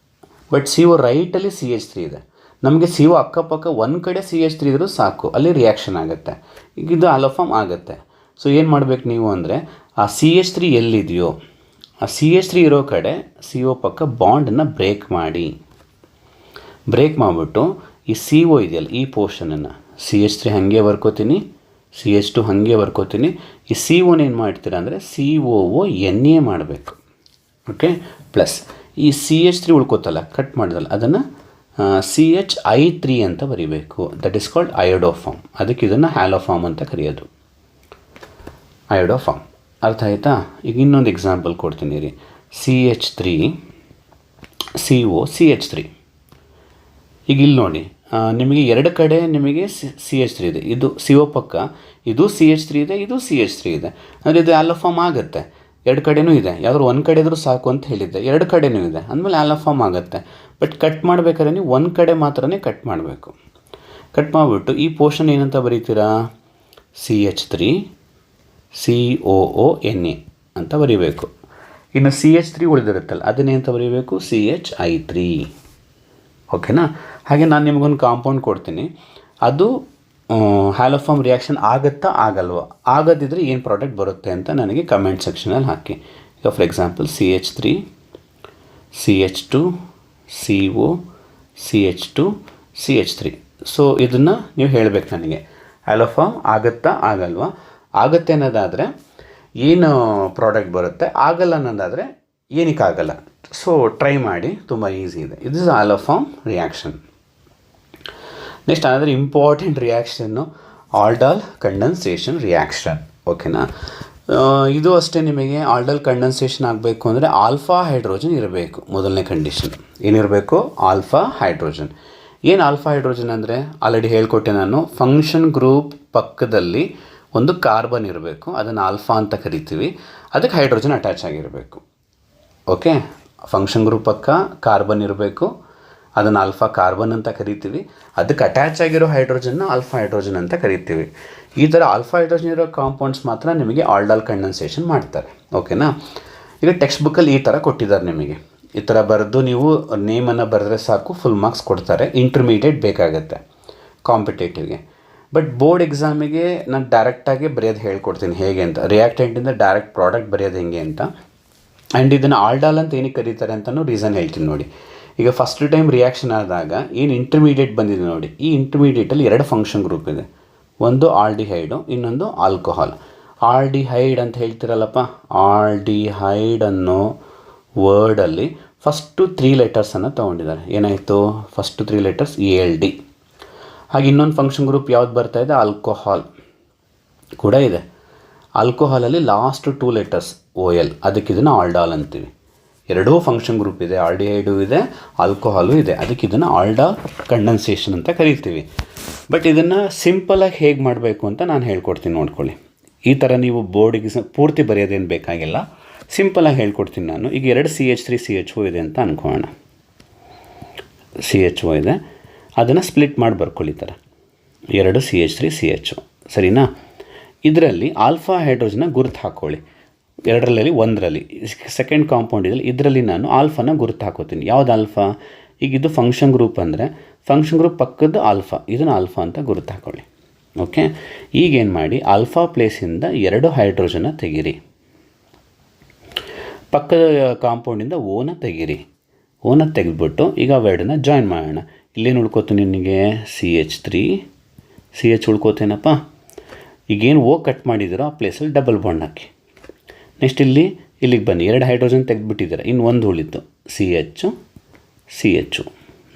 ಬಟ್ CO ರೈಟಲ್ಲಿ CH3 ಇದೆ. ನಮಗೆ CO ಅಕ್ಕಪಕ್ಕ ಒಂದು ಕಡೆ CH3 ಇದ್ರೂ ಸಾಕು, ಅಲ್ಲಿ ರಿಯಾಕ್ಷನ್ ಆಗುತ್ತೆ. ಈಗ ಇದು ಆ್ಯಲೋಫಾರ್ಮ್ ಆಗುತ್ತೆ. ಸೊ ಏನು ಮಾಡಬೇಕು ನೀವು ಅಂದರೆ ಆ CH3 ಎಲ್ಲಿದೆಯೋ ಆ CH3 ಇರೋ ಕಡೆ CO ಪಕ್ಕ ಬಾಂಡನ್ನು ಬ್ರೇಕ್ ಮಾಡಿಬಿಟ್ಟು ಈ CO ಇದೆಯಲ್ಲ ಈ ಪೋರ್ಷನನ್ನು CH3 ಹಾಗೆ ಬರ್ಕೋತೀನಿ, CH2 ಹಾಗೆ ಬರ್ಕೋತೀನಿ. ಈ CO ಏನು ಮಾಡ್ತೀರಾ ಅಂದರೆ COO ಮಾಡಬೇಕು. ಓಕೆ. ಪ್ಲಸ್ ಈ CH3 ಉಳ್ಕೋತಲ್ಲ ಕಟ್ ಮಾಡಿದಲ್ಲ ಅದನ್ನು CHI3 ಅಂತ ಬರೀಬೇಕು. That is called iodoform. ಅದಕ್ಕೆ ಇದನ್ನು ಹ್ಯಾಲೋಫಾರ್ಮ್ ಅಂತ ಕರೆಯೋದು, ಅಯೋಡೋಫಾರ್ಮ್. ಅರ್ಥ ಆಯಿತಾ. ಈಗ ಇನ್ನೊಂದು ಎಕ್ಸಾಂಪಲ್ ಕೊಡ್ತೀನಿ ರೀ. CH3 CO CH3. ಈಗ ಇಲ್ಲಿ ನೋಡಿ ನಿಮಗೆ ಎರಡು ಕಡೆ ನಿಮಗೆ CH3 ಇದೆ. ಇದು CO ಪಕ್ಕ ಇದು CH3 ಇದೆ, ಇದು CH3 ಇದೆ. ಅಂದರೆ ಇದು ಆ್ಯಲೋಫಾರ್ಮ್ ಆಗುತ್ತೆ. ಎರಡು ಕಡೆನೂ ಇದೆ. ಯಾವ್ದಾದ್ರು ಒಂದು ಕಡೆ ಇದ್ರೂ ಸಾಕು ಅಂತ ಹೇಳಿದ್ದೆ, ಎರಡು ಕಡೆನೂ ಇದೆ ಅಂದಮೇಲೆ ಆ್ಯಲೋಫಾರ್ಮ್ ಆಗುತ್ತೆ. ಬಟ್ ಕಟ್ ಮಾಡಬೇಕಾದ್ರೆ ನೀವು ಒಂದು ಕಡೆ ಮಾತ್ರನೇ ಕಟ್ ಮಾಡಬೇಕು. ಕಟ್ ಮಾಡಿಬಿಟ್ಟು ಈ ಪೋರ್ಷನ್ ಏನಂತ ಬರೀತೀರಾ CH3 COO Na ಅಂತ ಬರೀಬೇಕು. ಇನ್ನು CH3 ಉಳಿದಿರುತ್ತಲ್ಲ ಅದನ್ನೇ ಅಂತ ಬರೀಬೇಕು CHI3. ಓಕೆನಾ. ಹಾಗೆ ನಾನು ನಿಮಗೊಂದು ಕಾಂಪೌಂಡ್ ಕೊಡ್ತೀನಿ, ಅದು ಹ್ಯಾಲೋಫಾರ್ಮ್ ರಿಯಾಕ್ಷನ್ ಆಗುತ್ತಾ ಆಗಲ್ವಾ, ಆಗದಿದ್ದರೆ ಏನು ಪ್ರಾಡಕ್ಟ್ ಬರುತ್ತೆ ಅಂತ ನನಗೆ ಕಮೆಂಟ್ ಸೆಕ್ಷನಲ್ಲಿ ಹಾಕಿ. ಈಗ for example CH3 CH2 CO CH2 CH3. So ಇದನ್ನು ನೀವು ಹೇಳಬೇಕು ನನಗೆ ಹ್ಯಾಲೋಫಾರ್ಮ್ ಆಗುತ್ತಾ ಆಗಲ್ವಾ. ಆಗುತ್ತೆ ಅನ್ನೋದಾದರೆ ಏನು ಪ್ರಾಡಕ್ಟ್ ಬರುತ್ತೆ, ಆಗಲ್ಲ ಅನ್ನೋದಾದರೆ ಏನಕ್ಕಾಗಲ್ಲ. ಸೊ ಟ್ರೈ ಮಾಡಿ, ತುಂಬ ಈಸಿ ಇದೆ. ಇದು is haloform reaction. Next another important reaction aldol condensation reaction. ಓಕೆನಾ. ಇದು ಅಷ್ಟೇ. ನಿಮಗೆ ಆಲ್ಡಾಲ್ ಕಂಡೆನ್ಸೇಷನ್ ಆಗಬೇಕು ಅಂದರೆ ಆಲ್ಫಾ ಹೈಡ್ರೋಜನ್ ಇರಬೇಕು. ಮೊದಲನೇ ಕಂಡೀಷನ್ ಏನಿರಬೇಕು, ಆಲ್ಫಾ ಹೈಡ್ರೋಜನ್. ಏನು ಆಲ್ಫಾ ಹೈಡ್ರೋಜನ್ ಅಂದರೆ ಆಲ್ರೆಡಿ ಹೇಳ್ಕೊಟ್ಟೆ ನಾನು. ಫಂಕ್ಷನ್ ಗ್ರೂಪ್ ಪಕ್ಕದಲ್ಲಿ ಒಂದು ಕಾರ್ಬನ್ ಇರಬೇಕು, ಅದನ್ನು ಆಲ್ಫಾ ಅಂತ ಕರಿತೀವಿ. ಅದಕ್ಕೆ ಹೈಡ್ರೋಜನ್ ಅಟ್ಯಾಚ್ ಆಗಿರಬೇಕು. ಓಕೆ. ಫಂಕ್ಷನ್ ಗ್ರೂಪ್ ಪಕ್ಕ ಕಾರ್ಬನ್ ಇರಬೇಕು, ಅದನ್ನು ಆಲ್ಫಾ ಕಾರ್ಬನ್ ಅಂತ ಕರಿತೀವಿ. ಅದಕ್ಕೆ ಅಟ್ಯಾಚ್ ಆಗಿರೋ ಹೈಡ್ರೋಜನ್ನ ಆಲ್ಫಾ ಹೈಡ್ರೋಜನ್ ಅಂತ ಕರಿತೀವಿ. ಈ ಥರ ಆಲ್ಫಾ ಹೈಡ್ರೋಜನ್ ಇರೋ ಕಾಂಪೌಂಡ್ಸ್ ಮಾತ್ರ ನಿಮಗೆ ಆಲ್ಡಾಲ್ ಕಂಡೆನ್ಸೇಷನ್ ಮಾಡ್ತಾರೆ. ಓಕೆನಾ. ಈಗ ಟೆಕ್ಸ್ಟ್ ಬುಕ್ಕಲ್ಲಿ ಈ ಥರ ಕೊಟ್ಟಿದ್ದಾರೆ ನಿಮಗೆ. ಈ ಥರ ಬರೆದು ನೀವು ನೇಮನ್ನು ಬರೆದ್ರೆ ಸಾಕು, ಫುಲ್ ಮಾರ್ಕ್ಸ್ ಕೊಡ್ತಾರೆ. ಇಂಟರ್ಮೀಡಿಯೇಟ್ ಬೇಕಾಗುತ್ತೆ ಕಾಂಪಿಟೇಟಿವ್ಗೆ. ಬಟ್ ಬೋರ್ಡ್ ಎಕ್ಸಾಮಿಗೆ ನಾನು ಡೈರೆಕ್ಟಾಗಿ ಬರೆಯೋದು ಹೇಳ್ಕೊಡ್ತೀನಿ ಹೇಗೆ ಅಂತ. ರಿಯಾಕ್ಟೆಂಟಿಂದ ಡೈರೆಕ್ಟ್ ಪ್ರಾಡಕ್ಟ್ ಬರೆಯೋದು ಹೆಂಗೆ ಅಂತ. ಆ್ಯಂಡ್ ಇದನ್ನು ಆಲ್ಡಾಲ್ ಅಂತ ಏನಕ್ಕೆ ಕರೀತಾರೆ ಅಂತಲೂ ರೀಸನ್ ಹೇಳ್ತೀನಿ ನೋಡಿ. ಈಗ ಫಸ್ಟ್ ಟೈಮ್ ರಿಯಾಕ್ಷನ್ ಆದಾಗ ಏನು ಇಂಟರ್ಮೀಡಿಯೇಟ್ ಬಂದಿದೆ ನೋಡಿ, ಈ ಇಂಟರ್ಮೀಡಿಯೇಟಲ್ಲಿ ಎರಡು ಫಂಕ್ಷನ್ ಗ್ರೂಪ್ ಇದೆ. ಒಂದು ಆಲ್ಡಿಹೈಡು, ಇನ್ನೊಂದು ಆಲ್ಕೋಹಾಲ್. ಆಲ್ಡಿಹೈಡ್ ಅಂತ ಹೇಳ್ತಿರಲ್ಲಪ್ಪ, ಆಲ್ಡಿಹೈಡ್ ಅನ್ನೋ ವರ್ಡಲ್ಲಿ ಫಸ್ಟು 3 ಲೆಟರ್ಸನ್ನು ತೊಗೊಂಡಿದ್ದಾರೆ. ಏನಾಯಿತು? First 3 letters ALD. ಹಾಗೆ ಇನ್ನೊಂದು ಫಂಕ್ಷನ್ ಗ್ರೂಪ್ ಯಾವ್ದು ಬರ್ತಾ ಇದೆ? ಆಲ್ಕೋಹಾಲ್ ಕೂಡ ಇದೆ. ಆಲ್ಕೋಹಾಲಲ್ಲಿ ಲಾಸ್ಟ್ 2 ಲೆಟರ್ಸ್ OL, ಅದಕ್ಕೆ ಇದನ್ನು ಆಲ್ಡಾಲ್ ಅಂತೀವಿ. ಎರಡೂ ಫಂಕ್ಷನ್ ಗ್ರೂಪ್ ಇದೆ, ಆಲ್ಡಿಹೈಡು ಇದೆ, ಆಲ್ಕೋಹಾಲು ಇದೆ. ಅದಕ್ಕೆ ಇದನ್ನು ಆಲ್ಡಾಲ್ ಕಂಡೆನ್ಸೇಷನ್ ಅಂತ ಕರಿತೀವಿ. ಬಟ್ ಇದನ್ನು ಸಿಂಪಲಾಗಿ ಹೇಗೆ ಮಾಡಬೇಕು ಅಂತ ನಾನು ಹೇಳ್ಕೊಡ್ತೀನಿ, ನೋಡ್ಕೊಳ್ಳಿ. ಈ ಥರ ನೀವು ಬೋರ್ಡಿಗೆ ಪೂರ್ತಿ ಬರೆಯೋದೇನು ಬೇಕಾಗಿಲ್ಲ, ಸಿಂಪಲಾಗಿ ಹೇಳ್ಕೊಡ್ತೀನಿ ನಾನು. ಈಗ 2 CH3 CHO ಇದೆ ಅಂತ ಅಂದ್ಕೊಳ್ಳೋಣ. CHO ಇದೆ, ಅದನ್ನು ಸ್ಪ್ಲಿಟ್ ಮಾಡಿ ಬರ್ಕೊಳ್ಳಿ ಥರ 2 CH3 CHO, ಸರಿನಾ? ಇದರಲ್ಲಿ ಆಲ್ಫಾ ಹೈಡ್ರೋಜನ್ನ ಗುರುತು ಹಾಕ್ಕೊಳ್ಳಿ. 2ರಲ್ಲಿ 1ರಲ್ಲಿ ಸೆಕೆಂಡ್ ಕಾಂಪೌಂಡ್ ಇದರಲ್ಲಿ, ಇದರಲ್ಲಿ ನಾನು ಆಲ್ಫಾನ ಗುರುತು ಹಾಕೋತೀನಿ. ಯಾವ್ದು ಆಲ್ಫಾ? ಈಗ ಇದು ಫಂಕ್ಷನ್ ಗ್ರೂಪ್ ಅಂದರೆ ಫಂಕ್ಷನ್ ಗ್ರೂಪ್ ಪಕ್ಕದ ಆಲ್ಫಾ, ಇದನ್ನು ಆಲ್ಫಾ ಅಂತ ಗುರುತು ಹಾಕೊಳ್ಳಿ. ಓಕೆ, ಈಗೇನು ಮಾಡಿ, ಆಲ್ಫಾ ಪ್ಲೇಸಿಂದ 2 ಹೈಡ್ರೋಜನ್ನ ತೆಗೀರಿ. ಪಕ್ಕದ ಕಾಂಪೌಂಡಿಂದ ಓನ ತೆಗೀರಿ. ಓನ ತೆಗೆದ್ಬಿಟ್ಟು ಈಗ ಅವೆರಡನ್ನ ಜಾಯಿನ್ ಮಾಡೋಣ. ಇಲ್ಲೇನು ಉಳ್ಕೋತೀನಿ ನಿನಗೆ? CH3 CH ಉಳ್ಕೋತೇನಪ್ಪ. ಈಗೇನು ಓ ಕಟ್ ಮಾಡಿದ್ದೀರೋ ಆ ಪ್ಲೇಸಲ್ಲಿ ಡಬಲ್ ಬಾಂಡ್ ಹಾಕಿ. ನೆಕ್ಸ್ಟ್ ಇಲ್ಲಿಗೆ ಬನ್ನಿ, 2 ಹೈಡ್ರೋಜನ್ ತೆಗೆದುಬಿಟ್ಟಿದ್ದೀರ, ಇನ್ನು ಒಂದು ಉಳಿತು CH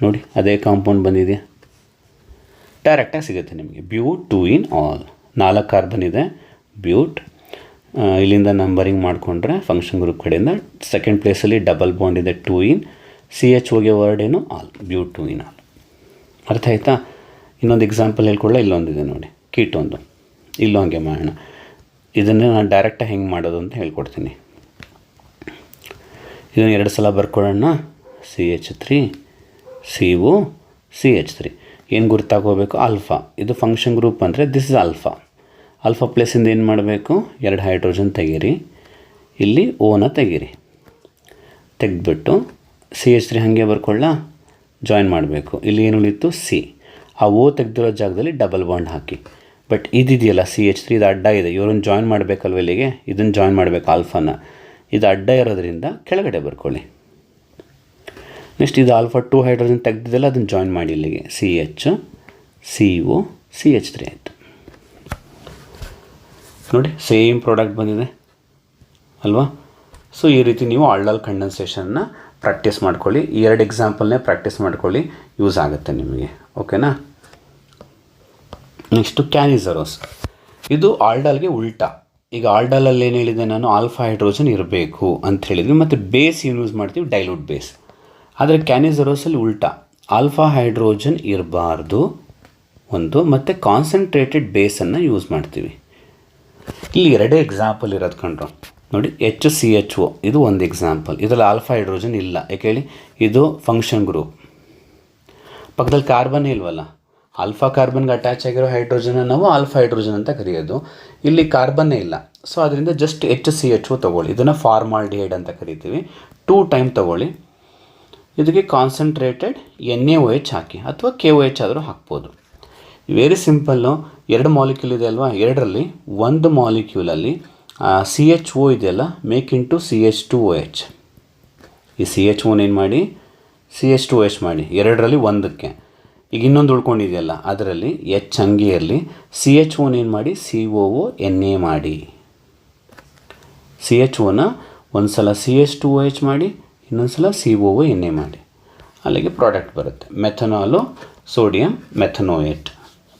ನೋಡಿ, ಅದೇ ಕಾಂಪೌಂಡ್ ಬಂದಿದೆಯಾ? ಡೈರೆಕ್ಟಾಗಿ ಸಿಗುತ್ತೆ ನಿಮಗೆ. ಬ್ಯೂಟ್ 2 ಇನ್ ಆಲ್, 4 ಕಾರ್ಬನ್ ಇದೆ ಬ್ಯೂಟ್. ಇಲ್ಲಿಂದ ನಂಬರಿಂಗ್ ಮಾಡಿಕೊಂಡ್ರೆ ಫಂಕ್ಷನ್ ಗ್ರೂಪ್ ಕಡೆಯಿಂದ ಸೆಕೆಂಡ್ ಪ್ಲೇಸಲ್ಲಿ ಡಬಲ್ ಬಾಂಡ್ ಇದೆ 2 ಇನ್, CHOಗೆ ವರ್ಡ್ ಏನು? All, ಬ್ಯೂಟ್ 2 in all. ಅರ್ಥ ಆಯ್ತಾ? ಇನ್ನೊಂದು ಎಕ್ಸಾಂಪಲ್ ಹೇಳ್ಕೊಳ್ಳ, ಇಲ್ಲೊಂದಿದೆ ನೋಡಿ, ಕೀಟೊಂದು. ಇಲ್ಲೂ ಹಂಗೆ ಮಾಡೋಣ. ಇದನ್ನು ನಾನು ಡೈರೆಕ್ಟಾಗಿ ಹೆಂಗೆ ಮಾಡೋದು ಅಂತ ಹೇಳ್ಕೊಡ್ತೀನಿ. ಇದನ್ನು 2 ಸಲ ಬರ್ಕೊಳ್ಳೋಣ. CH3 CO CH3. ಏನು ಗುರ್ತಾಗೋಬೇಕು? ಆಲ್ಫಾ. ಇದು ಫಂಕ್ಷನ್ ಗ್ರೂಪ್ ಅಂದರೆ ದಿಸ್ ಇಸ್ ಆಲ್ಫಾ. ಆಲ್ಫಾ ಪ್ಲೇಸಿಂದ ಏನು ಮಾಡಬೇಕು? 2 ಹೈಡ್ರೋಜನ್ ತೆಗೀರಿ, ಇಲ್ಲಿ ಓನ ತೆಗೀರಿ. ತೆಗೆದ್ಬಿಟ್ಟು CH3 ಹಾಗೆ ಬರ್ಕೊಳ್ಳ, ಜಾಯಿನ್ ಮಾಡಬೇಕು. ಇಲ್ಲಿ ಏನು ಉಳಿತು? C. ಆ ಓ ತೆಗೆದಿರೋ ಜಾಗದಲ್ಲಿ ಡಬಲ್ ಬಾಂಡ್ ಹಾಕಿ. ಬಟ್ ಇದಿದೆಯಲ್ಲ CH3, ಇದು ಅಡ್ಡ ಇದೆ, ಇವ್ರನ್ನ ಜಾಯಿನ್ ಮಾಡಬೇಕಲ್ವ ಇಲ್ಲಿಗೆ, ಇದನ್ನು ಜಾಯಿನ್ ಮಾಡಬೇಕು ಆಲ್ಫಾನ. ಇದು ಅಡ್ಡ ಇರೋದ್ರಿಂದ ಕೆಳಗಡೆ ಬರ್ಕೊಳ್ಳಿ. ನೆಕ್ಸ್ಟ್ ಇದು ಆಲ್ಫಾ 2 ಹೈಡ್ರೋಜನ್ ತೆಗೆದಿದ್ದೆಲ್ಲ ಅದನ್ನು ಜಾಯಿನ್ ಮಾಡಿ ಇಲ್ಲಿಗೆ. CH CO CH3 ಆಯಿತು. ನೋಡಿ, ಸೇಮ್ ಪ್ರಾಡಕ್ಟ್ ಬಂದಿದೆ ಅಲ್ವಾ? ಸೊ ಈ ರೀತಿ ನೀವು ಆಲ್ಡಾಲ್ ಕಂಡೆನ್ಸೇಷನ್ನ ಪ್ರಾಕ್ಟೀಸ್ ಮಾಡ್ಕೊಳ್ಳಿ. ಈ 2 ಎಕ್ಸಾಂಪಲ್ನೇ ಪ್ರಾಕ್ಟೀಸ್ ಮಾಡ್ಕೊಳ್ಳಿ, ಯೂಸ್ ಆಗುತ್ತೆ ನಿಮಗೆ. ಓಕೆನಾ? ನೆಕ್ಸ್ಟು ಕ್ಯಾನಿಸರೋಸ್. ಇದು ಆಲ್ಡಾಲ್ಗೆ ಉಲ್ಟಾ. ಈಗ ಆಲ್ಡಾಲಲ್ಲಿ ಏನು ಹೇಳಿದೆ ನಾನು? ಆಲ್ಫಾ ಹೈಡ್ರೋಜನ್ ಇರಬೇಕು ಅಂತ ಹೇಳಿದ್ವಿ, ಮತ್ತು ಬೇಸ್ ಯೂಸ್ ಮಾಡ್ತೀವಿ, ಡೈಲ್ಯೂಟ್ ಬೇಸ್. ಆದರೆ ಕ್ಯಾನಿಸರೋಸಲ್ಲಿ ಉಲ್ಟಾ, ಆಲ್ಫಾ ಹೈಡ್ರೋಜನ್ ಇರಬಾರ್ದು ಒಂದು, ಮತ್ತು ಕಾನ್ಸಂಟ್ರೇಟೆಡ್ ಬೇಸನ್ನು ಯೂಸ್ ಮಾಡ್ತೀವಿ. ಇಲ್ಲಿ 2 ಎಕ್ಸಾಂಪಲ್ ಇರೋದು ಕಂಡ್ರು ನೋಡಿ. HCHO ಇದು ಒಂದು ಎಕ್ಸಾಂಪಲ್. ಇದರಲ್ಲಿ ಆಲ್ಫಾ ಹೈಡ್ರೋಜನ್ ಇಲ್ಲ, ಯಾಕೆ ಹೇಳಿ? ಇದು ಫಂಕ್ಷನ್ ಗ್ರೂಪ್. ಪಕ್ಕದಲ್ಲಿ ಕಾರ್ಬನ್ ಇಲ್ವಲ್ಲ, ಆಲ್ಫಾ ಕಾರ್ಬನ್ಗೆ ಅಟ್ಯಾಚ್ ಆಗಿರೋ ಹೈಡ್ರೋಜನ್ನ ನಾವು ಆಲ್ಫಾ ಹೈಡ್ರೋಜನ್ ಅಂತ ಕರೆಯೋದು. ಇಲ್ಲಿ ಕಾರ್ಬನ್ನೇ ಇಲ್ಲ, ಸೊ ಅದರಿಂದ ಜಸ್ಟ್ HCHO ತೊಗೊಳ್ಳಿ. ಇದನ್ನು ಫಾರ್ಮಾಲ್ಡಿಹೈಡ್ ಅಂತ ಕರಿತೀವಿ. 2 ಟೈಮ್ ತೊಗೊಳ್ಳಿ. ಇದಕ್ಕೆ ಕಾನ್ಸಂಟ್ರೇಟೆಡ್ NaOH ಹಾಕಿ, ಅಥವಾ KOH ಆದರೂ ಹಾಕ್ಬೋದು. Very simple. 2 ಮಾಲಿಕ್ಯೂಲ್ ಇದೆ ಅಲ್ವಾ? 2ರಲ್ಲಿ 1 ಮಾಲಿಕ್ಯೂಲಲ್ಲಿ CHO ಇದೆಯಲ್ಲ, ಮೇಕ್ ಇಂಟು CH2OH. ಈ CH1 ಏನು ಮಾಡಿ? CH2OH ಮಾಡಿ. 2ರಲ್ಲಿ 1ಕ್ಕೆ. ಈಗ ಇನ್ನೊಂದು ಉಳ್ಕೊಂಡಿದೆಯಲ್ಲ, ಅದರಲ್ಲಿ H ಹಂಗೆ ಇರಲಿ. CH1 ಏನು ಮಾಡಿ? COONA ಮಾಡಿ. CH1 ಒಂದು ಸಲ CH2OH ಮಾಡಿ, ಇನ್ನೊಂದು ಸಲ COONA ಮಾಡಿ. ಅಲ್ಲಿಗೆ ಪ್ರಾಡಕ್ಟ್ ಬರುತ್ತೆ, ಮೆಥನಾಲು ಸೋಡಿಯಂ ಮೆಥನೋಯೇಟ್,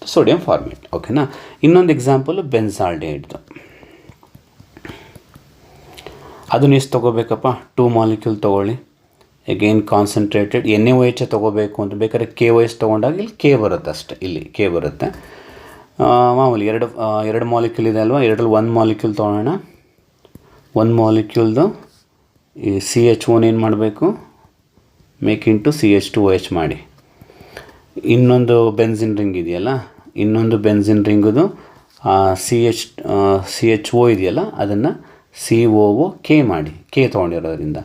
ಸೋಡಿಯಂ ಫಾರ್ಮೇಟ್. ಓಕೆನಾ? ಇನ್ನೊಂದು ಎಕ್ಸಾಂಪಲು ಬೆನ್ಸಾಲ್ಡಿಹೈಡ್ದು. ಅದನ್ನು ಎಷ್ಟು ತೊಗೋಬೇಕಪ್ಪ? 2 ಮಾಲಿಕ್ಯೂಲ್ ತೊಗೊಳ್ಳಿ. ಎಗೇನ್ ಕಾನ್ಸಂಟ್ರೇಟೆಡ್ NaOH ತೊಗೋಬೇಕು ಅಂತ ಬೇಕಾದ್ರೆ KOH ತೊಗೊಂಡಾಗ ಇಲ್ಲಿ K ಬರುತ್ತೆ ಅಷ್ಟೇ, ಇಲ್ಲಿ K ಬರುತ್ತೆ. ಮಾಮೂಲಿ 2 ಮಾಲಿಕ್ಯೂಲ್ ಇದೆ ಅಲ್ವಾ? 2ರಲ್ಲಿ 1 ಮಾಲಿಕ್ಯೂಲ್ ತೊಗೊಳ್ಳೋಣ. 1 ಮಾಲಿಕ್ಯೂಲ್ದು ಈ CH1 ಏನು ಮಾಡಬೇಕು? ಮೇಕ್ ಇಂಟು CH2OH ಮಾಡಿ. ಇನ್ನೊಂದು ಬೆನ್ಸಿನ್ ರಿಂಗ್ ಇದೆಯಲ್ಲ, ಇನ್ನೊಂದು ಬೆನ್ಸಿನ್ ರಿಂಗುದು CHO ಇದೆಯಲ್ಲ, ಅದನ್ನು COOK ಮಾಡಿ. K ತೊಗೊಂಡಿರೋದ್ರಿಂದ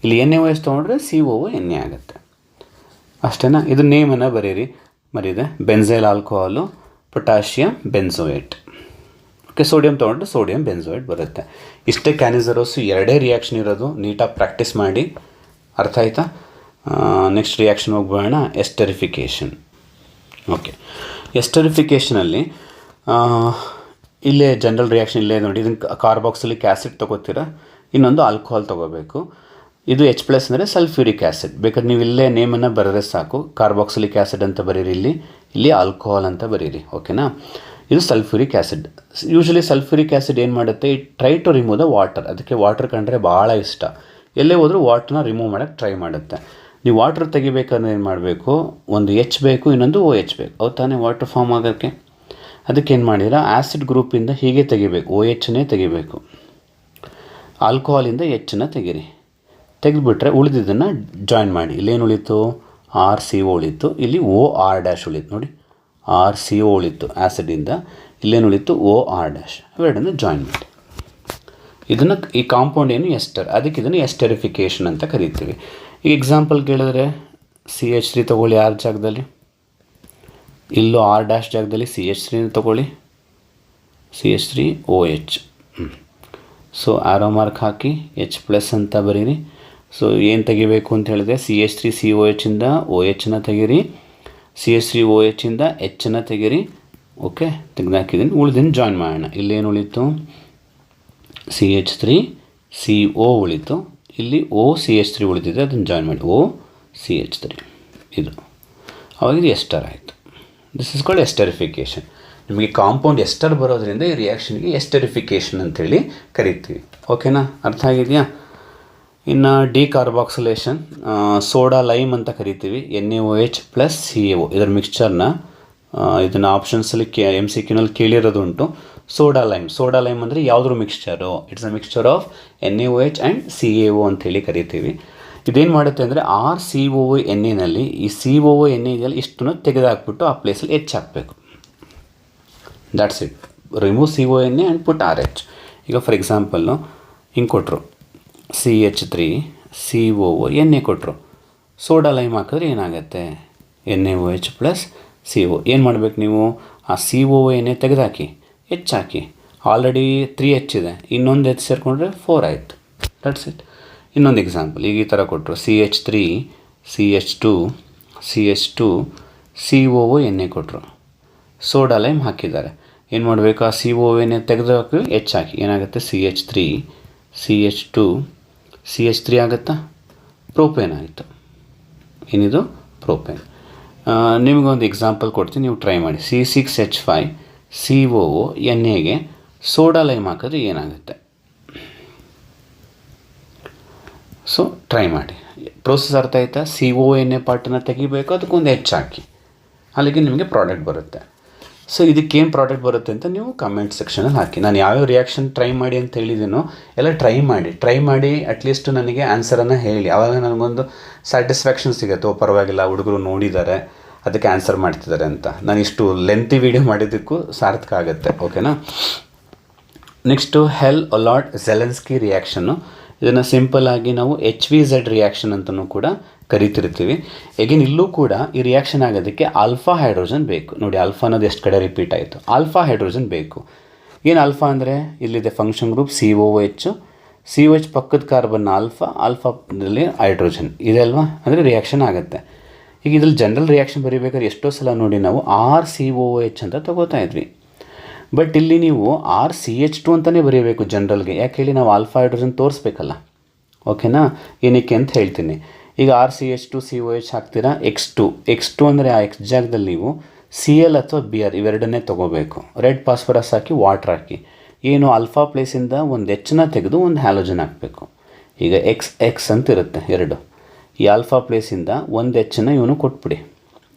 ಇಲ್ಲಿ NaOH ತೊಗೊಂಡ್ರೆ COONA ಆಗುತ್ತೆ. ಅಷ್ಟೇನಾ? ಇದು ನೇಮನ್ನು ಬರೀರಿ, ಮರಿದೆ. Benzyl alcohol, potassium benzoate. Okay, sodium ತೊಗೊಂಡ್ರೆ ಸೋಡಿಯಂ ಬೆನ್ಸೋಯೇಟ್ ಬರುತ್ತೆ. ಇಷ್ಟೇ ಕ್ಯಾನಿಸರೋಸು, 2 ರಿಯಾಕ್ಷನ್ ಇರೋದು. ನೀಟಾಗಿ ಪ್ರಾಕ್ಟೀಸ್ ಮಾಡಿ. ಅರ್ಥ ಆಯ್ತಾ? ನೆಕ್ಸ್ಟ್ ರಿಯಾಕ್ಷನ್ ಹೋಗ್ಬೋಣ, ಎಸ್ಟರಿಫಿಕೇಷನ್. ಓಕೆ, ಎಸ್ಟರಿಫಿಕೇಷನಲ್ಲಿ ಇಲ್ಲೇ ಜನರಲ್ ರಿಯಾಕ್ಷನ್ ಇಲ್ಲೇ ನೋಡಿ, ಇದನ್ನು ಕಾರ್ಬಾಕ್ಸಿಲಿಕ್ ಆ್ಯಸಿಡ್ ತೊಗೋತೀರಾ, ಇನ್ನೊಂದು ಆಲ್ಕೋಹಾಲ್ ತೊಗೋಬೇಕು. ಇದು H+ ಅಂದರೆ ಸಲ್ಫ್ಯೂರಿಕ್ ಆ್ಯಸಿಡ್. ಬೇಕಾದ್ರೆ ನೀವು ಇಲ್ಲೇ ನೇಮನ್ನು ಬರೆದ್ರೆ ಸಾಕು, ಕಾರ್ಬಾಕ್ಸಿಲಿಕ್ ಆ್ಯಸಿಡ್ ಅಂತ ಬರೀರಿ, ಇಲ್ಲಿ ಆಲ್ಕೋಹಾಲ್ ಅಂತ ಬರೀರಿ, ಓಕೆನಾ. ಇದು sulphuric acid. Usually sulphuric acid ಏನು ಮಾಡುತ್ತೆ, it try to remove the water. ಅದಕ್ಕೆ ವಾಟರ್ ಕಂಡ್ರೆ ಭಾಳ ಇಷ್ಟ, ಎಲ್ಲೇ ಹೋದರೂ ವಾಟ್ರನ್ನ ರಿಮೂವ್ ಮಾಡೋಕ್ಕೆ ಟ್ರೈ ಮಾಡುತ್ತೆ. ನೀವು ವಾಟ್ರ್ ತೆಗಿಬೇಕಾದ್ರೆ ಏನು ಮಾಡಬೇಕು, ಒಂದು H ಬೇಕು, ಇನ್ನೊಂದು OH ಬೇಕು, ಅವು ತಾನೇ ವಾಟ್ರ್ ಫಾರ್ಮ್ ಆಗೋಕ್ಕೆ. ಅದಕ್ಕೆ ಏನು ಮಾಡಿರ, ಆ್ಯಸಿಡ್ ಗ್ರೂಪಿಂದ ಹೀಗೆ ತೆಗಿಬೇಕು, OHನೇ ತೆಗಿಬೇಕು. ಆಲ್ಕೋಹಾಲಿಂದ Hನ ತೆಗೀರಿ, ತೆಗೆದುಬಿಟ್ರೆ ಉಳಿದಿದ್ದನ್ನು ಜಾಯಿನ್ ಮಾಡಿ. ಇಲ್ಲೇನು ಉಳಿತು, RCO ಉಳಿತು, ಇಲ್ಲಿ OR' ಉಳಿತು ನೋಡಿ, RCO ಉಳಿತು ಆ್ಯಸಿಡಿಂದ, ಇಲ್ಲೇನು ಉಳಿತು OR'. ಅವೆರಡನ್ನು ಜಾಯಿನ್ ಮಾಡಿ. ಇದನ್ನು ಈ ಕಾಂಪೌಂಡ್ ಏನು ಎಸ್ಟರ್, ಅದಕ್ಕೆ ಇದನ್ನು ಎಸ್ಟರಿಫಿಕೇಷನ್ ಅಂತ ಕರಿತೀವಿ. ಈಗ ಎಕ್ಸಾಂಪಲ್ ಕೇಳಿದ್ರೆ CH3 ತೊಗೊಳ್ಳಿ, R ಜಾಗದಲ್ಲಿ, ಇಲ್ಲೂ R' ಜಾಗದಲ್ಲಿ CH3 ತೊಗೊಳ್ಳಿ, CH3OH. ಸೊ ಆರೋ ಮಾರ್ಕ್ ಹಾಕಿ H+ ಅಂತ ಬರೀರಿ. ಸೊ ಏನು ತೆಗಿಬೇಕು ಅಂತ ಹೇಳಿದೆ, CH3COHಯಿಂದ OHನ ತೆಗೀರಿ, CH3OHಯಿಂದ Hನ ತೆಗೀರಿ, ಓಕೆ. ತೆಗೆದಾಕಿದ್ದೀನಿ, ಉಳಿದಿನ ಜಾಯಿನ್ ಮಾಡೋಣ. ಇಲ್ಲೇನು ಉಳಿತು, CH3CO ಉಳಿತು, ಇಲ್ಲಿ OCH3 ಉಳಿದಿದೆ, ಅದನ್ನು ಜಾಯಿನ್ ಮಾಡಿ, OCH3. ಇದು ಅವಾಗ ಇದು ಎಸ್ಟರ್ ಆಯಿತು. This is called esterification. ನಿಮಗೆ ಕಾಂಪೌಂಡ್ ಎಸ್ಟರ್ ಬರೋದ್ರಿಂದ ಈ ರಿಯಾಕ್ಷನ್ಗೆ ಎಸ್ಟರಿಫಿಕೇಷನ್ ಅಂತೇಳಿ ಕರಿತೀವಿ, ಓಕೆನಾ. ಅರ್ಥ ಆಗಿದೆಯಾ. ಇನ್ನು ಡಿಕಾರ್ಬಾಕ್ಸಿಲೇಷನ್, ಸೋಡಾ ಲೈಮ್ ಅಂತ ಕರಿತೀವಿ, NaOH + CaO. ಇದರ ಮಿಕ್ಸ್ಚರ್ನ ಇದನ್ನು ಆಪ್ಷನ್ಸಲ್ಲಿ MCQನಲ್ಲಿ ಕೇಳಿರೋದುಂಟು. ಸೋಡಾ ಲೈಮ್ ಅಂದರೆ ಯಾವುದ್ರ mixture, it's a mixture of NaOH and CaO ಅಂತೇಳಿ ಕರಿತೀವಿ. ಇದೇನು ಮಾಡುತ್ತೆ ಅಂದರೆ RCOONAನಲ್ಲಿ ಈ COONA ಇದೆಯಲ್ಲ, ಇಷ್ಟನ್ನು ತೆಗೆದುಹಾಕ್ಬಿಟ್ಟು ಆ ಪ್ಲೇಸಲ್ಲಿ H ಹಾಕಬೇಕು. That's it. Remove CONA and put RH. ಈಗ ಫಾರ್ ಎಕ್ಸಾಂಪಲ್ಲು ಹಿಂಗೆ ಕೊಟ್ಟರು, CH3COO ಕೊಟ್ಟರು, ಸೋಡಾ ಲೈಮ್ ಹಾಕಿದ್ರೆ ಏನಾಗುತ್ತೆ, NaOH + CO. ಏನು ಮಾಡಬೇಕು ನೀವು, ಆ COONA ತೆಗೆದುಹಾಕಿ, H ಹಾಕಿ. ಆಲ್ರೆಡಿ 3H ಇದೆ, ಇನ್ನೊಂದು H ಸೇರಿಕೊಂಡ್ರೆ 4 ಆಯಿತು. That's it. ಇನ್ನೊಂದು ಎಕ್ಸಾಂಪಲ್ ಈಗ ಈ ಥರ ಕೊಟ್ಟರು, CH3CH2COONA ಕೊಟ್ಟರು, ಸೋಡಾ ಲೈಮ್ ಹಾಕಿದ್ದಾರೆ. ಏನು ಮಾಡಬೇಕು, ಆ COONA ತೆಗೆದು ಹಾಕಿ H ಹಾಕಿ, ಏನಾಗುತ್ತೆ, CH3CH2CH3 ಆಗುತ್ತಾ, ಪ್ರೋಪೇನ್ ಆಯಿತು. ಏನಿದು, ಪ್ರೋಪೇನ್. ನಿಮಗೊಂದು ಎಕ್ಸಾಂಪಲ್ ಕೊಡ್ತೀನಿ, ನೀವು ಟ್ರೈ ಮಾಡಿ. C6H5COONAಗೆ ಸೋಡಾ ಲೈಮ್ ಹಾಕಿದ್ರೆ ಏನಾಗುತ್ತೆ. ಸೊ ಟ್ರೈ ಮಾಡಿ, ಪ್ರೋಸೆಸ್ ಅರ್ಥ ಆಯ್ತಾ. CONA ಪಾರ್ಟನ್ನು ತೆಗಿಬೇಕು, ಅದಕ್ಕೊಂದು H ಹಾಕಿ, ಅಲ್ಲಿಗೆ ನಿಮಗೆ ಪ್ರಾಡಕ್ಟ್ ಬರುತ್ತೆ. ಸೊ ಇದಕ್ಕೇನು ಪ್ರಾಡಕ್ಟ್ ಬರುತ್ತೆ ಅಂತ ನೀವು ಕಮೆಂಟ್ ಸೆಕ್ಷನಲ್ಲಿ ಹಾಕಿ. ನಾನು ಯಾವ್ಯಾವ ರಿಯಾಕ್ಷನ್ ಟ್ರೈ ಮಾಡಿ ಅಂತ ಹೇಳಿದ್ದೀನೋ ಎಲ್ಲ ಟ್ರೈ ಮಾಡಿ ಅಟ್ಲೀಸ್ಟ್ ನನಗೆ ಆನ್ಸರನ್ನು ಹೇಳಿ, ಆವಾಗ ನನಗೊಂದು ಸ್ಯಾಟಿಸ್ಫ್ಯಾಕ್ಷನ್ ಸಿಗುತ್ತೆ. ಪರವಾಗಿಲ್ಲ, ಹುಡುಗರು ನೋಡಿದ್ದಾರೆ, ಅದಕ್ಕೆ ಆನ್ಸರ್ ಮಾಡ್ತಿದ್ದಾರೆ ಅಂತ. ನಾನು ಇಷ್ಟು ಲೆಂತಿ ವೀಡಿಯೋ ಮಾಡಿದ್ದಕ್ಕೂ ಸಾರ್ಥಕ ಆಗುತ್ತೆ, ಓಕೆನಾ. Next Hell Volhard Zelinsky reaction. ಇದನ್ನು ಸಿಂಪಲ್ಲಾಗಿ ನಾವು HVZ ರಿಯಾಕ್ಷನ್ ಅಂತಲೂ ಕೂಡ ಕರಿತಿರ್ತೀವಿ. ಎಗೇನ್ ಇಲ್ಲೂ ಕೂಡ ಈ ರಿಯಾಕ್ಷನ್ ಆಗೋದಕ್ಕೆ ಆಲ್ಫಾ ಹೈಡ್ರೋಜನ್ ಬೇಕು. ನೋಡಿ, ಆಲ್ಫಾ ಅನ್ನೋದು ಎಷ್ಟು ಕಡೆ ರಿಪೀಟ್ ಆಯಿತು, ಆಲ್ಫಾ ಹೈಡ್ರೋಜನ್ ಬೇಕು. ಏನು ಆಲ್ಫಾ ಅಂದರೆ, ಇಲ್ಲಿದೆ ಫಂಕ್ಷನ್ ಗ್ರೂಪ್ COH ಪಕ್ಕದ ಕಾರ್ಬನ್ ಆಲ್ಫಾದಲ್ಲಿ ಹೈಡ್ರೋಜನ್ ಇದೆ ಅಲ್ವಾ, ಅಂದರೆ ರಿಯಾಕ್ಷನ್ ಆಗುತ್ತೆ. ಈಗ ಇದ್ರಲ್ಲಿ ಜನರಲ್ ರಿಯಾಕ್ಷನ್ ಬರೀಬೇಕಾದ್ರೆ ಎಷ್ಟೋ ಸಲ ನೋಡಿ ನಾವು RCOOH ಅಂತ ತೊಗೋತಾ ಇದ್ವಿ. ಬಟ್ ಇಲ್ಲಿ ನೀವು RCH2 ಅಂತಲೇ ಬರೀಬೇಕು ಜನರಲ್ಗೆ. ಯಾಕೆ ಹೇಳಿ, ನಾವು ಆಲ್ಫಾ ಹೈಡ್ರೋಜನ್ ತೋರಿಸ್ಬೇಕಲ್ಲ, ಓಕೆನಾ. ಏನಕ್ಕೆ ಅಂತ ಹೇಳ್ತೀನಿ. ಈಗ RCH2COH ಹಾಕ್ತೀರಾ, X2 ಅಂದರೆ ಆ X ಜಾಗದಲ್ಲಿ ನೀವು Cl ಅಥವಾ Br ಇವೆರಡನ್ನೇ ತೊಗೋಬೇಕು. ರೆಡ್ ಫಾಸ್ಫರಸ್ ಹಾಕಿ, ವಾಟ್ರ್ ಹಾಕಿ, ಏನು ಆಲ್ಫಾ ಪ್ಲೇಸಿಂದ ಒಂದು Hನ ತೆಗೆದು ಒಂದು ಹ್ಯಾಲೋಜನ್ ಹಾಕಬೇಕು. ಈಗ X ಅಂತ ಇರುತ್ತೆ ಎರಡು, ಈ ಆಲ್ಫಾ ಪ್ಲೇಸಿಂದ ಒಂದು Hನ ಇವನು ಕೊಟ್ಬಿಡಿ,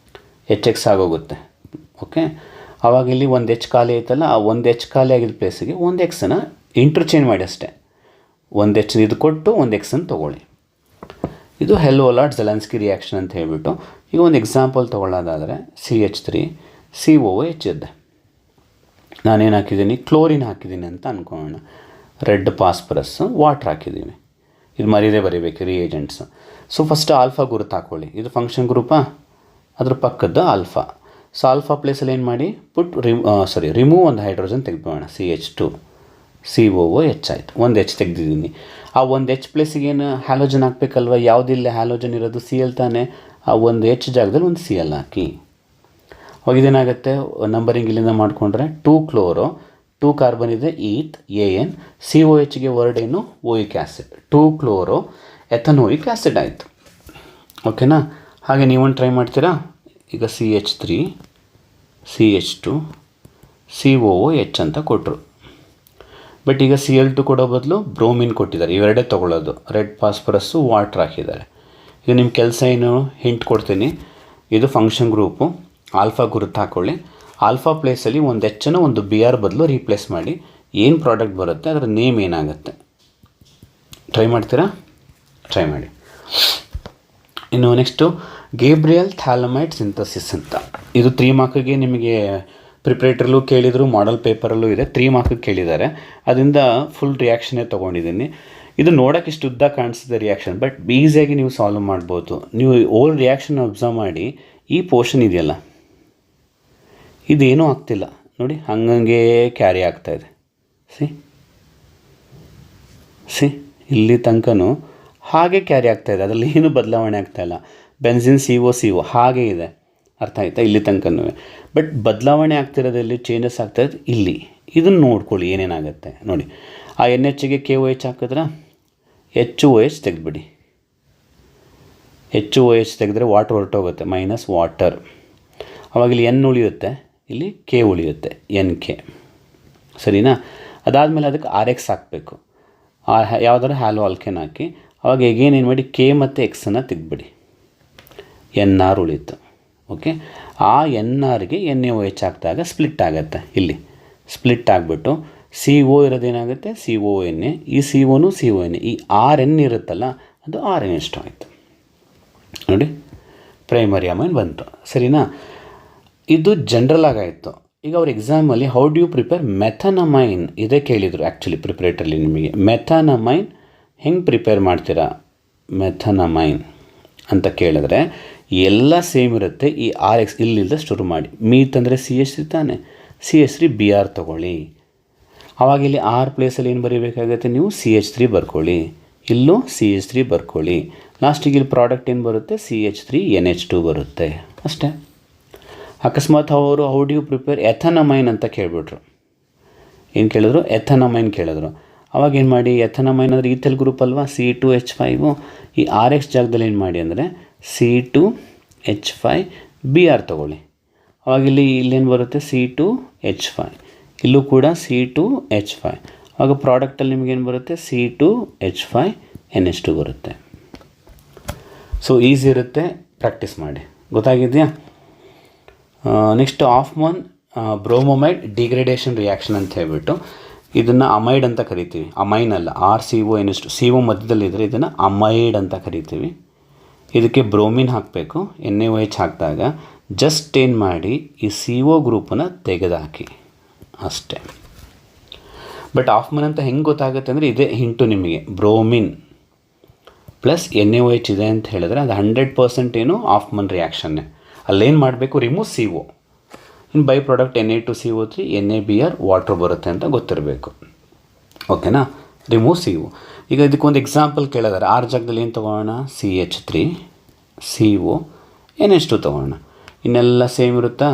HX ಆಗೋಗುತ್ತೆ, ಓಕೆ. ಆವಾಗ ಇಲ್ಲಿ ಒಂದು H ಖಾಲಿ ಆಯ್ತಲ್ಲ, ಆ ಒಂದು H ಖಾಲಿ ಆಗಿದ್ದ ಪ್ಲೇಸಿಗೆ ಒಂದು Xನ ಇಂಟರ್ಚೇಂಜ್ ಮಾಡಿ ಅಷ್ಟೇ. ಒಂದು H ಇದು ಕೊಟ್ಟು ಒಂದು Xನ ತೊಗೊಳ್ಳಿ. ಇದು ಹೆಲ್-ಒಲಾರ್ಡ್ ಝೆಲೆನ್ಸ್ಕಿ ರಿಯಾಕ್ಷನ್ ಅಂತ ಹೇಳ್ಬಿಟ್ಟು. ಈಗ ಒಂದು ಎಕ್ಸಾಂಪಲ್ ತೊಗೊಳ್ಳೋದಾದರೆ CH3COOH ಇದೆ, ನಾನೇನು ಹಾಕಿದ್ದೀನಿ, ಕ್ಲೋರಿನ್ ಹಾಕಿದ್ದೀನಿ ಅಂತ ಅಂದ್ಕೊಳ್ಳೋಣ. ರೆಡ್ ಫಾಸ್ಫರಸ್, ವಾಟ್ರ್ ಹಾಕಿದ್ದೀನಿ. ಇದು ಮರೀದೇ ಬರೀಬೇಕು ರಿಯೇಜೆಂಟ್ಸ್. ಸೊ ಫಸ್ಟ್ ಆಲ್ಫಾ ಗುರುತು ಹಾಕ್ಕೊಳ್ಳಿ, ಇದು ಫಂಕ್ಷನ್ ಗ್ರೂಪಾ, ಅದ್ರ ಪಕ್ಕದ ಆಲ್ಫಾ. ಸೊ ಆಲ್ಫಾ ಪ್ಲೇಸಲ್ಲಿ ಏನು ಮಾಡಿ, ರಿಮೂವ್ ಒಂದು ಹೈಡ್ರೋಜನ್ ತೆಗೆದುಬೋಣ, CH2COOH ಆಯಿತು, ಒಂದು H ತೆಗೆದಿದ್ದೀನಿ. ಆ ಒಂದು H ಪ್ಲೇಸಿಗೆ ಏನು ಹ್ಯಾಲೋಜನ್ ಹಾಕಬೇಕಲ್ವ, ಯಾವುದಿಲ್ಲ ಹ್ಯಾಲೋಜನ್ ಇರೋದು Cl ತಾನೇ, ಆ ಒಂದು H ಜಾಗದಲ್ಲಿ ಒಂದು Cl ಹಾಕಿ. ಅವಾಗ ಇದೇನಾಗುತ್ತೆ, ನಂಬರಿಂಗ್ ಇಲ್ಲಿಂದ ಮಾಡಿಕೊಂಡ್ರೆ 2 ಕ್ಲೋರೋ, 2 ಕಾರ್ಬನ್ ಇದೆ, ಈತ್ AN, COHಗೆ ವರ್ಡ್ ಏನು, ಓಯಿಕ್ ಆ್ಯಸಿಡ್, 2 ಕ್ಲೋರೋ ಎಥನೋಯಿಕ್ ಆ್ಯಸಿಡ್ ಆಯಿತು. ಓಕೆನಾ? ಹಾಗೆ ನೀವೊಂದು ಟ್ರೈ ಮಾಡ್ತೀರಾ? ಈಗ CH3 CH2 COOH ಅಂತ ಕೊಟ್ಟರು. ಬಟ್ ಈಗ Cl2 ಕೊಡೋ ಬದಲು ಬ್ರೋಮಿನ್ ಕೊಟ್ಟಿದ್ದಾರೆ. ಇವೆರಡೇ ತೊಗೊಳ್ಳೋದು. ರೆಡ್ ಫಾಸ್ಫರಸ್ಸು, ವಾಟ್ರ್ ಹಾಕಿದ್ದಾರೆ. ಈಗ ನಿಮ್ಮ ಕೆಲಸ ಏನು, ಹಿಂಟ್ ಕೊಡ್ತೀನಿ. ಇದು ಫಂಕ್ಷನ್ ಗ್ರೂಪು, ಆಲ್ಫಾ ಗುರುತು ಹಾಕ್ಕೊಳ್ಳಿ. ಆಲ್ಫಾ ಪ್ಲೇಸಲ್ಲಿ ಒಂದು Hನ ಒಂದು BR ಬದಲು ರೀಪ್ಲೇಸ್ ಮಾಡಿ. ಏನು ಪ್ರಾಡಕ್ಟ್ ಬರುತ್ತೆ ಅದರ ನೇಮ್ ಏನಾಗುತ್ತೆ ಟ್ರೈ ಮಾಡ್ತೀರಾ? ಟ್ರೈ ಮಾಡಿ. ಇನ್ನು ನೆಕ್ಸ್ಟು ಗೇಬ್ರಿಯಲ್ ಥ್ಯಾಲಮೈಡ್ ಸಿಂಥಸಿಸ್ ಅಂತ. ಇದು 3 ಮಾರ್ಕ್ಗೆ ನಿಮಗೆ ಪ್ರಿಪ್ರೇಟ್ರಲ್ಲೂ ಕೇಳಿದರು, ಮಾಡೆಲ್ ಪೇಪರಲ್ಲೂ ಇದೆ. 3 ಮಾರ್ಕ್ಗೆ ಕೇಳಿದ್ದಾರೆ. ಅದರಿಂದ ಫುಲ್ ರಿಯಾಕ್ಷನ್ನೇ ತೊಗೊಂಡಿದ್ದೀನಿ. ಇದು ನೋಡೋಕ್ಕೆ ಇಷ್ಟು ಉದ್ದ ಕಾಣಿಸಿದೆ ರಿಯಾಕ್ಷನ್, ಬಟ್ ಈಸಿಯಾಗಿ ನೀವು ಸಾಲ್ವ್ ಮಾಡ್ಬೋದು. ನೀವು ಓಲ್ ರಿಯಾಕ್ಷನ್ ಅಬ್ಸರ್ವ್ ಮಾಡಿ. ಈ ಪೋರ್ಷನ್ ಇದೆಯಲ್ಲ, ಇದೇನೂ ಆಗ್ತಿಲ್ಲ ನೋಡಿ, ಹಂಗಂಗೆ ಕ್ಯಾರಿ ಆಗ್ತಾಯಿದೆ. ಸಿ ಇಲ್ಲಿ ತನಕನೂ ಹಾಗೆ ಕ್ಯಾರಿ ಆಗ್ತಾಯಿದೆ, ಅದರಲ್ಲಿ ಏನೂ ಬದಲಾವಣೆ ಆಗ್ತಾಯಿಲ್ಲ. ಬೆನ್ಸಿನ್ CO ಹಾಗೇ ಇದೆ, ಅರ್ಥ ಆಯಿತಾ? ಇಲ್ಲಿ ತನಕನೂ. ಬಟ್ ಬದಲಾವಣೆ ಆಗ್ತಿರೋದಲ್ಲಿ, ಚೇಂಜಸ್ ಆಗ್ತಾಯಿರೋದು ಇಲ್ಲಿ. ಇದನ್ನು ನೋಡ್ಕೊಳ್ಳಿ ಏನೇನಾಗುತ್ತೆ ನೋಡಿ. ಆ NHಗೆ KOH ಹಾಕಿದ್ರೆ HOH ತೆಗೆದ್ಬಿಡಿ. HOH ತೆಗೆದ್ರೆ ವಾಟ್ರ್ ಹೊರಟೋಗುತ್ತೆ, ಮೈನಸ್ ವಾಟರ್. ಅವಾಗ ಇಲ್ಲಿ N ಉಳಿಯುತ್ತೆ, ಇಲ್ಲಿ K ಉಳಿಯುತ್ತೆ, NK. ಸರಿನಾ? ಅದಾದಮೇಲೆ ಅದಕ್ಕೆ RX ಹಾಕಬೇಕು. ಯಾವುದಾದ್ರು ಹ್ಯಾಲೋ ಆಲ್ಕೇನ್ ಹಾಕಿ. ಅವಾಗ ಈಗೇನು ಏನು ಮಾಡಿ, K ಮತ್ತು Xನ್ನು ತೆಗೆದ್ಬಿಡಿ, NR ಉಳಿತು. ಓಕೆ, ಆ NRಗೆ NaOH ಹಾಕಿದಾಗ ಸ್ಪ್ಲಿಟ್ ಆಗುತ್ತೆ. ಇಲ್ಲಿ ಸ್ಪ್ಲಿಟ್ ಆಗಿಬಿಟ್ಟು CO ಇರೋದೇನಾಗುತ್ತೆ, CONA. ಈ COನು CONA. ಈ RN ಇರುತ್ತಲ್ಲ, ಅದು RN ಎಷ್ಟು ಆಯಿತು ನೋಡಿ, ಪ್ರೈಮರಿ ಅಮೈನ್ ಬಂತು. ಸರಿನಾ? ಇದು ಜನ್ರಲ್ ಆಗಾಯಿತು. ಈಗ ಅವ್ರ ಎಕ್ಸಾಮಲ್ಲಿ ಹೌ ಡು ಯು ಪ್ರಿಪೇರ್ ಮೆಥನಮೈನ್ ಇದೇ ಕೇಳಿದರು. ಆ್ಯಕ್ಚುಲಿ ಪ್ರಿಪ್ರೇಟರ್ಲಿ ನಿಮಗೆ ಮೆಥನಮೈನ್ ಹೆಂಗೆ ಪ್ರಿಪೇರ್ ಮಾಡ್ತೀರಾ, ಮೆಥನಮೈನ್ ಅಂತ ಕೇಳಿದ್ರೆ ಎಲ್ಲ ಸೇಮ್ ಇರುತ್ತೆ. ಈ RX ಇಲ್ಲಿಂದ ಶುರು ಮಾಡಿ. ಮೀತ್ ಅಂದರೆ CH3 ತಾನೆ, CH3 BR ತೊಗೊಳ್ಳಿ. ಆವಾಗ ಇಲ್ಲಿ R ಪ್ಲೇಸಲ್ಲಿ ಏನು ಬರೀಬೇಕಾಗುತ್ತೆ, ನೀವು CH3 ಬರ್ಕೊಳ್ಳಿ. ಇಲ್ಲೂ CH3 ಬರ್ಕೊಳ್ಳಿ. ಲಾಸ್ಟಿಗೆ ಇಲ್ಲಿ ಪ್ರಾಡಕ್ಟ್ ಏನು ಬರುತ್ತೆ, CH3 NH2 ಬರುತ್ತೆ. ಅಷ್ಟೇ. ಅಕಸ್ಮಾತ್ ಅವರು ಹೌ ಡು ಯು ಪ್ರಿಪೇರ್ ಎಥನಮೈನ್ ಅಂತ ಕೇಳಿಬಿಟ್ರು. ಏನು ಕೇಳಿದ್ರು, ಎಥನಮೈನ್ ಕೇಳಿದ್ರು. ಅವಾಗ ಏನು ಮಾಡಿ, ಎಥನಮೈನ್ ಅಂದರೆ ಈಥೆಲ್ ಗ್ರೂಪ್ ಅಲ್ವಾ, C2H5. ಈ RX ಜಾಗದಲ್ಲಿ ಏನು ಮಾಡಿ ಅಂದರೆ C2H5 BR ತೊಗೊಳ್ಳಿ. ಅವಾಗ ಇಲ್ಲೇನು ಬರುತ್ತೆ, C2H5. ಇಲ್ಲೂ ಕೂಡ C2H5. ಆವಾಗ ಪ್ರಾಡಕ್ಟಲ್ಲಿ ನಿಮಗೇನು ಬರುತ್ತೆ, C2H5 NH2 ಬರುತ್ತೆ. ಸೊ ಈಸಿ ಇರುತ್ತೆ, ಪ್ರಾಕ್ಟೀಸ್ ಮಾಡಿ. ಗೊತ್ತಾಗಿದೆಯಾ? ನೆಕ್ಸ್ಟ್ ಆಫ್ಮನ್ ಬ್ರೋಮೊಮೈಡ್ ಡಿಗ್ರೇಡೇಷನ್ ರಿಯಾಕ್ಷನ್ ಅಂತ ಹೇಳ್ಬಿಟ್ಟು, ಇದನ್ನು ಅಮೈಡ್ ಅಂತ ಕರಿತೀವಿ. ಅಮೈನ್ ಅಲ್ಲ, RCONH2. CO ಮಧ್ಯದಲ್ಲಿದ್ದರೆ ಇದನ್ನು ಅಮೈಡ್ ಅಂತ ಕರಿತೀವಿ. ಇದಕ್ಕೆ ಬ್ರೋಮಿನ್ ಹಾಕಬೇಕು. NaOH ಹಾಕಿದಾಗ ಜಸ್ಟ್ ಏನು ಮಾಡಿ, ಈ CO ಗ್ರೂಪನ್ನು ತೆಗೆದುಹಾಕಿ ಅಷ್ಟೇ. ಬಟ್ ಆಫ್ಮನ್ ಅಂತ ಹೆಂಗೆ ಗೊತ್ತಾಗುತ್ತೆ ಅಂದರೆ, ಇದೇ ಹಿಂಟು ನಿಮಗೆ. ಬ್ರೋಮಿನ್ ಪ್ಲಸ್ NaOH ಇದೆ ಅಂತ ಹೇಳಿದ್ರೆ ಅದು 100% ಏನು ಆಫ್ಮನ್ ರಿಯಾಕ್ಷನ್ನೇ. ಅಲ್ಲೇನು ಮಾಡಬೇಕು, ರಿಮೂವ್ CO. ಇನ್ನು by product Na2CO3 NaBr water ಬರುತ್ತೆ ಅಂತ ಗೊತ್ತಿರಬೇಕು. ಓಕೆನಾ? Remove CO. ಈಗ ಇದಕ್ಕೊಂದು ಎಕ್ಸಾಂಪಲ್ ಕೇಳಿದಾರೆ. R ಜಾಗದಲ್ಲಿ ಏನು ತೊಗೊಳ್ಳೋಣ, CH3 CO NH2 ತೊಗೊಳ್ಳೋಣ. ಇನ್ನೆಲ್ಲ ಸೇಮ್ ಇರುತ್ತಾ?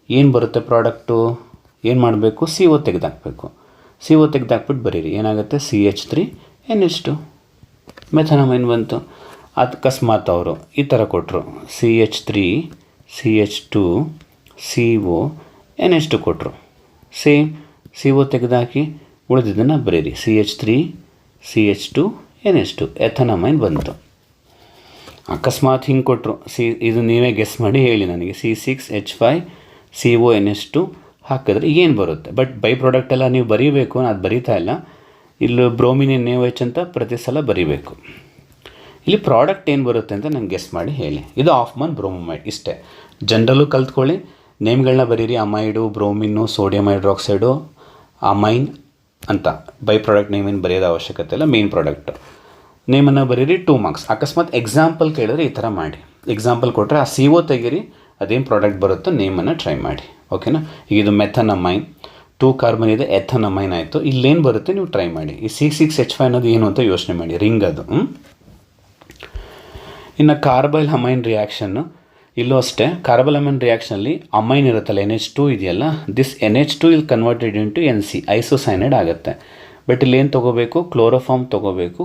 ಏನು ಬರುತ್ತೆ ಪ್ರಾಡಕ್ಟು, ಏನು ಮಾಡಬೇಕು, CO ತೆಗೆದಾಕಬೇಕು. CO ತೆಗೆದಾಕ್ಬಿಟ್ಟು ಬರೀರಿ, ಏನಾಗುತ್ತೆ, CH3 NH2 ಮೆಥನಮೈನ್ ಬಂತು. ಅಕಸ್ಮಾತ್ ಅವರು ಈ ಥರ ಕೊಟ್ಟರು, CH3 CH2 CO NH2 ಕೊಟ್ಟರು. ಸೇಮ್ CO ತೆಗೆದಾಕಿ ಉಳಿದಿದ್ದನ್ನು ಬರೀರಿ, CH3 CH2 NH2 ಎಥನಮೈನ್ ಬಂತು. ಅಕಸ್ಮಾತ್ ಹಿಂಗೆ ಕೊಟ್ಟರು, ಇದು ನೀವೇ ಗೆಸ್ ಮಾಡಿ ಹೇಳಿ ನನಗೆ. C6H5 CO NH2 ಹಾಕಿದ್ರೆ ಏನು ಬರುತ್ತೆ? ಬಟ್ ಬೈ ಪ್ರಾಡಕ್ಟ್ ಎಲ್ಲ ನೀವು ಬರೀಬೇಕು, ಅದು ಬರೀತಾ ಇಲ್ಲ. ಇಲ್ಲಿ ಬ್ರೋಮಿನ್ NaOH ಅಂತ ಪ್ರತಿ ಸಲ ಬರೀಬೇಕು. ಇಲ್ಲಿ ಪ್ರಾಡಕ್ಟ್ ಏನು ಬರುತ್ತೆ ಅಂತ ನಂಗೆ ಗೆಸ್ ಮಾಡಿ ಹೇಳಿ. ಇದು ಆಫ್ಮನ್ ಬ್ರೋಮೊಮೈಡ್. ಇಷ್ಟೇ, ಜನರಲ್ಲೂ ಕಲ್ತ್ಕೊಳ್ಳಿ. ನೇಮ್ಗಳನ್ನ ಬರೀರಿ, ಅಮೈಡು, ಬ್ರೋಮಿನ್ನು, ಸೋಡಿಯಂ ಹೈಡ್ರಾಕ್ಸೈಡು, ಅಮೈನ್ ಅಂತ. ಬೈ ಪ್ರಾಡಕ್ಟ್ ನೇಮೇನು ಬರೆಯೋದು ಅವಶ್ಯಕತೆ ಇಲ್ಲ, ಮೇನ್ ಪ್ರಾಡಕ್ಟ್ ನೇಮನ್ನು ಬರೀರಿ. 2 ಮಾರ್ಕ್ಸ್. ಅಕಸ್ಮಾತ್ ಎಕ್ಸಾಂಪಲ್ ಕೇಳಿದ್ರೆ ಈ ಥರ ಮಾಡಿ. ಎಕ್ಸಾಂಪಲ್ ಕೊಟ್ಟರೆ ಆ CO ತೆಗೀರಿ, ಅದೇನು ಪ್ರಾಡಕ್ಟ್ ಬರುತ್ತೋ ನೇಮನ್ನು ಟ್ರೈ ಮಾಡಿ. ಓಕೆನಾ? ಈಗ ಇದು ಮೆಥನಮೈನ್, 2 ಕಾರ್ಬನ್ ಇದೆ, ಎಥನಮೈನ್ ಆಯಿತು. ಇಲ್ಲೇನು ಬರುತ್ತೆ ನೀವು ಟ್ರೈ ಮಾಡಿ. ಈ C6H5 ಅನ್ನೋದು ಏನು ಅಂತ ಯೋಚನೆ ಮಾಡಿ, ರಿಂಗ್ ಅದು. ಇನ್ನು ಕಾರ್ಬೈಲ್ ಅಮೈನ್ ರಿಯಾಕ್ಷನ್ನು, ಇಲ್ಲೂ ಅಷ್ಟೇ ಕಾರ್ಬಲಮನ್ ರಿಯಾಕ್ಷನಲ್ಲಿ ಅಮೈನ್ ಇರುತ್ತಲ್ಲ NH2 ಇದೆಯಲ್ಲ, ದಿಸ್ NH2 ಇಲ್ಲಿ ಕನ್ವರ್ಟೆಡ್ ಇಂಟು NC ಐಸೋಸೈನೈಡ್ ಆಗುತ್ತೆ. ಬಟ್ ಇಲ್ಲಿ ಏನು ತೊಗೋಬೇಕು, ಕ್ಲೋರೋಫಾರ್ಮ್ ತೊಗೋಬೇಕು,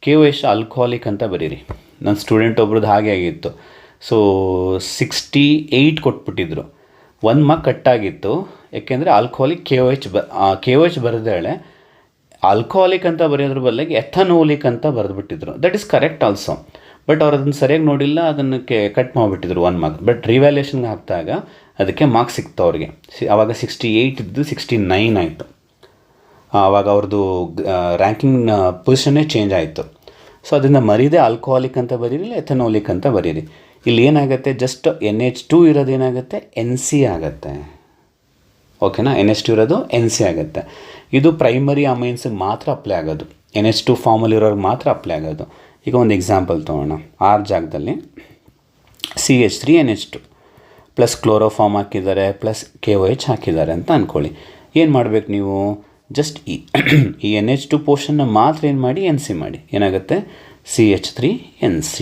KOH ಆಲ್ಕೋಹಾಲಿಕ್ ಅಂತ ಬರೀರಿ. ನನ್ನ ಸ್ಟೂಡೆಂಟ್ ಒಬ್ರದ್ದು ಹಾಗೆ ಆಗಿತ್ತು. ಸೊ 68 ಕೊಟ್ಬಿಟ್ಟಿದ್ರು, 1 ಮಾರ್ಕ್ ಕಟ್ಟಾಗಿತ್ತು. ಯಾಕೆಂದರೆ ಆಲ್ಕೋಹಾಲಿಕ್ KOH ಬರೆದೇಳೆ ಆಲ್ಕೋಹಾಲಿಕ್ ಅಂತ ಬರೆಯೋದ್ರ ಬದಲಿಗೆ ಎಥನೋಲಿಕ್ ಅಂತ ಬರೆದುಬಿಟ್ಟಿದ್ರು. That is correct also. But ಅವ್ರು ಅದನ್ನು ಸರಿಯಾಗಿ ನೋಡಿಲ್ಲ, ಅದನ್ನು ಕಟ್ ಮಾಡಿಬಿಟ್ಟಿದ್ರು 1 ಮಾರ್ಕ್. ಬಟ್ ರಿವ್ಯಾಲ್ಯೂಷನ್ಗೆ ಹಾಕಿದಾಗ ಅದಕ್ಕೆ ಮಾರ್ಕ್ಸ್ ಸಿಕ್ತು ಅವ್ರಿಗೆ. ಆವಾಗ 68 ಇದ್ದು 69 ಆಯಿತು. ಆವಾಗ ಅವ್ರದ್ದು ರ್ಯಾಂಕಿಂಗ್ ಪೊಸಿಷನ್ನೇ ಚೇಂಜ್ ಆಯಿತು. ಸೊ ಅದರಿಂದ ಮರೀದೆ ಆಲ್ಕೋಹಾಲಿಕ್ ಅಂತ ಬರೀರಿ, ಎಥನೋಲಿಕ್ ಅಂತ ಬರೀರಿ. ಇಲ್ಲಿ ಏನಾಗುತ್ತೆ, ಜಸ್ಟ್ NH2 ಇರೋದೇನಾಗುತ್ತೆ, NC ಆಗುತ್ತೆ. ಓಕೆನಾ, NH2 ಇರೋದು NC ಆಗುತ್ತೆ. ಇದು ಪ್ರೈಮರಿ ಅಮೈನ್ಸಿಗೆ ಮಾತ್ರ ಅಪ್ಲೈ ಆಗೋದು, NH2 ಫಾರ್ಮಲ್ಲಿರೋರಿಗೆ ಮಾತ್ರ ಅಪ್ಲೈ ಆಗೋದು. ಈಗ ಒಂದು ಎಕ್ಸಾಂಪಲ್ ತೊಗೊಳ್ಳೋಣ. R ಜಾಗದಲ್ಲಿ CH3NH2 ಪ್ಲಸ್ ಕ್ಲೋರೋಫಾರ್ಮ್ ಹಾಕಿದ್ದಾರೆ, ಪ್ಲಸ್ KOH ಹಾಕಿದ್ದಾರೆ ಅಂತ ಅಂದ್ಕೊಳ್ಳಿ. ಏನು ಮಾಡಬೇಕು ನೀವು, ಜಸ್ಟ್ ಈ NH2 ಪೋರ್ಷನ್ನ ಮಾತ್ರ ಏನು ಮಾಡಿ, NC ಮಾಡಿ. ಏನಾಗುತ್ತೆ, CH3NC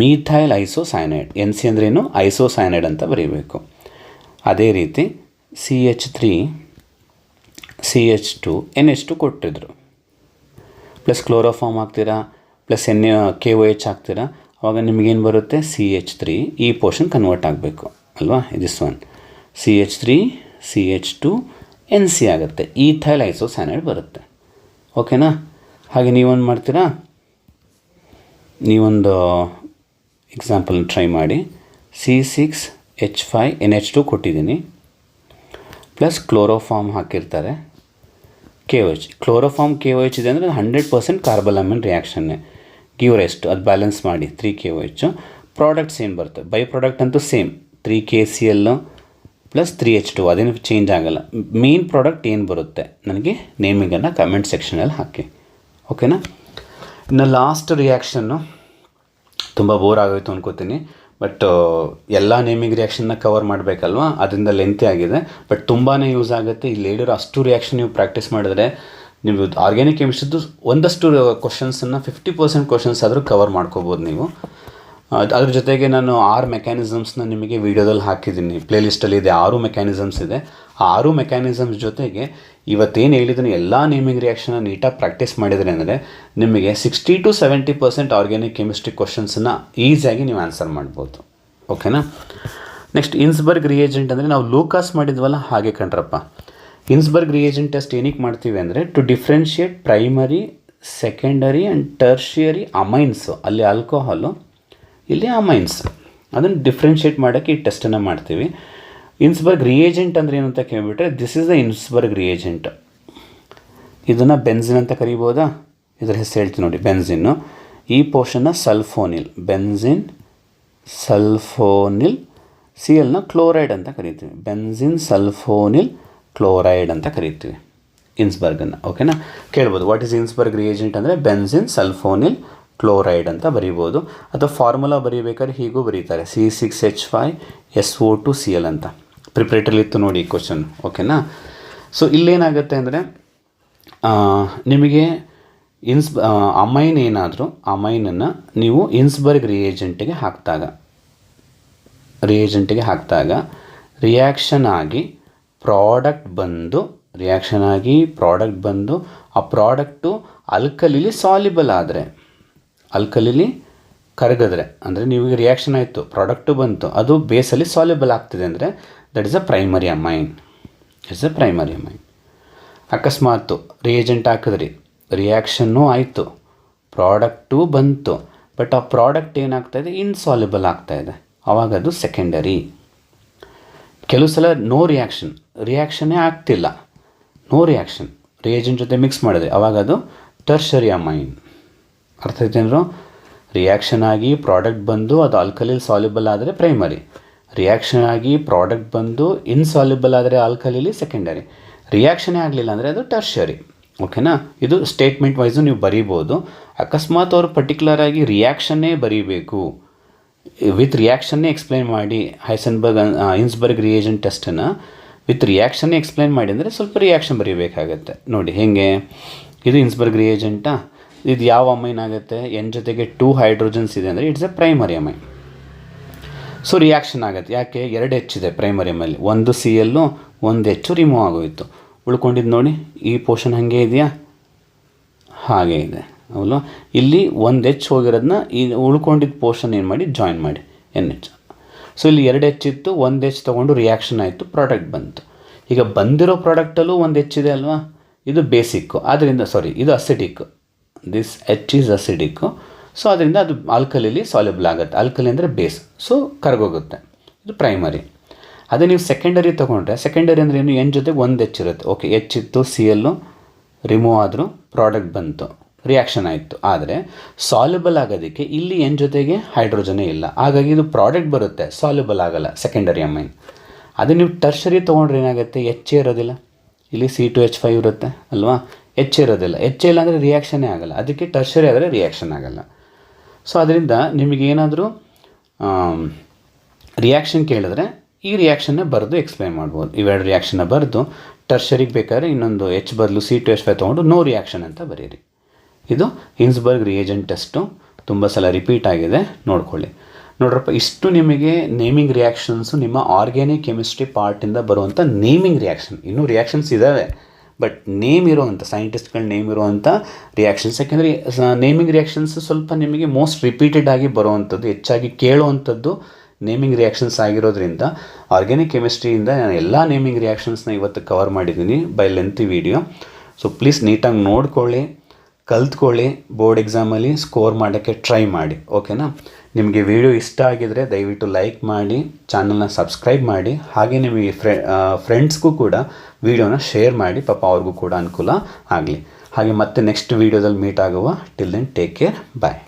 ಮೀಥೈಲ್ ಐಸೋಸೈನೈಡ್. NC ಅಂದ್ರೇನು, ಐಸೋಸೈನೈಡ್ ಅಂತ ಬರೀಬೇಕು. ಅದೇ ರೀತಿ CH2NH2 ಕೊಟ್ಟಿದ್ರು, ಪ್ಲಸ್ ಕ್ಲೋರೋಫಾರ್ಮ್ ಹಾಕ್ತೀರಾ, ಪ್ಲಸ್ KOH ಹಾಕ್ತೀರಾ, ಆವಾಗ ನಿಮಗೇನು ಬರುತ್ತೆ, CH3 ಈ ಪೋರ್ಷನ್ ಕನ್ವರ್ಟ್ ಆಗಬೇಕು ಅಲ್ವಾ, ದಿಸ್ ಒನ್ CH3CH2NC ಆಗುತ್ತೆ, ಈಥೈಲ್ ಐಸೋಸೈನೈಡ್ ಬರುತ್ತೆ. ಓಕೆನಾ. ಹಾಗೆ ನೀವೊಂದು ಮಾಡ್ತೀರಾ, ನೀವೊಂದು ಎಕ್ಸಾಂಪಲ್ ಟ್ರೈ ಮಾಡಿ. C6H5NH2 ಕೊಟ್ಟಿದ್ದೀನಿ, ಪ್ಲಸ್ ಕ್ಲೋರೋಫಾರ್ಮ್ ಹಾಕಿರ್ತಾರೆ, KOH. ಕ್ಲೋರೋಫಾರ್ಮ್ KOH ಇದೆ ಅಂದರೆ 100% ಕಾರ್ಬಲಮನ್ ರಿಯಾಕ್ಷನ್ನೇ. ಗಿವ್ ರೆಸ್ಟ್, ಅದು ಬ್ಯಾಲೆನ್ಸ್ ಮಾಡಿ 3 KOH. ಪ್ರಾಡಕ್ಟ್ಸ್ ಏನು ಬರುತ್ತೆ, ಬೈ ಪ್ರಾಡಕ್ಟ್ ಅಂತೂ ಸೇಮ್ 3 KCl ಪ್ಲಸ್ 3H2, ಅದೇನು ಚೇಂಜ್ ಆಗೋಲ್ಲ. ಮೇನ್ ಪ್ರಾಡಕ್ಟ್ ಏನು ಬರುತ್ತೆ ನನಗೆ ನೇಮಿಂಗನ್ನು ಕಮೆಂಟ್ ಸೆಕ್ಷನಲ್ಲಿ ಹಾಕಿ. ಓಕೆನಾ. ಇನ್ನು ಲಾಸ್ಟ್ ರಿಯಾಕ್ಷನ್ನು ತುಂಬ ಬೋರ್ ಆಗೋಯ್ತು ಅನ್ಕೋತೀನಿ. ಬಟ್ ಎಲ್ಲ ನೇಮಿಂಗ್ ರಿಯಾಕ್ಷನ್ನ ಕವರ್ ಮಾಡಬೇಕಲ್ವಾ, ಅದರಿಂದ ಲೆಂತಿ ಆಗಿದೆ. ಬಟ್ ತುಂಬಾ ಯೂಸ್ ಆಗುತ್ತೆ. ಇಲ್ಲಿ ಹೇಳಿರೋ ಅಷ್ಟು ರಿಯಾಕ್ಷನ್ ನೀವು ಪ್ರಾಕ್ಟೀಸ್ ಮಾಡಿದ್ರೆ ನೀವು ಆರ್ಗ್ಯಾನಿಕ್ ಕೆಮಿಸ್ಟ್ರಿದು ಒಂದಷ್ಟು ಕ್ವಶನ್ಸನ್ನು 50% ಕ್ವಶನ್ಸ್ ಆದರೂ ಕವರ್ ಮಾಡ್ಕೋಬೋದು ನೀವು. ಅದ್ರ ಜೊತೆಗೆ ನಾನು 6 ಮೆಕ್ಯಾನಿಸಮ್ಸ್ನ ನಿಮಗೆ ವೀಡಿಯೋದಲ್ಲಿ ಹಾಕಿದ್ದೀನಿ, ಪ್ಲೇಲಿಸ್ಟಲ್ಲಿ ಇದೆ. 6 ಮೆಕ್ಯಾನಿಸಮ್ಸ್ ಇದೆ. ಆ 6 ಮೆಕ್ಯಾನಿಸಮ್ಸ್ ಜೊತೆಗೆ ಇವತ್ತೇನು ಹೇಳಿದ್ದೀನಿ ಎಲ್ಲ ನೇಮಿಂಗ್ ರಿಯಾಕ್ಷನ್ನ ನೀಟಾಗಿ ಪ್ರಾಕ್ಟೀಸ್ ಮಾಡಿದರೆ ಅಂದರೆ ನಿಮಗೆ 60 to 70% ಆರ್ಗ್ಯಾನಿಕ್ ಕೆಮಿಸ್ಟ್ರಿ ಕ್ವಶನ್ಸನ್ನು ಈಸಿಯಾಗಿ ನೀವು ಆನ್ಸರ್ ಮಾಡ್ಬೋದು. ಓಕೆನಾ. ನೆಕ್ಸ್ಟ್ ಇನ್ಸ್ಬರ್ಗ್ ರಿಯೇಜೆಂಟ್ ಅಂದರೆ ನಾವು ಲೂಕಾಸ್ ಮಾಡಿದ್ವಲ್ಲ ಹಾಗೆ ಕಣ್ರಪ್ಪ. ಇನ್ಸ್ಬರ್ಗ್ ರಿಯೇಜೆಂಟ್ ಟೆಸ್ಟ್ ಏನಕ್ಕೆ ಮಾಡ್ತೀವಿ ಅಂದರೆ to differentiate primary, secondary and tertiary amines. ಅಲ್ಲಿ ಆಲ್ಕೋಹಾಲು, ಇಲ್ಲಿ ಅಮೈನ್ಸ್. ಅದನ್ನು ಡಿಫ್ರೆನ್ಷಿಯೇಟ್ ಮಾಡೋಕ್ಕೆ ಈ ಟೆಸ್ಟನ್ನು ಮಾಡ್ತೀವಿ. ಇನ್ಸ್ಬರ್ಗ್ ರಿಯೇಜೆಂಟ್ ಅಂದರೆ ಏನು ಅಂತ ಕೇಳಿಬಿಟ್ರೆ, ದಿಸ್ ಇಸ್ ದ ಇನ್ಸ್ಬರ್ಗ್ ರಿಯೇಜೆಂಟ್. ಇದನ್ನು ಬೆನ್ಸಿನ್ ಅಂತ ಕರಿಬೋದಾ, ಇದರ ಹೆಸರು ಹೇಳ್ತೀನಿ ನೋಡಿ, ಬೆನ್ಸಿನ್ನು. ಈ ಪೋರ್ಷನ್ನ ಸಲ್ಫೋನಿಲ್, ಬೆನ್ಸಿನ್ ಸಲ್ಫೋನಿಲ್. CLನ ಕ್ಲೋರೈಡ್ ಅಂತ ಕರಿತೀವಿ, ಬೆನ್ಸಿನ್ ಸಲ್ಫೋನಿಲ್ ಕ್ಲೋರೈಡ್ ಅಂತ ಕರಿತೀವಿ ಇನ್ಸ್ಬರ್ಗನ್ನು. ಓಕೆನಾ. ಕೇಳ್ಬೋದು ವಾಟ್ ಈಸ್ ಇನ್ಸ್ಬರ್ಗ್ ರಿಯೇಜೆಂಟ್ ಅಂದರೆ ಬೆನ್ಸಿನ್ ಸಲ್ಫೋನಿಲ್ ಕ್ಲೋರೈಡ್ ಅಂತ ಬರೀಬೋದು. ಅಥವಾ ಫಾರ್ಮುಲಾ ಬರೀಬೇಕಾದ್ರೆ ಹೀಗೂ ಬರೀತಾರೆ, C6H5SO2Cl ಅಂತ. ಪ್ರಿಪ್ರೇಟರ್ಲಿತ್ತು ನೋಡಿ ಈ ಕ್ವಶನ್. ಓಕೆನಾ. ಸೊ ಇಲ್ಲೇನಾಗುತ್ತೆ ಅಂದರೆ ನಿಮಗೆ ಅಮೈನ್ ಏನಾದರೂ ಅಮೈನನ್ನು ನೀವು ಇನ್ಸ್ಬರ್ಗ್ ರಿಯೇಜೆಂಟಿಗೆ ಹಾಕಿದಾಗ ರಿಯಾಕ್ಷನ್ ಆಗಿ ಪ್ರಾಡಕ್ಟ್ ಬಂದು ಆ ಪ್ರಾಡಕ್ಟು ಅಲ್ಕಲಿಲಿ ಸಾಲ್ಯುಬಲ್ ಆದರೆ, ಅಲ್ಕಲಿಲಿ ಕರಗಿದ್ರೆ ಅಂದರೆ ನಿಮಗೆ ರಿಯಾಕ್ಷನ್ ಆಯಿತು, ಪ್ರಾಡಕ್ಟು ಬಂತು, ಅದು ಬೇಸಲ್ಲಿ ಸಾಲ್ಯುಬಲ್ ಆಗ್ತಿದೆ ಅಂದರೆ that is a primary amine. ಅಕಸ್ಮಾತು ರಿಯೇಜೆಂಟ್ ಹಾಕಿದ್ರಿ, ರಿಯಾಕ್ಷನ್ನೂ ಆಯಿತು, ಪ್ರಾಡಕ್ಟು ಬಂತು, ಬಟ್ ಆ ಪ್ರಾಡಕ್ಟ್ ಏನಾಗ್ತಾಯಿದೆ, ಇನ್ಸಾಲ್ಯುಬಲ್ ಆಗ್ತಾಯಿದೆ, ಆವಾಗ ಅದು ಸೆಕೆಂಡರಿ. ಕೆಲವು ಸಲ ರಿಯಾಕ್ಷನ್ನೇ ಆಗ್ತಿಲ್ಲ, ರಿಯೇಜೆಂಟ್ ಜೊತೆ ಮಿಕ್ಸ್ ಮಾಡಿದೆ, ಆವಾಗ ಅದು ಟರ್ಷರಿ ಅಮೈನ್. ಅರ್ಥ ಐತೇನೋ. ರಿಯಾಕ್ಷನ್ ಆಗಿ ಪ್ರಾಡಕ್ಟ್ ಬಂದು ಅದು ಆಲ್ಕಲಿಲ್ ಸಾಲ್ಯುಬಲ್ ಆದರೆ ಪ್ರೈಮರಿ, ರಿಯಾಕ್ಷನ್ ಆಗಿ ಪ್ರಾಡಕ್ಟ್ ಬಂದು ಇನ್ಸಾಲ್ಯುಬಲ್ ಆದರೆ ಆಲ್ಕಲಿಲಿ ಸೆಕೆಂಡರಿ, ರಿಯಾಕ್ಷನ್ನೇ ಆಗಲಿಲ್ಲ ಅಂದರೆ ಅದು ಟರ್ಷರಿ. ಓಕೆನಾ. ಇದು ಸ್ಟೇಟ್ಮೆಂಟ್ ವೈಸು ನೀವು ಬರೀಬೋದು. ಅಕಸ್ಮಾತ್ ಅವರು ಪರ್ಟಿಕ್ಯುಲರ್ ಆಗಿ ರಿಯಾಕ್ಷನ್ನೇ ಬರೀಬೇಕು, ವಿತ್ ರಿಯಾಕ್ಷನ್ನೇ ಎಕ್ಸ್ಪ್ಲೈನ್ ಮಾಡಿ, ಇನ್ಸ್ಬರ್ಗ್ ರಿಯೇಜೆಂಟ್ ಟೆಸ್ಟನ್ನು ವಿತ್ ರಿಯಾಕ್ಷನ್ನೇ ಎಕ್ಸ್ಪ್ಲೈನ್ ಮಾಡಿ ಅಂದರೆ ಸ್ವಲ್ಪ ರಿಯಾಕ್ಷನ್ ಬರೀಬೇಕಾಗತ್ತೆ. ನೋಡಿ ಹೇಗೆ, ಇದು ಇನ್ಸ್ಬರ್ಗ್ ರಿಯೇಜೆಂಟಾ, ಇದು ಯಾವ ಅಮೈನ್ ಆಗುತ್ತೆ, N ಜೊತೆಗೆ 2 ಹೈಡ್ರೋಜನ್ಸ್ ಇದೆ ಅಂದರೆ it's A primary amine. So reaction ಆಗುತ್ತೆ. ಯಾಕೆ? 2 ಹೆಚ್ಚಿದೆ ಪ್ರೈಮರಿ ಮೇಲೆ, ಒಂದು ಸಿ ಎಲ್ಲು ಒಂದು ಹೆಚ್ಚು ರಿಮೂವ್ ಆಗೋಯಿತು. ಉಳ್ಕೊಂಡಿದ್ದು ನೋಡಿ, ಈ ಪೋರ್ಷನ್ ಹಾಗೆ ಇದೆಯಾ? ಹಾಗೆ ಇದೆ ಅವಳು. ಇಲ್ಲಿ ಒಂದು ಹೆಚ್ಚು ಹೋಗಿರೋದನ್ನ ಈ ಉಳ್ಕೊಂಡಿದ್ದ ಪೋರ್ಷನ್ ಏನು ಮಾಡಿ ಜಾಯಿನ್ ಮಾಡಿ NH. ಸೊ ಇಲ್ಲಿ 2 ಹೆಚ್ಚಿತ್ತು, ಒಂದು ಹೆಚ್ಚು ತೊಗೊಂಡು ರಿಯಾಕ್ಷನ್ ಆಯಿತು, ಪ್ರಾಡಕ್ಟ್ ಬಂತು. ಈಗ ಬಂದಿರೋ ಪ್ರಾಡಕ್ಟಲ್ಲೂ ಒಂದು ಹೆಚ್ಚಿದೆ ಅಲ್ವಾ? ಇದು ಬೇಸಿಕ್ಕು, ಆದ್ದರಿಂದ ಇದು acidic. This H is acidic. So ಅದರಿಂದ ಅದು ಆಲ್ಕಲಿಲಿ ಸಾಲ್ಯುಬಲ್ ಆಗುತ್ತೆ. ಆಲ್ಕಲಿ ಅಂದರೆ ಬೇಸ್, ಸೊ ಕರಗೋಗುತ್ತೆ. ಇದು ಪ್ರೈಮರಿ. ಅದೇ ನೀವು ಸೆಕೆಂಡರಿ ತೊಗೊಂಡ್ರೆ, ಸೆಕೆಂಡರಿ ಅಂದರೆ ಏನು? N ಜೊತೆಗೆ ಒಂದು ಹೆಚ್ಚಿರುತ್ತೆ. ಓಕೆ, ಹೆಚ್ಚಿತ್ತು, ಸಿ ಎಲ್ಲು ರಿಮೂವ್ ಆದರೂ ಪ್ರಾಡಕ್ಟ್ ಬಂತು, ರಿಯಾಕ್ಷನ್ ಆಯಿತು. ಆದರೆ ಸಾಲ್ಯುಬಲ್ ಆಗೋದಕ್ಕೆ ಇಲ್ಲಿ N ಜೊತೆಗೆ ಹೈಡ್ರೋಜನೇ ಇಲ್ಲ, ಹಾಗಾಗಿ ಇದು ಪ್ರಾಡಕ್ಟ್ ಬರುತ್ತೆ, ಸಾಲ್ಯುಬಲ್ ಆಗಲ್ಲ ಸೆಕೆಂಡರಿ ಅಮೈನ್. ಅದೇ ನೀವು ಟರ್ಷರಿ ತೊಗೊಂಡ್ರೆ ಏನಾಗುತ್ತೆ? ಹೆಚ್ಚೇ ಇರೋದಿಲ್ಲ, ಇಲ್ಲಿ C2H5 ಇರುತ್ತೆ ಅಲ್ವಾ? ಹೆಚ್ಚೇ ಇರೋದಿಲ್ಲ. ಹೆಚ್ಚೇ ಇಲ್ಲ ಅಂದರೆ ರಿಯಾಕ್ಷನ್ನೇ ಆಗಲ್ಲ, ಅದಕ್ಕೆ ಟರ್ಷರಿ ಆದರೆ ರಿಯಾಕ್ಷನ್ ಆಗಲ್ಲ. ಸೊ ಅದರಿಂದ ನಿಮಗೇನಾದರೂ ರಿಯಾಕ್ಷನ್ ಕೇಳಿದ್ರೆ ಈ ರಿಯಾಕ್ಷನ್ನ ಬರೆದು ಎಕ್ಸ್ಪ್ಲೈನ್ ಮಾಡ್ಬೋದು. ಇವೆರಡು ರಿಯಾಕ್ಷನ್ನ ಬರೆದು ಟರ್ಷರಿಗೆ ಬೇಕಾದ್ರೆ ಇನ್ನೊಂದು H ಬದಲು C2H5 ತೊಗೊಂಡು ನೋ ರಿಯಾಕ್ಷನ್ ಅಂತ ಬರೀರಿ. ಇದು ಹಿನ್ಸ್ಬರ್ಗ್ ರಿಯೇಜೆಂಟ್ ಟೆಸ್ಟು, ತುಂಬ ಸಲ ರಿಪೀಟ್ ಆಗಿದೆ, ನೋಡ್ಕೊಳ್ಳಿ. ನೋಡ್ರಪ್ಪ, ಇಷ್ಟು ನಿಮಗೆ ನೇಮಿಂಗ್ ರಿಯಾಕ್ಷನ್ಸು ನಿಮ್ಮ ಆರ್ಗ್ಯಾನಿಕ್ ಕೆಮಿಸ್ಟ್ರಿ ಪಾರ್ಟಿಂದ ಬರುವಂಥ ನೇಮಿಂಗ್ ರಿಯಾಕ್ಷನ್. ಇನ್ನೂ ರಿಯಾಕ್ಷನ್ಸ್ ಇದ್ದಾವೆ, ಬಟ್ ನೇಮ್ ಇರೋವಂಥ ಸೈಂಟಿಸ್ಟ್ಗಳ ನೇಮ್ ಇರೋವಂಥ ರಿಯಾಕ್ಷನ್ಸ್. ಯಾಕೆಂದರೆ ನೇಮಿಂಗ್ ರಿಯಾಕ್ಷನ್ಸ್ ಸ್ವಲ್ಪ ನಿಮಗೆ ಮೋಸ್ಟ್ ರಿಪೀಟೆಡ್ ಆಗಿ ಬರುವಂಥದ್ದು, ಹೆಚ್ಚಾಗಿ ಕೇಳುವಂಥದ್ದು ನೇಮಿಂಗ್ ರಿಯಾಕ್ಷನ್ಸ್ ಆಗಿರೋದ್ರಿಂದ ಆರ್ಗ್ಯಾನಿಕ್ ಕೆಮಿಸ್ಟ್ರಿಯಿಂದ ನಾನು ಎಲ್ಲ ನೇಮಿಂಗ್ ರಿಯಾಕ್ಷನ್ಸ್ನ ಇವತ್ತು ಕವರ್ ಮಾಡಿದ್ದೀನಿ by lengthy video. So please ನೀಟಾಗಿ ನೋಡ್ಕೊಳ್ಳಿ, ಕಲ್ತ್ಕೊಳ್ಳಿ, ಬೋರ್ಡ್ ಎಕ್ಸಾಮಲ್ಲಿ ಸ್ಕೋರ್ ಮಾಡೋಕ್ಕೆ ಟ್ರೈ ಮಾಡಿ. ಓಕೆನಾ? ನಿಮಗೆ ವಿಡಿಯೋ ಇಷ್ಟ ಆಗಿದರೆ ದಯವಿಟ್ಟು ಲೈಕ್ ಮಾಡಿ, ಚಾನಲ್ನ ಸಬ್ಸ್ಕ್ರೈಬ್ ಮಾಡಿ, ಹಾಗೆ ನಿಮಗೆ ಫ್ರೆಂಡ್ಸ್ಗೂ ಕೂಡ ವಿಡಿಯೋನ ಶೇರ್ ಮಾಡಿ, ಪಾಪ ಅವ್ರಿಗೂ ಕೂಡ ಅನುಕೂಲ ಆಗಲಿ. ಹಾಗೆ ಮತ್ತೆ ನೆಕ್ಸ್ಟ್ ವೀಡಿಯೋದಲ್ಲಿ ಮೀಟ್ ಆಗುವ. ಟಿಲ್ ದೆನ್ ಟೇಕ್ ಕೇರ್, ಬಾಯ್.